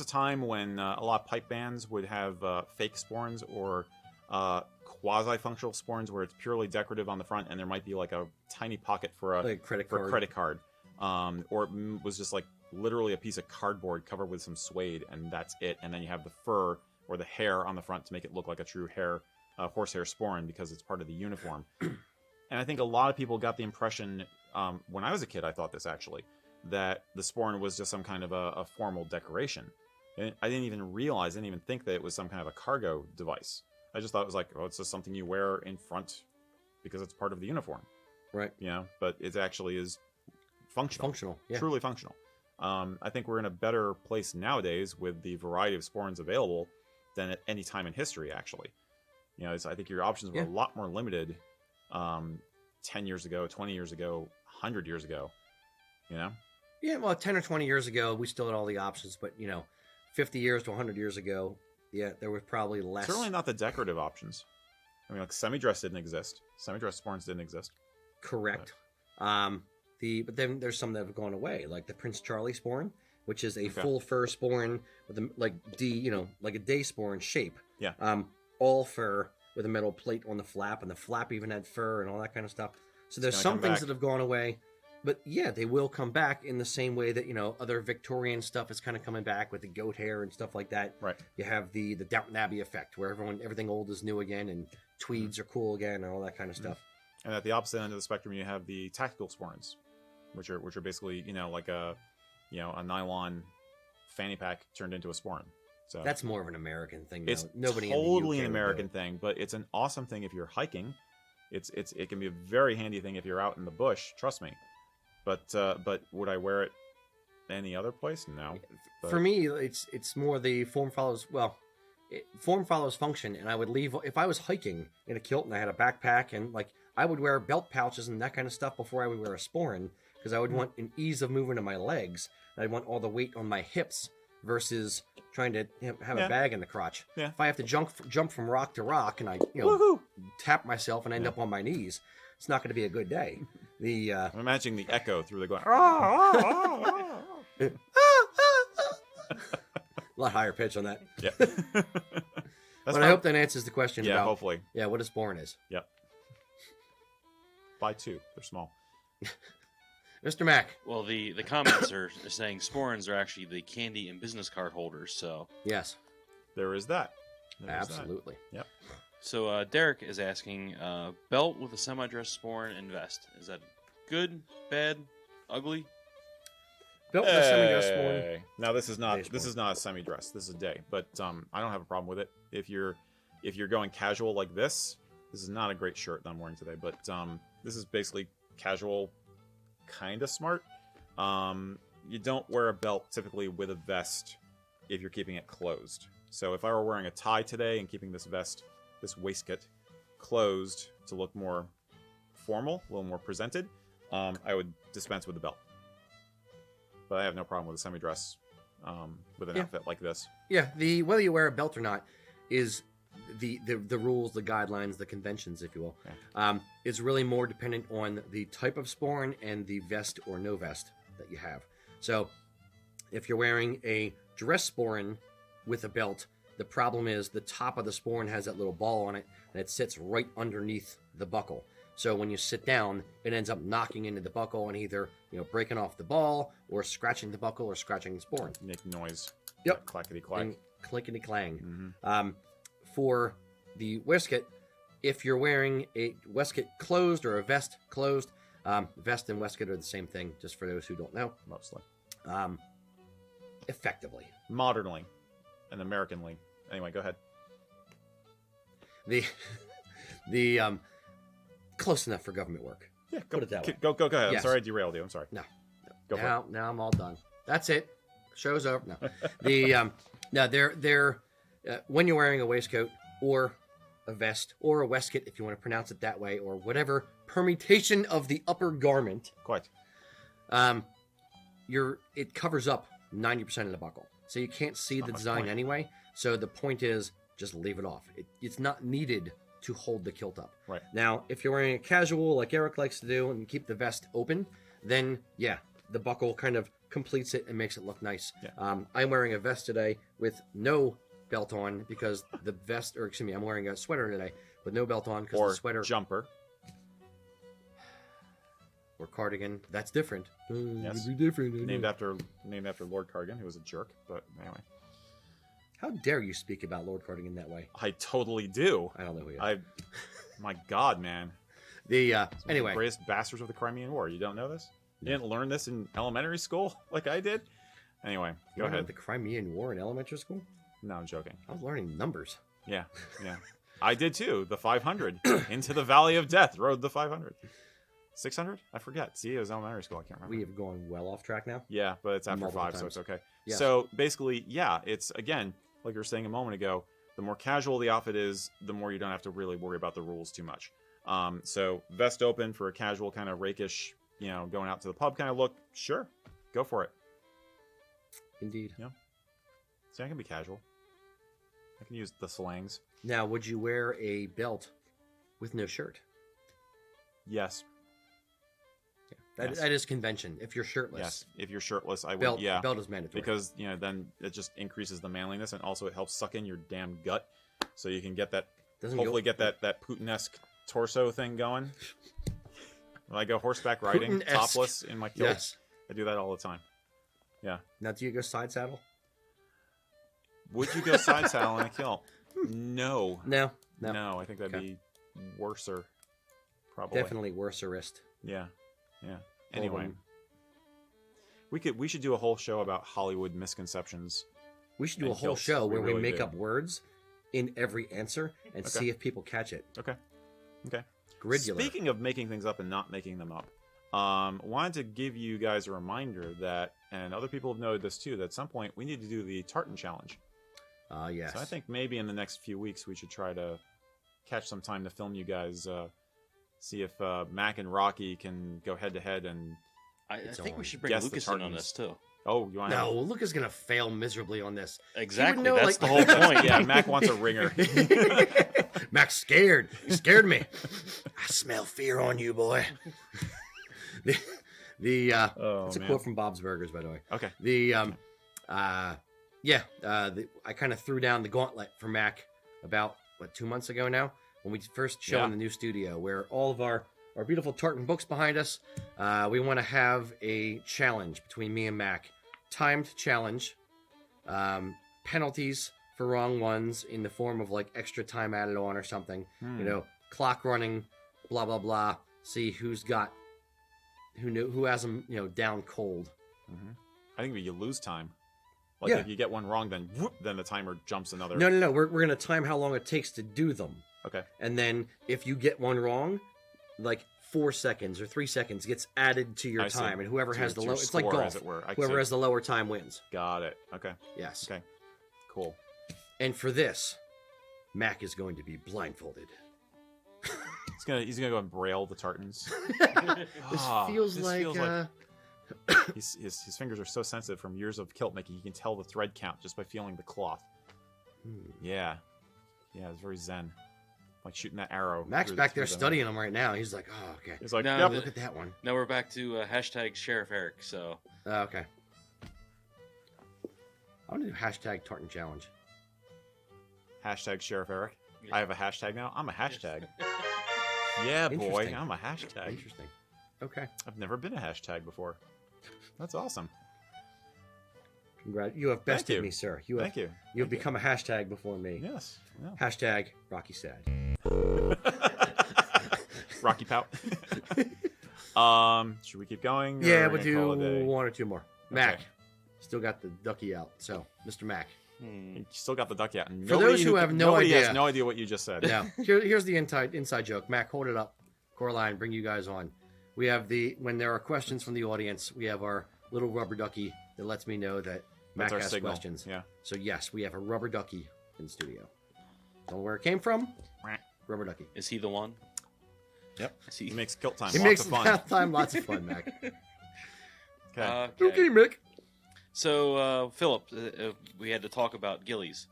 time when a lot of pipe bands would have fake sporrans or quasi-functional sporrans where it's purely decorative on the front, and there might be like a tiny pocket for a credit card. Or it was just like literally a piece of cardboard covered with some suede, and that's it. And then you have the fur or the hair on the front to make it look like a true horsehair sporran because it's part of the uniform. And I think a lot of people got the impression, when I was a kid, I thought this actually, that the sporran was just some kind of a formal decoration. And I didn't even think that it was some kind of a cargo device. I just thought it was like, oh, it's just something you wear in front because it's part of the uniform. Right. You know, but it actually is functional. Functional, yeah. Truly functional. I think we're in a better place nowadays with the variety of sporrans available than at any time in history, actually. You know, I think your options were a lot more limited 10 years ago, 20 years ago, 100 years ago, you know? Yeah, well, 10 or 20 years ago, we still had all the options, but, 50 years to 100 years ago, yeah, there was probably less. Certainly not the decorative options. I mean, like, semi-dress didn't exist. Semi-dress sporrans didn't exist. Correct. But then there's some that have gone away, like the Prince Charlie sporran, which is a full fur sporran with a, like a day sporran shape. Yeah. All fur with a metal plate on the flap, and the flap even had fur and all that kind of stuff. So there's some things that have gone away, but yeah, they will come back in the same way that other Victorian stuff is kind of coming back with the goat hair and stuff like that. Right. You have the Downton Abbey effect, where everything old is new again, and tweeds are cool again, and all that kind of stuff. And at the opposite end of the spectrum, you have the tactical sporrans, which are basically like a nylon fanny pack turned into a sporran. So that's more of an American thing. It's nobody totally in the UK an American thing, but it's an awesome thing if you're hiking. It can be a very handy thing if you're out in the bush. Trust me. But would I wear it any other place? No. But for me, it's more the form follows. Well, form follows function, and I would leave if I was hiking in a kilt and I had a backpack, and I would wear belt pouches and that kind of stuff before I would wear a sporran, because I would want an ease of movement of my legs. And I'd want all the weight on my hips versus trying to have a bag in the crotch. Yeah. If I have to jump from rock to rock and I tap myself and end up on my knees, it's not going to be a good day. I'm imagining the echo through the glass. A lot higher pitch on that. Yeah. But I hope that answers the question. Yeah, about, hopefully. Yeah, what a sporran is. Yep. Buy two. They're small. Mr. Mack. Well, the comments are saying sporrans are actually the candy and business card holders. So yes, there is that. Absolutely. Yep. So Derek is asking, belt with a semi-dress sporran and vest. Is that good, bad, ugly? Belt with a semi-dress sporran. Now this is not a semi-dress. This is a day, but I don't have a problem with it. If you're going casual like this is not a great shirt that I'm wearing today, but this is basically casual, kind of smart. You don't wear a belt typically with a vest if you're keeping it closed. So if I were wearing a tie today and keeping this waistcoat closed to look more formal, a little more presented, I would dispense with the belt. But I have no problem with a semi-dress with an outfit like this. Yeah, whether you wear a belt or not is the rules, the guidelines, the conventions, if you will. Okay. It's really more dependent on the type of sporran and the vest or no vest that you have. So if you're wearing a dress sporran with a belt, the problem is the top of the sporran has that little ball on it, and it sits right underneath the buckle. So when you sit down, it ends up knocking into the buckle and either breaking off the ball or scratching the buckle or scratching the sporran. Make noise. Yep. Clackety clack. And clickety clang. Mm-hmm. For the waistcoat, if you're wearing a waistcoat closed or a vest closed, vest and waistcoat are the same thing, just for those who don't know. Mostly. Effectively. Modernly and Americanly. Anyway, go ahead. The close enough for government work. Yeah, put it that way. Go ahead. Yes. I'm sorry I derailed you. I'm sorry. No. Go for it. Now I'm all done. That's it. Show's over. No. They're when you're wearing a waistcoat or a vest or a waistcoat, if you want to pronounce it that way, or whatever permutation of the upper garment. Quite. It covers up 90% of the buckle, so you can't see the design anyway. So the point is, just leave it off. It's not needed to hold the kilt up. Right. Now, if you're wearing a casual like Erik likes to do and keep the vest open, then the buckle kind of completes it and makes it look nice. Yeah. I'm wearing a vest today with no belt on because the vest, or excuse me, I'm wearing a sweater today with no belt on because the sweater jumper. or cardigan. That's different. Yes. It'd be different. Named after Lord Cardigan, who was a jerk. But anyway, How dare you speak about Lord Cardigan that way? I totally do. I don't know who you are. My God, man. The Some of the anyway, greatest bastards of the Crimean War. You don't know this? You didn't learn this in elementary school like I did? Anyway, you go learned ahead. the Crimean War in elementary school. No, I'm joking. I was learning numbers. Yeah. I did too. The 500 into the Valley of Death. Rode the 500. 600? I forget. See, it was elementary school. I can't remember. We have gone well off track now. Yeah, but it's after Multiple 5, so times. it's okay. Yes. So basically, yeah, it's again, like you were saying a moment ago, the more casual the outfit is, the more you don't have to really worry about the rules too much. So vest open for a casual kind of rakish, going out to the pub kind of look. Sure, go for it. Indeed. See, I can be casual. I can use the slangs. Now, would you wear a belt with no shirt? Yes. That, Yes. that is convention. If you're shirtless, Yes. If you're shirtless, I would. belt, Yeah. belt is mandatory. Because then it just increases the manliness, and also it helps suck in your damn gut, so you can get that. Hopefully, get that Putin-esque torso thing going. When I go horseback riding, Putin-esque. topless in my kilt, Yes. I do that all the time. Yeah. Now, do you go side saddle? Would you go side saddle in a kilt? No. No. I think that'd Okay. be worser. Probably. Definitely worserist. Yeah. Anyway, them. we should do a whole show about Hollywood misconceptions. We should do And a whole kilts, show we where we really make do. up words in every answer and Okay. see if people catch it. Okay. Gridular. Speaking of making things up and not making them up, wanted to give you guys a reminder that, and other people have noted this too, that at some point we need to do the tartan challenge. Yes. So I think maybe in the next few weeks we should try to catch some time to film you guys. See if Mac and Rocky can go head to head and. I It's think we on. should bring Guess the Lucas in on tartans. this too. Oh, you want No, Luca's gonna fail miserably on this. Exactly. know, That's like- the whole point. Yeah, Mac wants a ringer. Mac's scared. He scared me. I smell fear on you, boy. Oh, it's a man. quote from Bob's Burgers, by the way. Okay. I kind of threw down the gauntlet for Mac about 2 months ago now when we first showed in the new studio where all of our beautiful tartan books behind us. We want to have a challenge between me and Mac, timed challenge, penalties for wrong ones in the form of like extra time added on or something. Clock running, blah blah blah. See who has them down cold. I think if you lose time, Yeah. if you get one wrong, then whoop, then the timer jumps another. No. We're gonna time how long it takes to do them. Okay. And then if you get one wrong, like 4 seconds or 3 seconds gets added to your I see. time, and whoever To has your- the to low, your it's like score, golf. as it were. I Whoever see. has the lower time wins. Got it. Okay. Yes. Okay. Cool. And for this, Mac is going to be blindfolded. He's gonna go and braille the tartans. This feels like his fingers are so sensitive from years of kilt making. He can tell the thread count just by feeling the cloth. Yeah, it's very zen. Like shooting that arrow. Mac's through- back there through the- studying them right now. He's like, oh, okay. He's like, No, yep. Look at that one. Now we're back to hashtag Sheriff Erik. So Okay. I want to do hashtag tartan challenge. Hashtag Sheriff Erik. I have a hashtag now. I'm a hashtag. Yeah, boy, Interesting. I'm a hashtag. Interesting. Okay. I've never been a hashtag before. That's awesome. Congrats. You have bested you. me, sir. You have Thank you. You have become a hashtag before me. Yes. Yeah. Hashtag Rocky Sad. Rocky Pout. Should we keep going? or Yeah, are we we'll gonna call it a do day? one or two more. Mac. Okay. Still got the ducky out. So, Mr. Mac. You still got the duck yet. For those who have no nobody idea- has no idea what you just said. Now, here's the inside joke. Mac, hold it up. Coraline, bring you guys on. We have when there are questions from the audience, we have our little rubber ducky that lets me know that Mac That's our has signal. questions. Yeah. So, yes, we have a rubber ducky in the studio. Don't know where it came from. Rubber ducky. is he the one? Yep. Is he? He makes kilt time. It Lots makes of fun. bath time lots of fun, Mac. Okay. Okay, Mick. So, Philip, we had to talk about ghillies.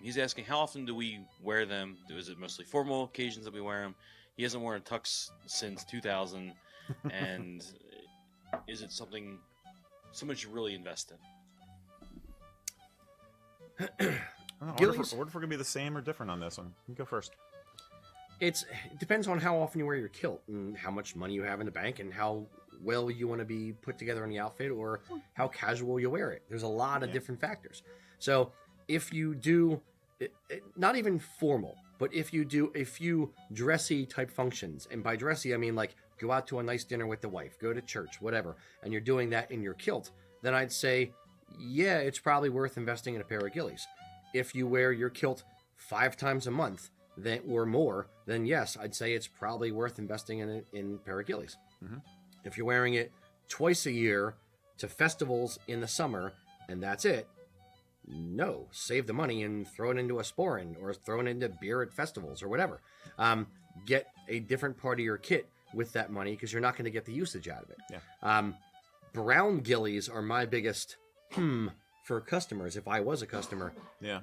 He's asking, how often do we wear them? Is it mostly formal occasions that we wear them? He hasn't worn a tux since 2000, and is it something someone should really invest in? I wonder Ghillies? if we're going to be the same or different on this one. You go first. It depends on how often you wear your kilt and how much money you have in the bank and how well you want to be put together in the outfit or how casual you wear it. There's a lot of different factors. So if you do, not even formal, but if you do a few dressy type functions, and by dressy I mean like go out to a nice dinner with the wife, go to church, whatever, and you're doing that in your kilt, then I'd say, yeah, it's probably worth investing in a pair of ghillies. If you wear your kilt 5 times a month or more, then yes, I'd say it's probably worth investing in a pair of ghillies. Mm-hmm. If you're wearing it twice a year to festivals in the summer, and that's it, no, save the money and throw it into a sporran or throw it into beer at festivals or whatever. Get a different part of your kit with that money because you're not going to get the usage out of it. Yeah. Brown ghillies are my biggest for customers. If I was a customer, Yeah.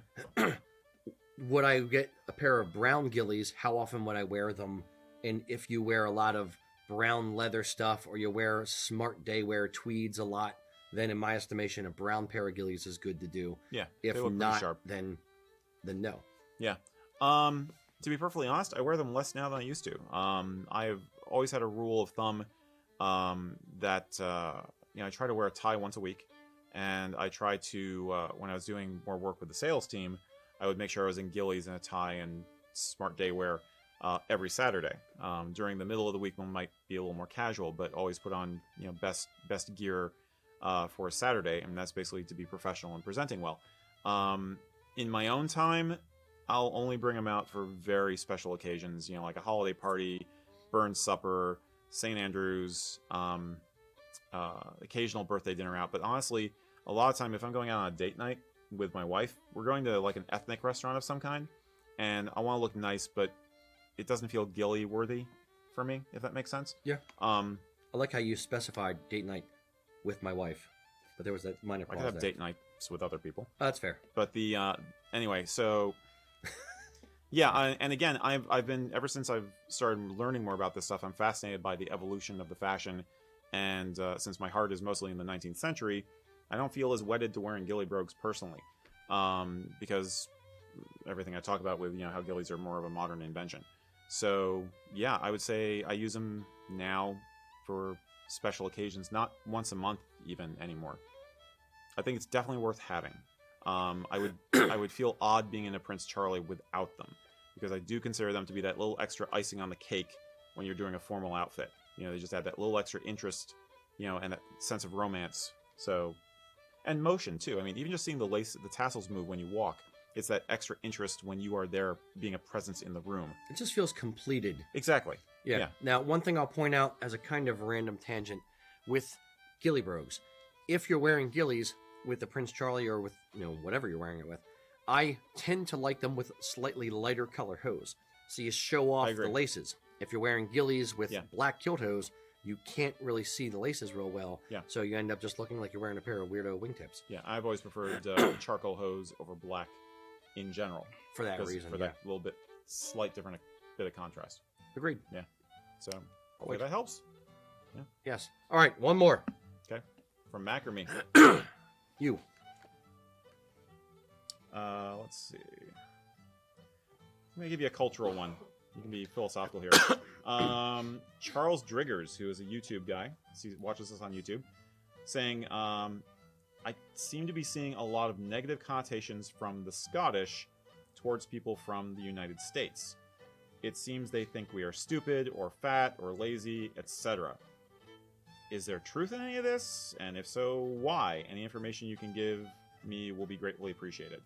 would I get a pair of brown ghillies? How often would I wear them? And if you wear a lot of brown leather stuff or you wear smart day wear tweeds a lot, then in my estimation, a brown pair of ghillies is good to do. Yeah. If they look pretty not, sharp. then no. Yeah. To be perfectly honest, I wear them less now than I used to. I've always had a rule of thumb that I try to wear a tie once a week, and I try to when I was doing more work with the sales team, I would make sure I was in ghillies and a tie and smart day wear every Saturday. During the middle of the week, one might be a little more casual, but always put on best gear for a Saturday, and that's basically to be professional and presenting well. In my own time, I'll only bring them out for very special occasions, like a holiday party, burn supper, St. Andrews, occasional birthday dinner out. But honestly, a lot of time, if I'm going out on a date night with my wife, we're going to like an ethnic restaurant of some kind, and I want to look nice, but it doesn't feel ghillie worthy for me, if that makes sense. Yeah. I like how you specified date night with my wife, but there was that minor I pause could have there. date nights with other people. That's fair. But anyway, so yeah, and again, I've been, ever since I've started learning more about this stuff, I'm fascinated by the evolution of the fashion, and since my heart is mostly in the 19th century, I don't feel as wedded to wearing Ghillie Brogues personally, because everything I talk about with how ghillies are more of a modern invention. So yeah, I would say I use them now for special occasions, not once a month even anymore. I think it's definitely worth having. I would feel odd being in a Prince Charlie without them, because I do consider them to be that little extra icing on the cake when you're doing a formal outfit. They just add that little extra interest, and that sense of romance. So, and motion too. I mean, even just seeing the tassels move when you walk, it's that extra interest when you are there being a presence in the room. It just feels completed. Exactly. Yeah. Now, one thing I'll point out as a kind of random tangent with Ghillie Brogues, if you're wearing ghillies with the Prince Charlie or with whatever you're wearing it with, I tend to like them with slightly lighter color hose, so you show off the laces. If you're wearing ghillies with black kilt hose, you can't really see the laces real well. Yeah. So you end up just looking like you're wearing a pair of weirdo wingtips. Yeah, I've always preferred charcoal hose over black in general. For that reason. For that little bit, different bit of contrast. Agreed. Yeah. So hopefully that helps. Yeah. Yes. All right, one more. Okay. From Mac or me? You. Let's see. I'm going to give you a cultural one. You can be philosophical here. Charles Driggers, who is a YouTube guy, watches us on YouTube, saying, I seem to be seeing a lot of negative connotations from the Scottish towards people from the United States. It seems they think we are stupid or fat or lazy, etc. Is there truth in any of this? And if so, why? Any information you can give me will be greatly appreciated.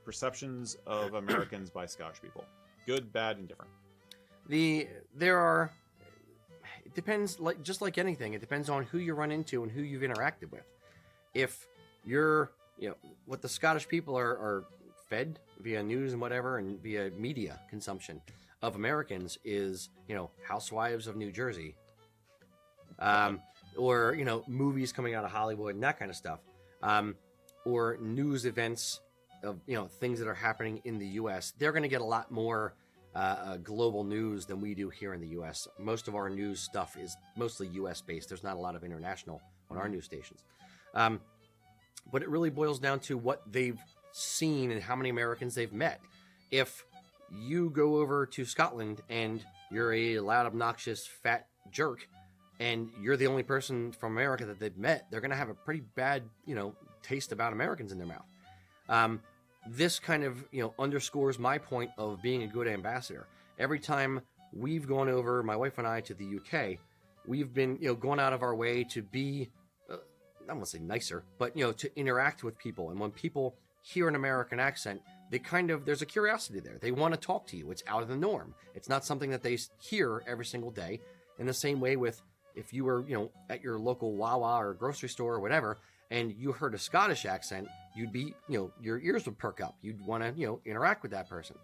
Perceptions of Americans by Scottish people. Good, bad, and different. It depends, just like anything, it depends on who you run into and who you've interacted with. If you're, what the Scottish people are fed via news and whatever, and via media consumption of Americans is, Housewives of New Jersey, or, movies coming out of Hollywood and that kind of stuff, or news events of, things that are happening in the U.S., they're going to get a lot more global news than we do here in the U.S. Most of our news stuff is mostly U.S. based. There's not a lot of international on our news stations. But it really boils down to what they've seen and how many Americans they've met. If you go over to Scotland and you're a loud, obnoxious, fat jerk, and you're the only person from America that they've met, they're going to have a pretty bad, taste about Americans in their mouth. This kind of, underscores my point of being a good ambassador. Every time we've gone over, my wife and I, to the UK, we've been, going out of our way to be, I don't want to say nicer, but, to interact with people. And when people hear an American accent, there's a curiosity there. They want to talk to you. It's out of the norm. It's not something that they hear every single day. In the same way with, if you were, at your local Wawa or grocery store or whatever, and you heard a Scottish accent, you'd be, your ears would perk up. You'd want to, interact with that person.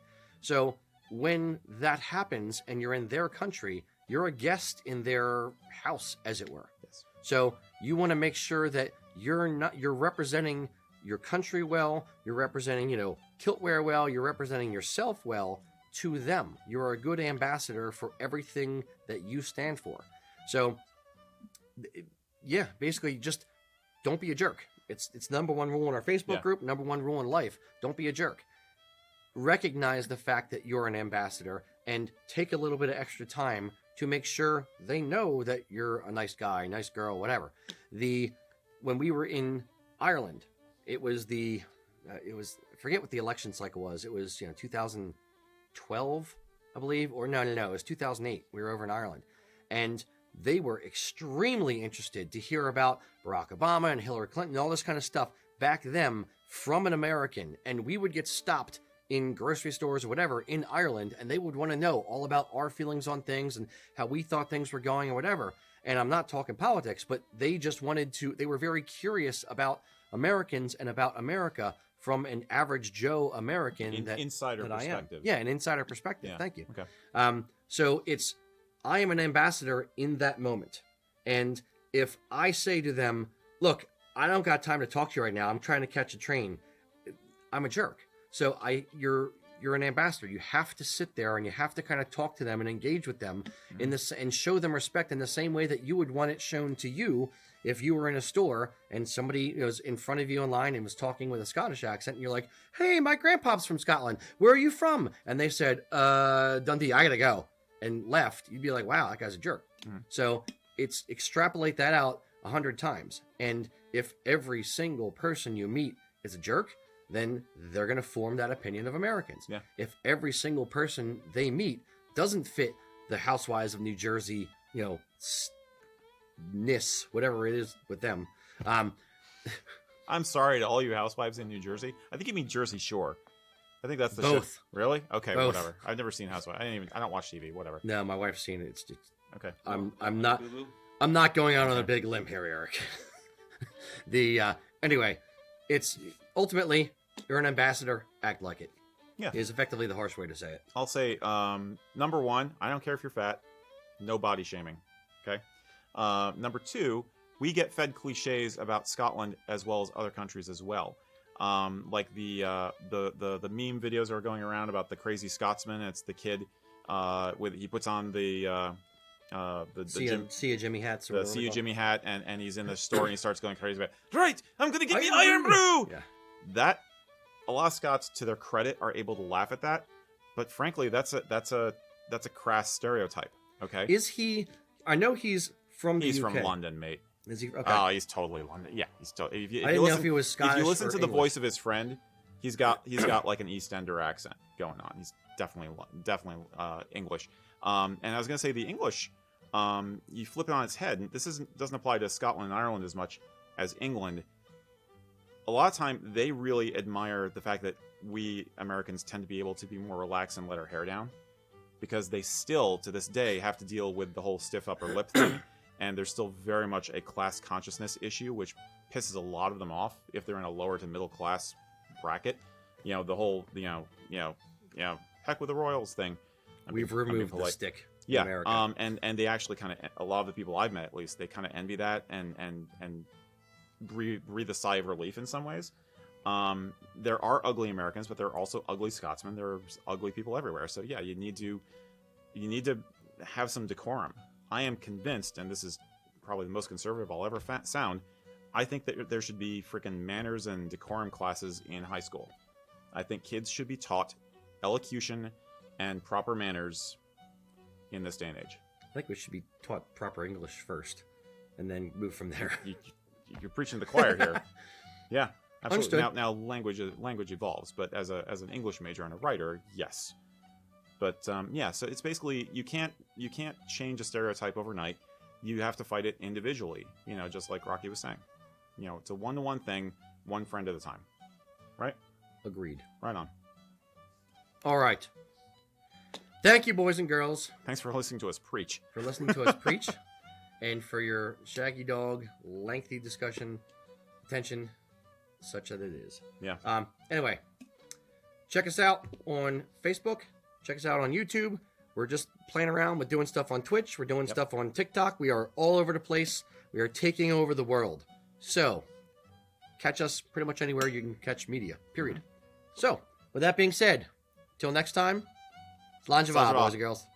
So when that happens and you're in their country, you're a guest in their house, as it were. Yes. So you want to make sure that you're representing your country well, you're representing, kilt wear well, you're representing yourself well to them. You're a good ambassador for everything that you stand for. So, yeah, basically just don't be a jerk. It's number one rule in our Facebook group, number one rule in life. Don't be a jerk. Recognize the fact that you're an ambassador and take a little bit of extra time to make sure they know that you're a nice guy, nice girl, whatever. When we were in Ireland, it was I forget what the election cycle was. It was 2012, I believe, or no, it was 2008. We were over in Ireland, and they were extremely interested to hear about Barack Obama and Hillary Clinton and all this kind of stuff back then from an American. And we would get stopped in grocery stores or whatever in Ireland, and they would want to know all about our feelings on things and how we thought things were going or whatever. And I'm not talking politics, but they just they were very curious about Americans and about America from an average Joe American insider perspective. Yeah, an insider perspective. Yeah. Thank you. Okay. So I am an ambassador in that moment. And if I say to them, look, I don't got time to talk to you right now, I'm trying to catch a train, I'm a jerk. So you're an ambassador. You have to sit there and you have to kind of talk to them and engage with them and show them respect in the same way that you would want it shown to you if you were in a store and somebody was in front of you in line and was talking with a Scottish accent, and you're like, hey, my grandpa's from Scotland. Where are you from? And they said, Dundee, I gotta go, and left. You'd be like, wow, that guy's a jerk. So it's extrapolate that out 100 times. And if every single person you meet is a jerk, then they're going to form that opinion of Americans. Yeah. If every single person they meet doesn't fit the housewives of New Jersey, whatever it is with them. I'm sorry to all you housewives in New Jersey. I think you mean Jersey Shore. I think that's the Both. show. Really? Okay, Both. whatever. I've never seen Housewives. I don't watch TV. Whatever. No, my wife's seen it. It's Okay. I'm not going out on a big limb here, Eric. Anyway, it's ultimately you're an ambassador. Act like it. Yeah. Is effectively the harsh way to say it. I'll say number one, I don't care if you're fat. No body shaming. Okay. Number two, we get fed cliches about Scotland as well as other countries as well. Like the meme videos are going around about the crazy Scotsman. It's the kid he puts on the See a Jimmy hats. The See You Jimmy hat, and he's in the store and he starts going crazy about, right, I'm gonna get the Iron Brew. Yeah. That a lot of Scots, to their credit, are able to laugh at that, but frankly, that's a crass stereotype. Okay. Is he? I know he's from the UK. He's from London, mate. Is he? Okay. Oh, he's totally London. Yeah, he's totally. I didn't know if he was Scottish. If you listen or to the English. voice of his friend, he's got like an East Ender accent going on. He's definitely English. And I was gonna say the English. You flip it on its head. And this doesn't apply to Scotland and Ireland as much as England. A lot of time, they really admire the fact that we Americans tend to be able to be more relaxed and let our hair down, because they still, to this day, have to deal with the whole stiff upper lip thing, and there's still very much a class consciousness issue, which pisses a lot of them off if they're in a lower to middle class bracket. The whole, heck with the royals thing. We've removed the stick. Yeah, in America. And they actually kind of, a lot of the people I've met at least, they kind of envy that and breathe a sigh of relief in some ways. There are ugly Americans, but there are also ugly Scotsmen. There's ugly people everywhere. So yeah, you need to have some decorum. I am convinced, and this is probably the most conservative I'll ever sound, I think that there should be freaking manners and decorum classes in high school. I think kids should be taught elocution and proper manners in this day and age. I think we should be taught proper English first, and then move from there. You're preaching to the choir here. Yeah, absolutely. Understood. Now language evolves, but as an English major and a writer, yes. But yeah, so it's basically you can't change a stereotype overnight. You have to fight it individually. You know, just like Rocky was saying. You know, it's a one-to-one thing, one friend at a time. Right? Agreed. Right on. All right. Thank you, boys and girls, Thanks for listening to us preach. for listening to us preach, and for your shaggy dog lengthy discussion, attention, such that it is. Yeah. Anyway, check us out on Facebook. Check us out on YouTube. We're just playing around with doing stuff on Twitch. We're doing stuff on TikTok. We are all over the place. We are taking over the world. So, catch us pretty much anywhere you can catch media, period. So, with that being said, till next time, Slanjava, boys and girls.